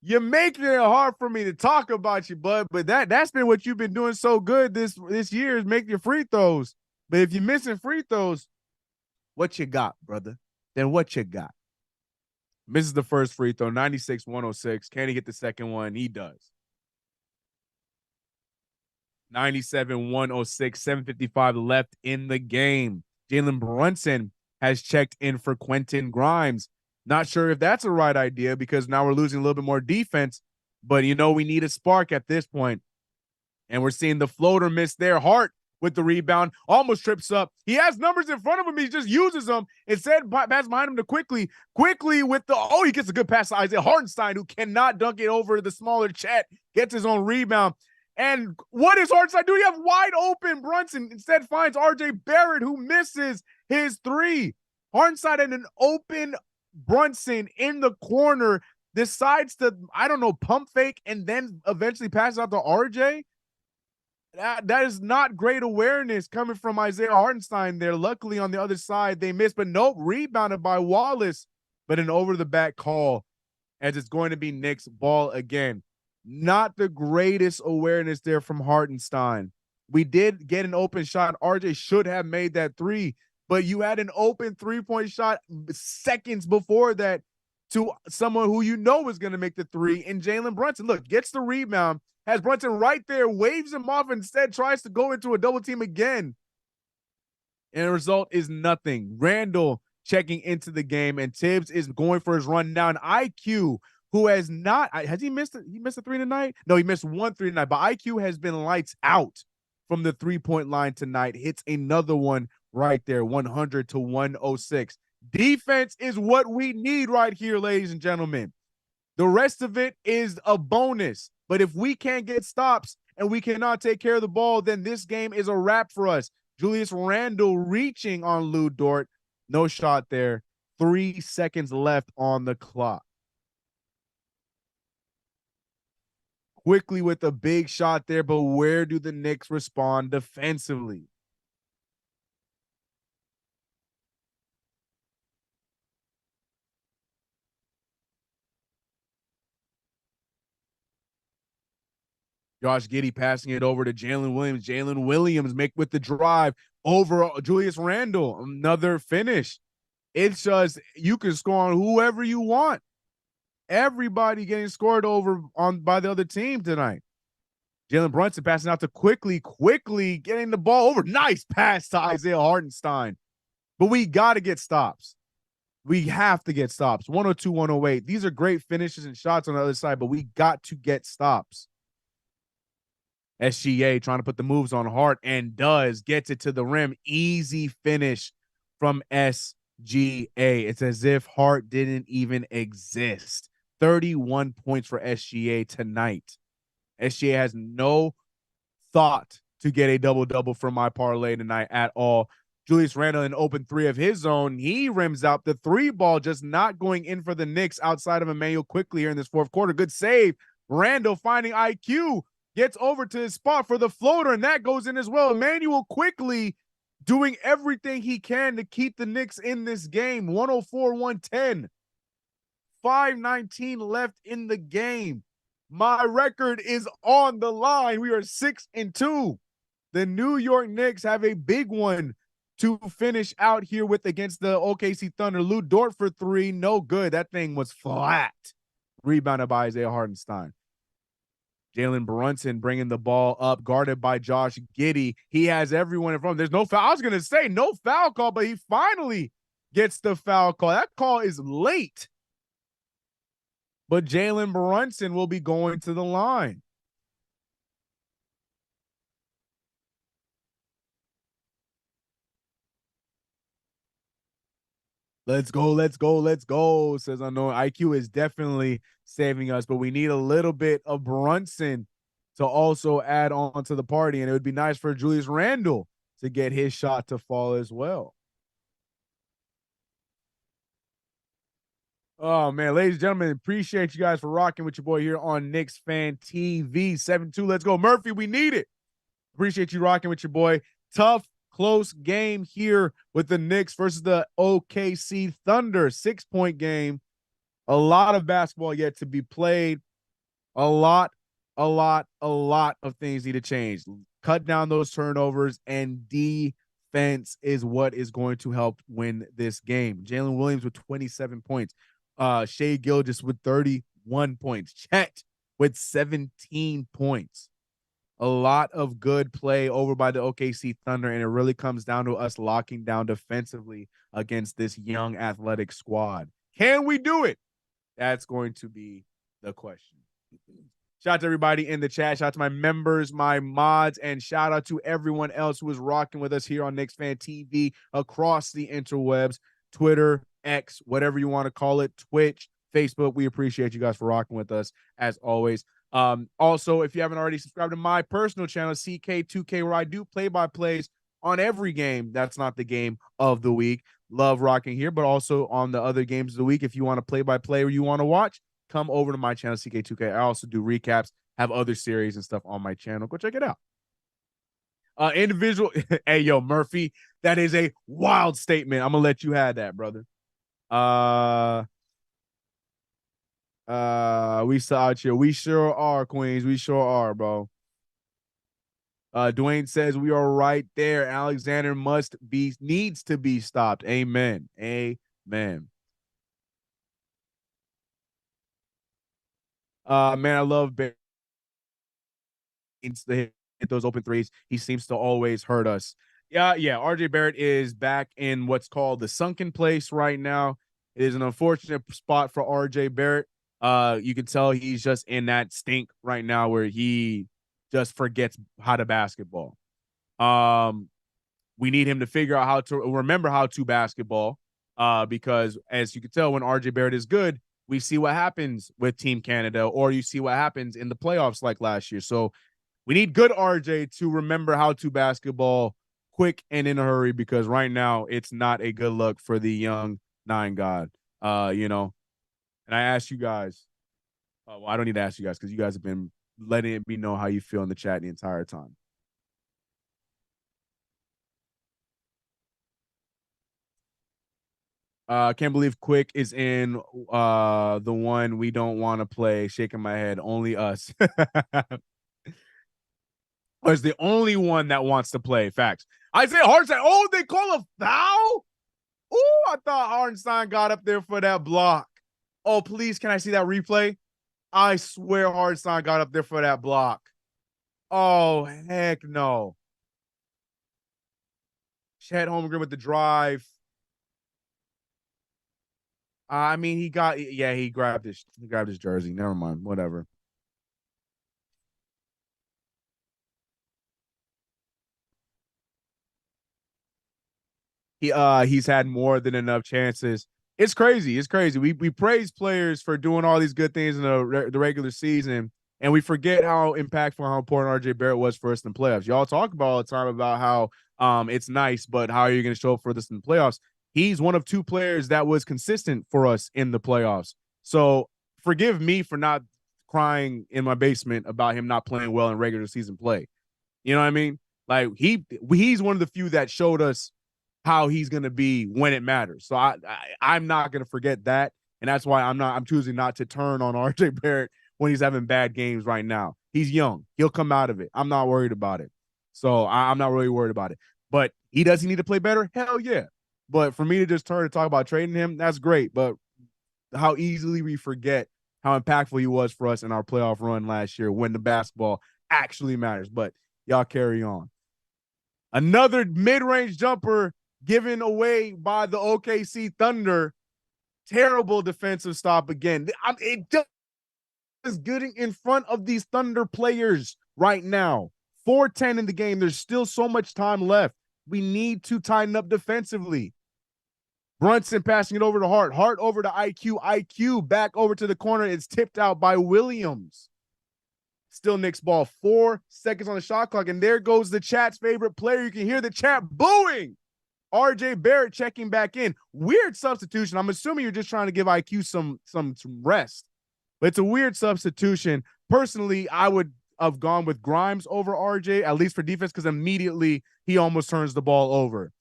You're making it hard for me to talk about you, bud, but that's been what you've been doing so good this year, is make your free throws. But if you're missing free throws, what you got, brother? Then what you got? Misses the first free throw, 96-106. Can he get the second one? He does. 97-106, 7:55 left in the game. Jalen Brunson has checked in for Quentin Grimes. Not sure if that's a right idea, because now we're losing a little bit more defense, but we need a spark at this point. And we're seeing the floater miss there. Hart with the rebound, almost trips up. He has numbers in front of him. He just uses them. Instead, pass behind him to quickly with the, he gets a good pass to Isaiah Hartenstein, who cannot dunk it over the smaller Chet, gets his own rebound. And what does Hartenstein do? You have wide open Brunson. Instead finds RJ Barrett, who misses his three. Hartenstein and an open Brunson in the corner decides to, pump fake and then eventually pass out to RJ. That is not great awareness coming from Isaiah Hartenstein there. Luckily, on the other side, they missed, but nope, rebounded by Wallace, but an over-the-back call, as it's going to be Knicks ball again. Not the greatest awareness there from Hartenstein. We did get an open shot. RJ should have made that three, but you had an open three-point shot seconds before that to someone who was going to make the three, and Jalen Brunson. Look, gets the rebound, has Brunson right there, waves him off, instead tries to go into a double team again. And the result is nothing. Randall checking into the game, and Tibbs is going for his run down. IQ, who has he missed it? He missed a three tonight? No, he missed one three tonight, but IQ has been lights out from the three-point line tonight. Hits another one right there, 100-106. Defense is what we need right here, ladies and gentlemen. The rest of it is a bonus. But if we can't get stops and we cannot take care of the ball, then this game is a wrap for us. Julius Randle reaching on Lou Dort. No shot there. 3 seconds left on the clock. Quickly with a big shot there, but where do the Knicks respond defensively? Josh Giddey passing it over to Jalen Williams. Jalen Williams make with the drive over Julius Randle. Another finish. It's just, you can score on whoever you want. Everybody getting scored over by the other team tonight. Jalen Brunson passing out to quickly getting the ball over. Nice pass to Isaiah Hartenstein. But we got to get stops. We have to get stops. 102, 108. These are great finishes and shots on the other side, but we got to get stops. SGA trying to put the moves on Hart and gets it to the rim. Easy finish from SGA. It's as if Hart didn't even exist. 31 points for SGA tonight. SGA has no thought to get a double-double from my parlay tonight at all. Julius Randle in open three of his own. He rims out the three ball, just not going in for the Knicks outside of Emmanuel quickly here in this fourth quarter. Good save. Randle finding IQ, gets over to his spot for the floater, and that goes in as well. Emmanuel quickly doing everything he can to keep the Knicks in this game. 104-110. 5:19 left in the game. My record is on the line. We are 6-2. The New York Knicks have a big one to finish out here with against the OKC Thunder. Lou Dort for three. No good. That thing was flat. Rebounded by Isaiah Hartenstein. Jalen Brunson bringing the ball up, guarded by Josh Giddey. He has everyone in front. There's no foul. I was going to say no foul call, but he finally gets the foul call. That call is late. But Jalen Brunson will be going to the line. Let's go, let's go, let's go, says Unknown. IQ is definitely saving us, but we need a little bit of Brunson to also add on to the party, and it would be nice for Julius Randle to get his shot to fall as well. Oh, man, ladies and gentlemen, appreciate you guys for rocking with your boy here on KnicksFanTV. 7-2, let's go. Murphy, we need it. Appreciate you rocking with your boy. Tough, close game here with the Knicks versus the OKC Thunder. 6-point game. A lot of basketball yet to be played. A lot of things need to change. Cut down those turnovers, and defense is what is going to help win this game. Jalen Williams with 27 points. Shai Gilgeous with 31 points. Chet with 17 points. A lot of good play over by the OKC Thunder, and it really comes down to us locking down defensively against this young athletic squad. Can we do it? That's going to be the question. Shout out to everybody in the chat. Shout out to my members, my mods, and shout out to everyone else who is rocking with us here on KnicksFanTV across the interwebs, Twitter, X, whatever you want to call it, Twitch, Facebook. We appreciate you guys for rocking with us as always. Also, if you haven't already subscribed to my personal channel, CK2K, where I do play-by-plays on every game that's not the game of the week. Love rocking here, but also on the other games of the week. If you want to play-by-play or you want to watch, come over to my channel, CK2K. I also do recaps, have other series and stuff on my channel. Go check it out. Individual, hey, yo, Murphy, that is a wild statement. I'm going to let you have that, brother. We saw out here. We sure are, Queens. We sure are, bro. Dwayne says we are right there. Alexander needs to be stopped. Amen. Amen. Man, I love Barrett to hit those open threes. He seems to always hurt us. Yeah. RJ Barrett is back in what's called the sunken place right now. It is an unfortunate spot for RJ Barrett. You can tell he's just in that stink right now where he just forgets how to basketball. We need him to figure out how to remember how to basketball. Because as you can tell, when RJ Barrett is good, we see what happens with Team Canada, or you see what happens in the playoffs like last year. So we need good RJ to remember how to basketball quick and in a hurry, because right now it's not a good look for the young nine god. And I asked you guys, well, I don't need to ask you guys because you guys have been letting me know how you feel in the chat the entire time. Can't believe Quick is in the one we don't want to play. Shaking my head. Only us. Was the only one that wants to play. Facts. Isaiah Hartenstein. Oh, they call a foul? Oh, I thought Hartenstein got up there for that block. Oh, please, can I see that replay? I swear Hartenstein got up there for that block. Oh, heck no. Chet Holmgren with the drive. I mean, he grabbed his jersey. Never mind, whatever. He's had more than enough chances. It's crazy. It's crazy. We praise players for doing all these good things in the regular season, and we forget how impactful, how important RJ Barrett was for us in the playoffs. Y'all talk about all the time about how it's nice, but how are you going to show up for this in the playoffs? He's one of two players that was consistent for us in the playoffs. So forgive me for not crying in my basement about him not playing well in regular season play. You know what I mean? Like he's one of the few that showed us how he's going to be when it matters. So I'm not going to forget that, and that's why I'm choosing not to turn on RJ Barrett when he's having bad games right now. He's young. He'll come out of it. I'm not worried about it. So I'm not really worried about it. But does he need to play better? Hell yeah. But for me to just turn to talk about trading him, that's great. But how easily we forget how impactful he was for us in our playoff run last year when the basketball actually matters. But y'all carry on. Another mid-range jumper given away by the OKC Thunder. Terrible defensive stop again. It is getting in front of these Thunder players right now. 4:10 in the game. There's still so much time left. We need to tighten up defensively. Brunson passing it over to Hart. Hart over to IQ. IQ back over to the corner. It's tipped out by Williams. Still Knicks ball. 4 seconds on the shot clock. And there goes the chat's favorite player. You can hear the chat booing. RJ Barrett checking back in. Weird substitution. I'm assuming you're just trying to give IQ some rest. But it's a weird substitution. Personally, I would have gone with Grimes over RJ, at least for defense, because immediately he almost turns the ball over.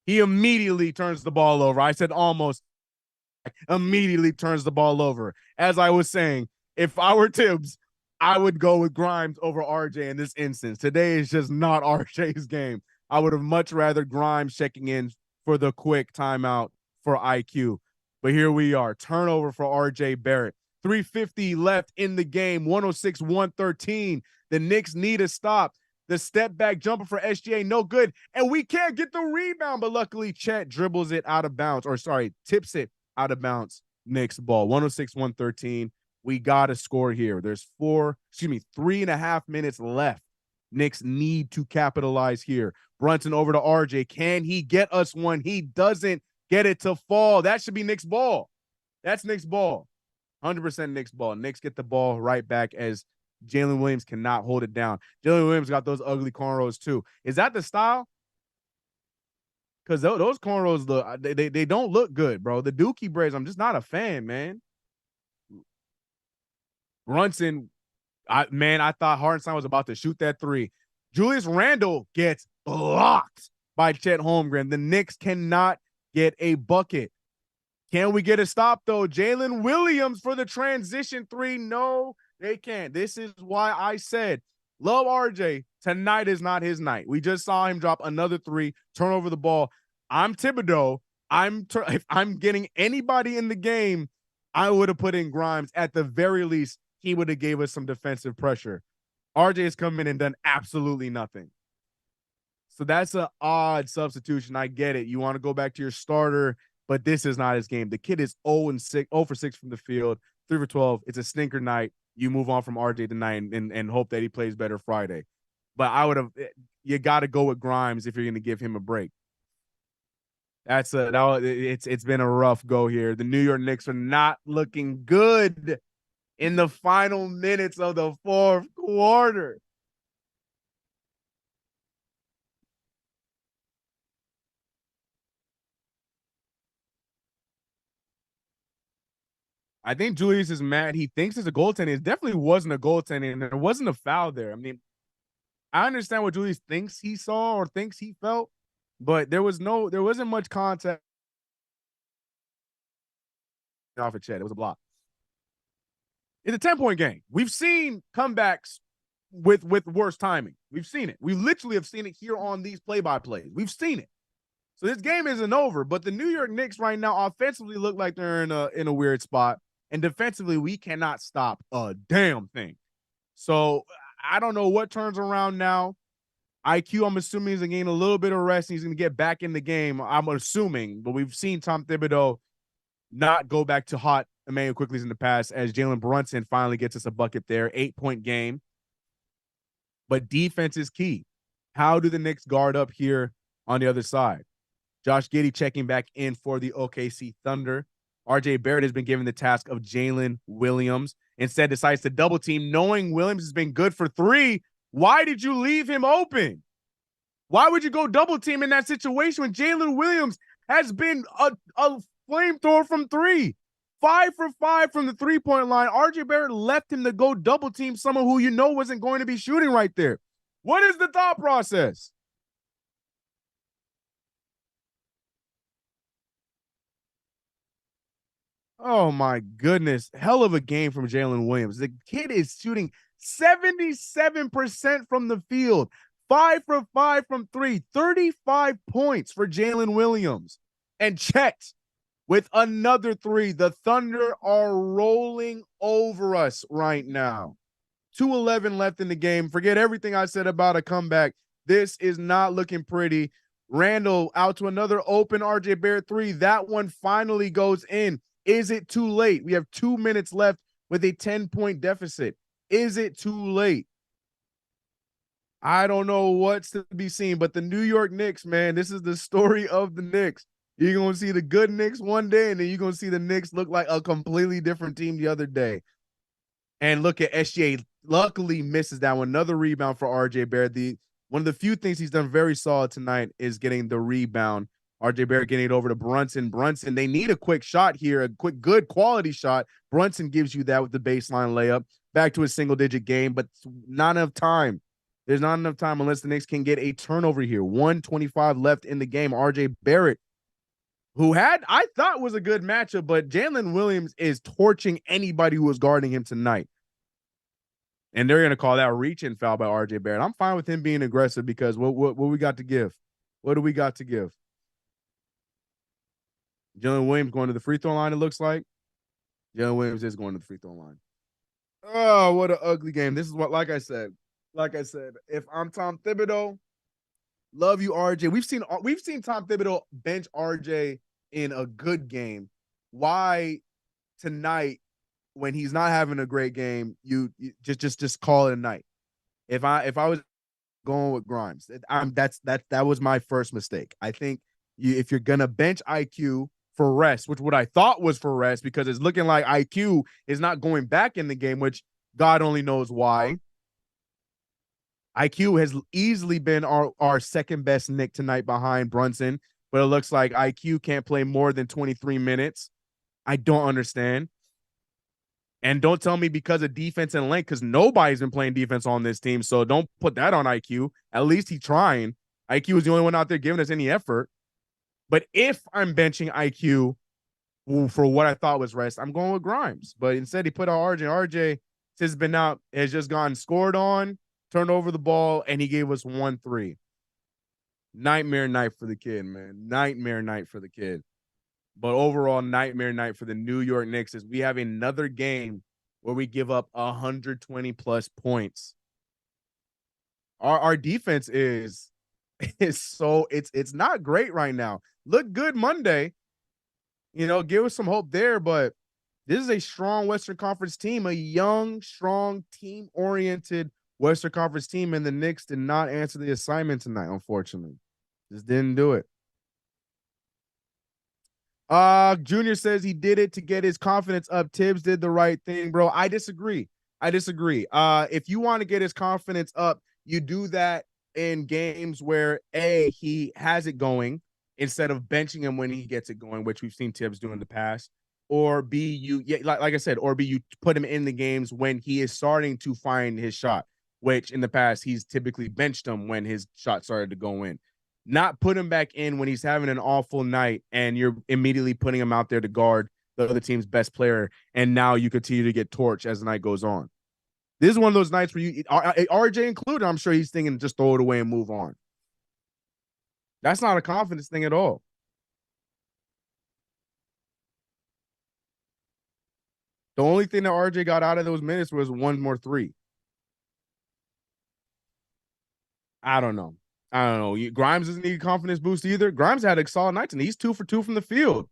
He immediately turns the ball over. I said almost. Immediately turns the ball over. As I was saying, if I were Tibbs, I would go with Grimes over RJ in this instance. Today is just not RJ's game. I would have much rather Grimes checking in for the quick timeout for IQ. But here we are. Turnover for RJ Barrett. 3:50 left in the game. 106-113. The Knicks need a stop. The step back jumper for SGA, no good. And we can't get the rebound, but luckily Chet dribbles it out of bounds. Tips it out of bounds. Knicks ball. 106-113. We got to score here. There's 3.5 minutes left. Knicks need to capitalize here. Brunson over to RJ. Can he get us one? He doesn't get it to fall. That should be Knicks ball. That's Knicks ball. 100% Knicks ball. Knicks get the ball right back as Jalen Williams cannot hold it down. Jalen Williams got those ugly cornrows too. Is that the style? Because those cornrows they don't look good, bro. The Dookie braids, I'm just not a fan, man. Brunson, I thought Hartenstein was about to shoot that three. Julius Randle gets blocked by Chet Holmgren. The Knicks cannot get a bucket. Can we get a stop, though? Jalen Williams for the transition three. No, they can't. This is why I said, love RJ. Tonight is not his night. We just saw him drop another three, turn over the ball. I'm Thibodeau. If I'm getting anybody in the game, I would have put in Grimes. At the very least, he would have gave us some defensive pressure. RJ has come in and done absolutely nothing. So that's an odd substitution. I get it. You want to go back to your starter, but this is not his game. The kid is 0 for 6 from the field, 3 for 12. It's a stinker night. You move on from RJ tonight and hope that he plays better Friday. But you got to go with Grimes if you're going to give him a break. It's been a rough go here. The New York Knicks are not looking good in the final minutes of the fourth quarter. I think Julius is mad. He thinks it's a goaltending. It definitely wasn't a goaltending, and there wasn't a foul there. I mean, I understand what Julius thinks he saw or thinks he felt, but there wasn't much contact off of Chet. It was a block. It's a 10-point game. We've seen comebacks with worse timing. We've seen it. We literally have seen it here on these play-by-plays. We've seen it. So this game isn't over, but the New York Knicks right now offensively look like they're in a weird spot. And defensively, we cannot stop a damn thing. So I don't know what turns around now. IQ, I'm assuming, is going to gain a little bit of rest. And he's going to get back in the game, I'm assuming. But we've seen Tom Thibodeau not go back to hot Emmanuel Quickley's in the past, as Jalen Brunson finally gets us a bucket there. 8-point game. But defense is key. How do the Knicks guard up here on the other side? Josh Giddey checking back in for the OKC Thunder. RJ Barrett has been given the task of Jalen Williams. Instead, decides to double team, knowing Williams has been good for three. Why did you leave him open? Why would you go double team in that situation when Jalen Williams has been a flamethrower from three? 5 for 5 from the 3-point line. RJ Barrett left him to go double team someone who you know wasn't going to be shooting right there. What is the thought process? Oh my goodness. Hell of a game from Jalen Williams. The kid is shooting 77% from the field. 5 for 5 from three. 35 points for Jalen Williams. And checked with another three. The Thunder are rolling over us right now. 2:11 left in the game. Forget everything I said about a comeback. This is not looking pretty. Randall out to another open RJ Barrett three. That one finally goes in. Is it too late? We have 2 minutes left with a 10-point deficit. Is it too late? I don't know what's to be seen, but the New York Knicks, man, this is the story of the Knicks. You're going to see the good Knicks one day, and then you're going to see the Knicks look like a completely different team the other day. And look at SGA, luckily misses that one. Another rebound for RJ Barrett. One of the few things he's done very solid tonight is getting the rebound. RJ Barrett getting it over to Brunson. Brunson, they need a quick shot here, a quick, good quality shot. Brunson gives you that with the baseline layup. Back to a single-digit game, but not enough time. There's not enough time unless the Knicks can get a turnover here. 1:25 left in the game. RJ Barrett, who I thought was a good matchup, but Jalen Williams is torching anybody who was guarding him tonight. And they're going to call that a reach-in foul by RJ Barrett. I'm fine with him being aggressive because what we got to give? What do we got to give? Jalen Williams going to the free throw line, it looks like. Jalen Williams is going to the free throw line. Oh, what an ugly game. This is what, like I said, if I'm Tom Thibodeau, love you, RJ. We've seen Tom Thibodeau bench RJ in a good game. Why tonight, when he's not having a great game, you just call it a night? If I was going with Grimes, that was my first mistake. I think if you're gonna bench IQ for rest, which what I thought was for rest, because it's looking like IQ is not going back in the game, which God only knows why. IQ has easily been our second best Knick tonight behind Brunson, but it looks like IQ can't play more than 23 minutes. I don't understand. And don't tell me because of defense and length, because nobody's been playing defense on this team. So don't put that on IQ. At least he's trying. IQ is the only one out there giving us any effort. But if I'm benching IQ for what I thought was rest, I'm going with Grimes. But instead, he put out RJ. RJ, since been out, has just gone scored on, turned over the ball, and he gave us 1-3. Nightmare night for the kid, man. Nightmare night for the kid. But overall, nightmare night for the New York Knicks is we have another game where we give up 120+ points. Our defense is so it's not great right now. Look good Monday, give us some hope there, but this is a strong Western Conference team, a young, strong, team-oriented Western Conference team, and the Knicks did not answer the assignment tonight, unfortunately. Just didn't do it. Junior says he did it to get his confidence up. Tibbs did the right thing, bro. I disagree. If you want to get his confidence up, you do that in games where A, he has it going instead of benching him when he gets it going, which we've seen Tibbs do in the past. Or B, like I said, or B, you put him in the games when he is starting to find his shot, which in the past he's typically benched him when his shot started to go in. Not put him back in when he's having an awful night and you're immediately putting him out there to guard the other team's best player, and now you continue to get torched as the night goes on. This is one of those nights where RJ included, I'm sure he's thinking just throw it away and move on. That's not a confidence thing at all. The only thing that RJ got out of those minutes was one more three. I don't know. Grimes doesn't need a confidence boost either. Grimes had a solid night, and he's 2 for 2 from the field.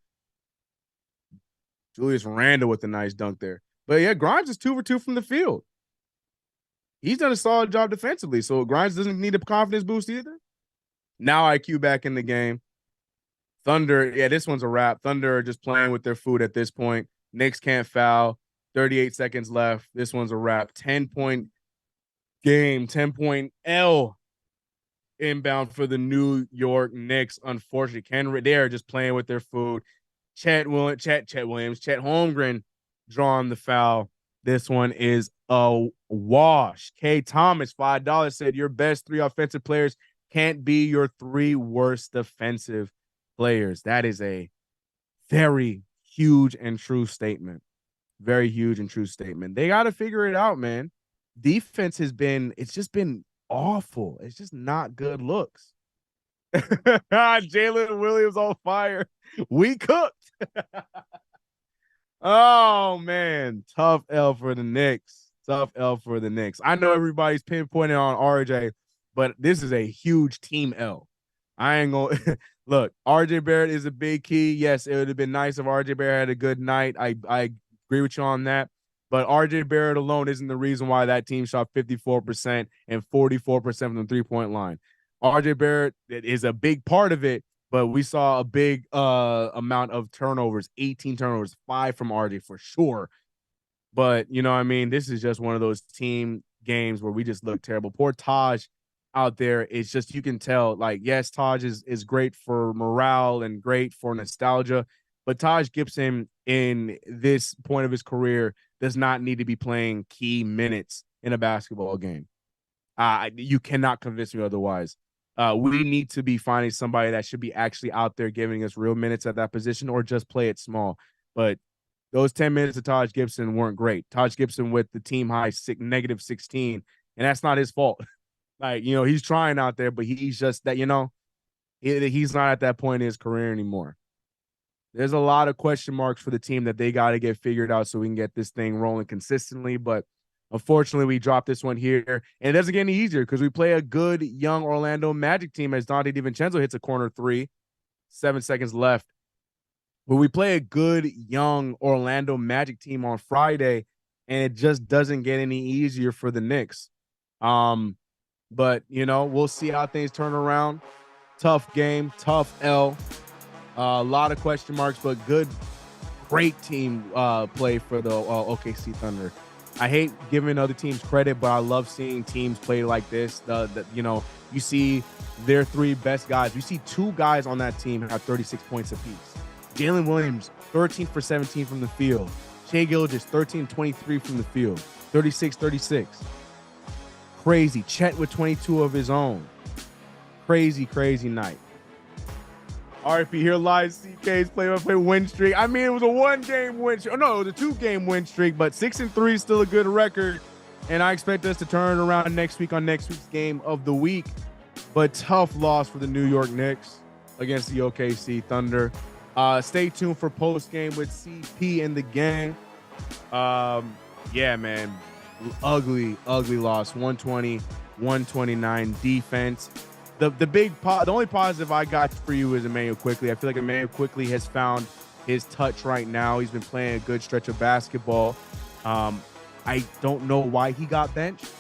Julius Randle with a nice dunk there. But yeah, Grimes is 2 for 2 from the field. He's done a solid job defensively, so Grimes doesn't need a confidence boost either. Now IQ back in the game. Thunder, yeah, this one's a wrap. Thunder are just playing with their food at this point. Knicks can't foul. 38 seconds left. This one's a wrap. 10-point game, 10-point L inbound for the New York Knicks. Unfortunately, they are just playing with their food. Chet Williams, Chet Holmgren drawing the foul. This one is a wash. K. Thomas, $5, said your best 3 offensive players can't be your 3 worst defensive players. That is a very huge and true statement. Very huge and true statement. They got to figure it out, man. Defense it's just been awful. It's just not good looks. Jalen Williams on fire. We cooked. Oh, man. Tough L for the Knicks. Tough L for the Knicks. I know everybody's pinpointing on RJ, but this is a huge team L. I ain't going to – look, RJ Barrett is a big key. Yes, it would have been nice if RJ Barrett had a good night. I agree with you on that. But RJ Barrett alone isn't the reason why that team shot 54% and 44% from the three-point line. RJ Barrett is a big part of it, but we saw a big amount of turnovers, 18 turnovers, 5 from RJ for sure. But, you know what I mean? This is just one of those team games where we just look terrible. Poor Taj out there. It's just, you can tell, like, yes, Taj is great for morale and great for nostalgia, but Taj Gibson in this point of his career does not need to be playing key minutes in a basketball game. You cannot convince me otherwise. We need to be finding somebody that should be actually out there giving us real minutes at that position, or just play it small. But those 10 minutes of Taj Gibson weren't great. Taj Gibson with the team high negative 16, and that's not his fault. Like, you know, he's trying out there, but he's just that, you know, he's not at that point in his career anymore. There's a lot of question marks for the team that they got to get figured out so we can get this thing rolling consistently. But unfortunately, we dropped this one here. And it doesn't get any easier because we play a good young Orlando Magic team as Dante DiVincenzo hits a corner 3. 7 seconds left. But we play a good young Orlando Magic team on Friday, and it just doesn't get any easier for the Knicks. But, you know, we'll see how things turn around. Tough game, tough L. A lot of question marks, but great team play for the OKC Thunder. I hate giving other teams credit, but I love seeing teams play like this. You know, you see their 3 best guys. You see 2 guys on that team have 36 points apiece. Jalen Williams, 13 for 17 from the field. Shai Gilgeous, 13-23 from the field. 36-36. Crazy. Chet with 22 of his own. Crazy, crazy night. RP here live, CK's play-by-play win streak. I mean, it was a 1-game win streak. Oh, no, it was a 2-game win streak, but 6-3 is still a good record. And I expect us to turn it around next week on next week's game of the week. But tough loss for the New York Knicks against the OKC Thunder. Stay tuned for post-game with CP in the game. Yeah, man. Ugly loss. 120-129 defense. The only positive I got for you is Immanuel Quickley. I feel like Immanuel Quickley has found his touch right now. He's been playing a good stretch of basketball. I don't know why he got benched.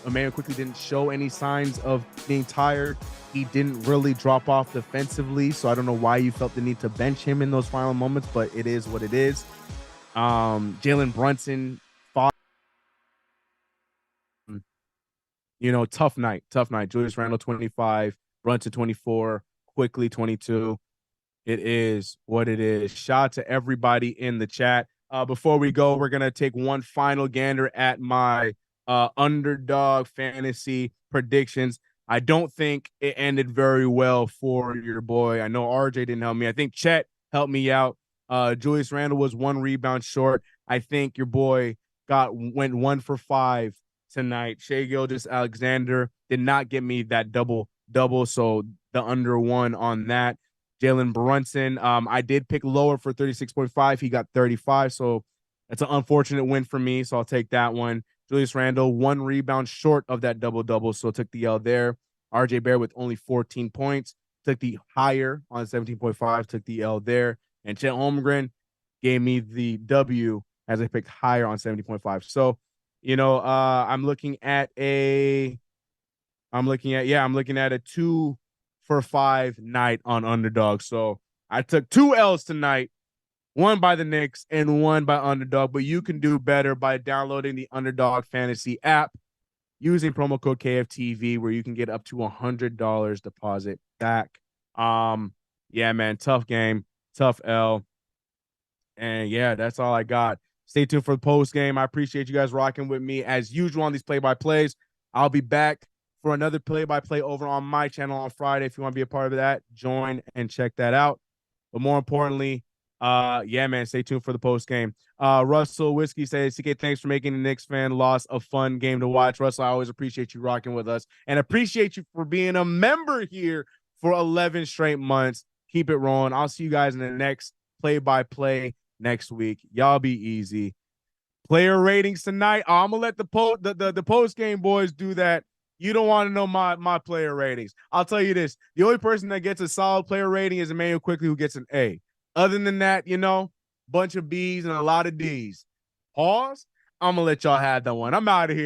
Immanuel Quickley didn't show any signs of being tired. He didn't really drop off defensively, so I don't know why you felt the need to bench him in those final moments, but it is what it is. Jalen Brunson, you know, tough night. Julius Randle, 25, Brunson, 24, Quickley, 22. It is what it is. Shout out to everybody in the chat. Before we go, we're going to take one final gander at my underdog fantasy predictions. I don't think it ended very well for your boy. I know RJ didn't help me. I think Chet helped me out. Julius Randle was 1 rebound short. I think your boy went 1 for 5 tonight. Shai Gilgeous-Alexander did not get me that double, so the under 1 on that. Jalen Brunson, I did pick lower for 36.5. He got 35, so that's an unfortunate win for me, so I'll take that one. Julius Randle, 1 rebound short of that double-double, so took the L there. RJ Barrett with only 14 points, took the higher on 17.5, took the L there. And Chet Holmgren gave me the W as I picked higher on 70.5. So, I'm looking at a 2 for 5 night on Underdog. So I took 2 L's tonight, one by the Knicks and one by Underdog. But you can do better by downloading the Underdog Fantasy app using promo code KFTV, where you can get up to $100 deposit back. Yeah, man, tough game, tough L. And yeah, that's all I got. Stay tuned for the post game. I appreciate you guys rocking with me as usual on these play-by-plays. I'll be back for another play-by-play over on my channel on Friday. If you want to be a part of that, join and check that out. But more importantly, yeah, man, stay tuned for the post game. Russell Whiskey says, CK, thanks for making the Knicks fan loss a fun game to watch. Russell, I always appreciate you rocking with us and appreciate you for being a member here for 11 straight months. Keep it rolling. I'll see you guys in the next play-by-play next week. Y'all be easy. Player ratings tonight. I'm gonna let the post game boys do that. You don't want to know my player ratings. I'll tell you this: the only person that gets a solid player rating is Emmanuel Quickly, who gets an A. Other than that, bunch of B's and a lot of D's. Pause. I'm gonna let y'all have that one. I'm out of here.